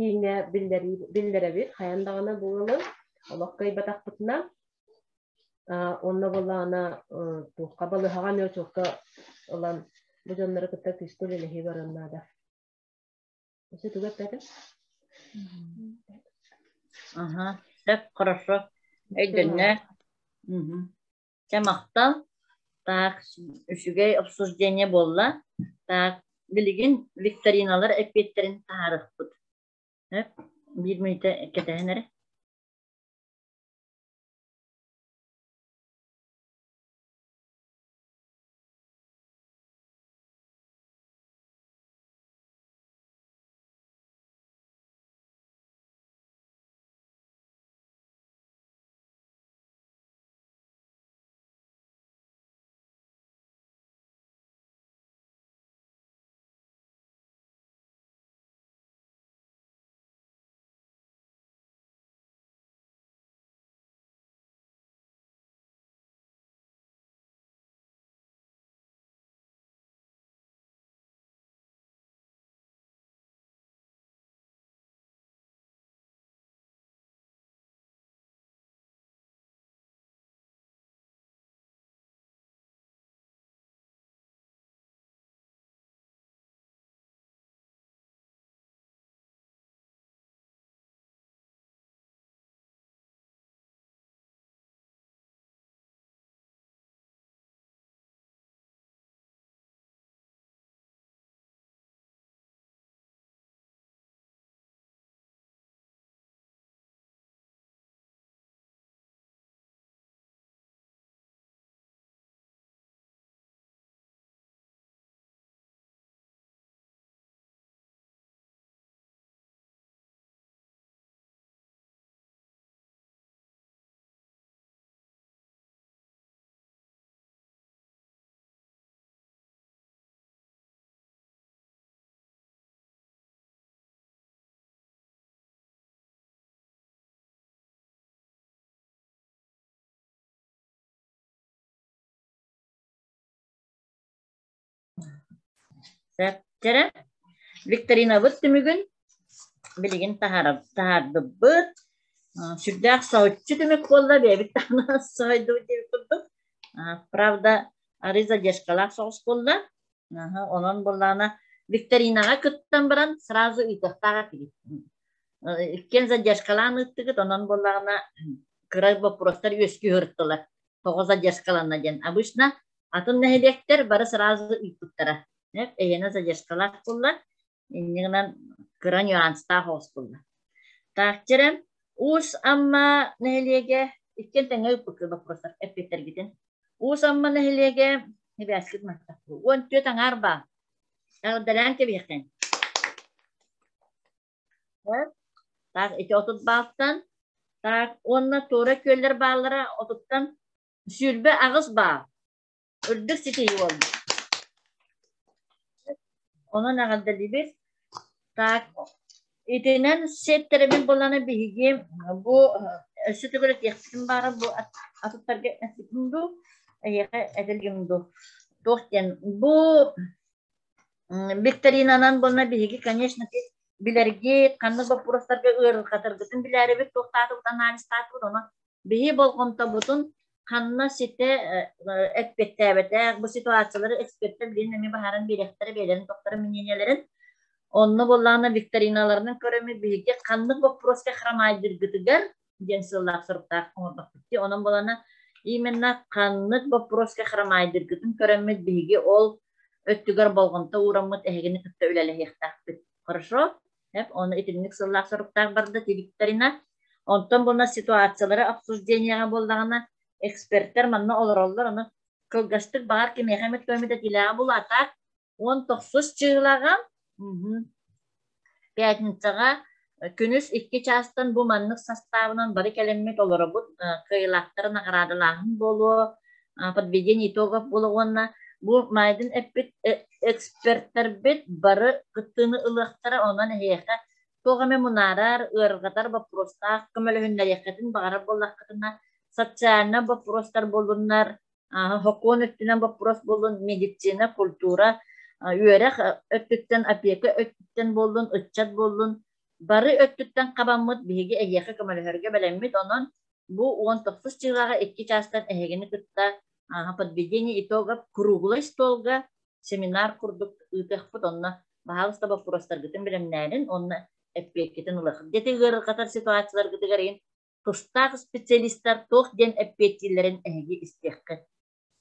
кейіне білдері бір, қаяндағына болылы, олақ қай батақ бұтына Онна болана тухка балыхаган өчөккө olan bu canları kıtta pistol ile hibaranlarda. Осы тугат тәтем. Ага, так, хорошо. Эйденне. Чамахта. Так, үшүгей обсуждение болла. Так, билигин викториналар эппеттерин тарыхпыт. Хеп, 1 минутта кетенер. Сәттері, викторина бұт түмігін, білген тахарды бұт, сүрдәк сауытчы түмік болда, бәбіт тағына сойды деп тұрдық. Правда, ары задержкалақ соғыс болда, онын болдағына викторинаға күттен баран, сразу үйтіқтаға тегет. Иккен задержкалағын үттігіт, онын болдағына кырай вопростар өскі үрттілер. Тоғы задержкалағына ден. Обычно атын нәхелектер бары сразу үйтіқтара. Эйена задержкалақ болла, иннігінен кыра нюанста хоғыс болла. Так, жерем, уыз амма нәхелеге, иккен тәңі үппікі вопростар әппеттер кетен. Уыз амма нәхелеге, небәскіт мақтақ бұл. Он төт аңар ба. Дәлән кебектен. Так, ете отут бақтан. Так, онна тура көллер бағылары отуттан сүлбі ағыз ба. Үрдік сетейі oldu. Onun ağında libir. Tak, itenen setteremin bolana bihigim. Bu sütü göre teksin bari bu atutlarga etikimdu. Etilgimdu. Tohten bu Viktorinanan bolana bihigi, конечно, bilergi kanlı vapuroslarga ığır katırgıtın bileri bir tohtatı analiz tatı ona bihi bolğonta butun kanlı site etbette bu situasiyaları ekspertler bilinemi baharın bilekteri beylerin doktorun minyelerin onu bolağına viktorinalarının köremi bilgi kanlı vapuroska hramaydirgıtıgar jensillak sırıqtaq omurdak bitti onun bolağına imenna kanlı vapuroska hramaydirgıtın köremi bilgi ol öttügar bolğonta uğramıt ehegini kıtta ülelehiyaqtaq bit. Хорошо? Hep onu itinlik sırlak sırıqtaq barda viktorina ondan buna situasiyaları обсуждениyaga bolağına ekspertler manna olurlar onu kılgaştık bağır ki Mehmet Kömü'de dilağı bul atak 19 çığılağım Piyatıncağa künüs 2 çastan bu manlık sastavından bari kelimet olur bu kıyılaktırın ağradılağın bolu подведение итогов bolu onunla bu maydın ekspertler bit bari kıttığını ılıqtıra ondan heyeke toğame munarar ırgatar vaprostaq kımöle hünler yeketin bağırır bollaqıtına социальный вопростар болуннар, хокон өттүнен вопрос болун, медицина, культура, үйерек өттүттен опека өттүттен болун, ытчат болун, бары өттүттен кабаммыт биһиги эйеке көмөлөргө белеммит, онон бу 19 жылага 2 частан эхегени кытта подведение итогов круглый столга семинар курдук ытыхпыт онна баалыста вопростар гытын билемнәрин онна эппекетин улах. Дети гыр катар ситуациялар гытыгарын тустак специалисттар тох ден эппетилерин эхеги истеккет.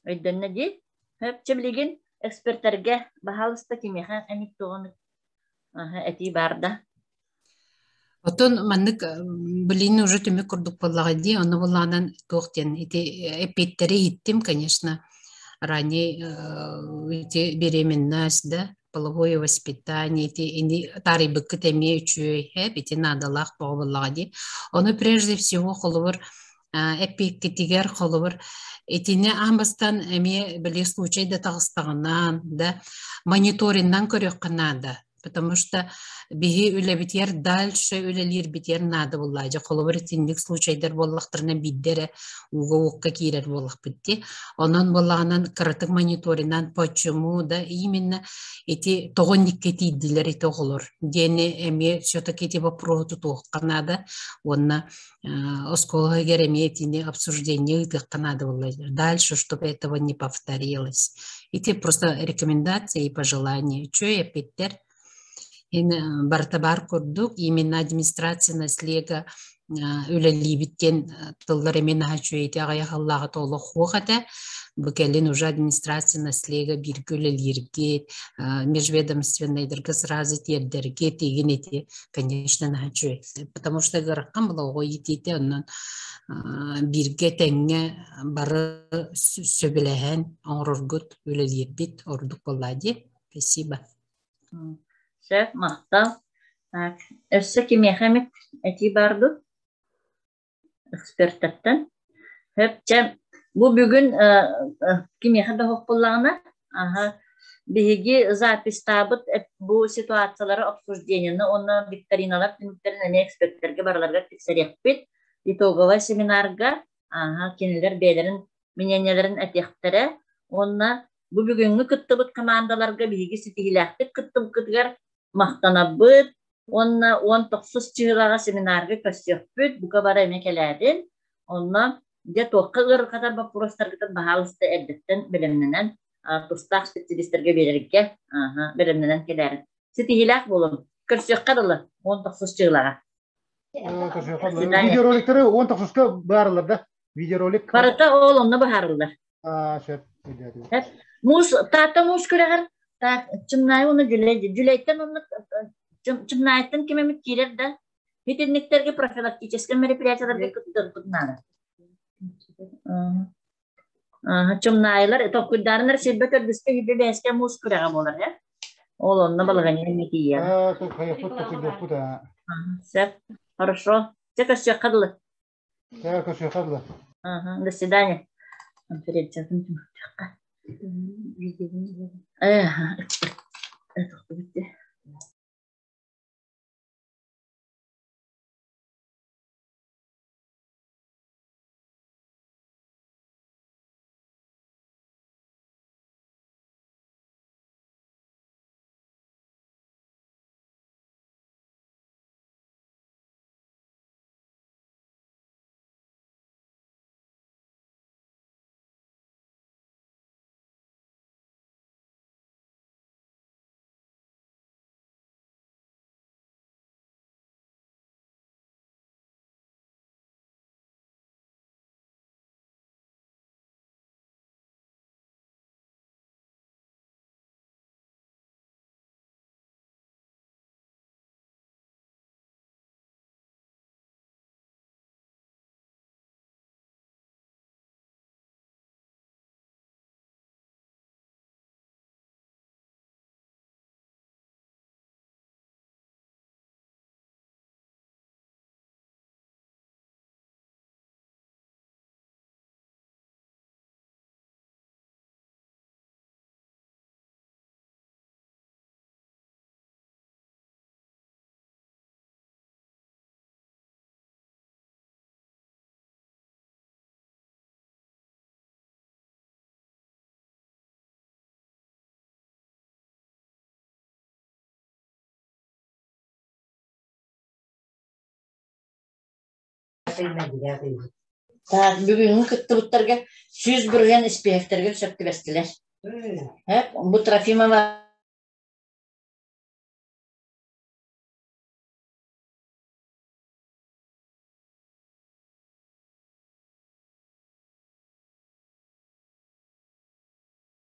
Өйдөнне ди хепчемлеген эксперттерге баалыста кимехан эмик тогон эти барда. Отон маннык блин уже түмі курдук боллагади, оны болланан тоқтен. Эпеттері иттим, конечно, ранее беременность, да, половое воспитание, тарибык теме үчүй, эти надалах боллагади. Оны прежде всего холовар эпекетигер холовар этине амбастан эме биле случайда тагыстагынан, да, мониториннан көрөк канада. Потому что биги үле битер дальше үлелер битер надо буллажа холобыр тиндик случайдар боллактырына биддере уга кирер боллак битти. Онон боллаганан кырытык мониторинан почему да именно эти тогондикке тидилер эти оголор. Дене эме все-таки эти вопросы тоққанада, онна осколга гереметине обсуждение ытык-канада буллажа. Дальше, чтобы этого не повторилось. Эти просто рекомендации и пожелания. Чё я питер? Бартабар курдук именно администрация наслега үлели биткен тыллар эмен хачуэти агаяхаллага толы хугата букелин уже администрация наслега биргүлелерге межведомственныйдерге сразу тердерге теген эти конечно нахачуэти потому что гараккан была ого етети оннан бирге теңге бары сөбелehen оңроргут үлелербит ордук боллади. Спасибо. Шеф, мақтал. Өссі кемехемет әти барды эксперттаттан. Хөпчем, бұл бүгін кемехемді хоқпылағына бігі запись табыт бұл ситуациялары обсуждениені, оны викториналар, түміктерін эксперттерге барларға тексерек бет. Итоговай семинарға кенелер бейлерін, мененелерін әтектері, онына бұл бүгінгі күттібіт командаларға бігі сетігіләқтік күттібіт күтігер мақтанабыт, онна 19 чыгылага семинарга көстөкпүт, бука бара эмекелердин, онна де тоққа ыр катар вопростаргытын баалысты эрдеттен билимненен, тустак специалисттерге берерге, билимненен келерин. Сетигилак болун, көстөккадылы 19 чыгылага. Видеороликтері 19-ка барылар да? Видеоролик? Барыта олонна баарылар. Мус, тата мус көрегер, так, чымнай оны жүлейттен оны чымнайттен кемемет кирер да, ветеринектерге профилактический мероприятияларга күттірдігінады. Чымнайлар, тоққыдарынар себет өрдіске үйбе бәске мус көреге болар, я? Ол онына балығаны емеки я. Сәп, хорошо. Тек өсек қадылы. До свидания. Конференция. Это Gracias. Так, бүгүнгү кыттыбыттарга 100 бүрген испехтерге сөптүбестилер. Hep bu Trafimova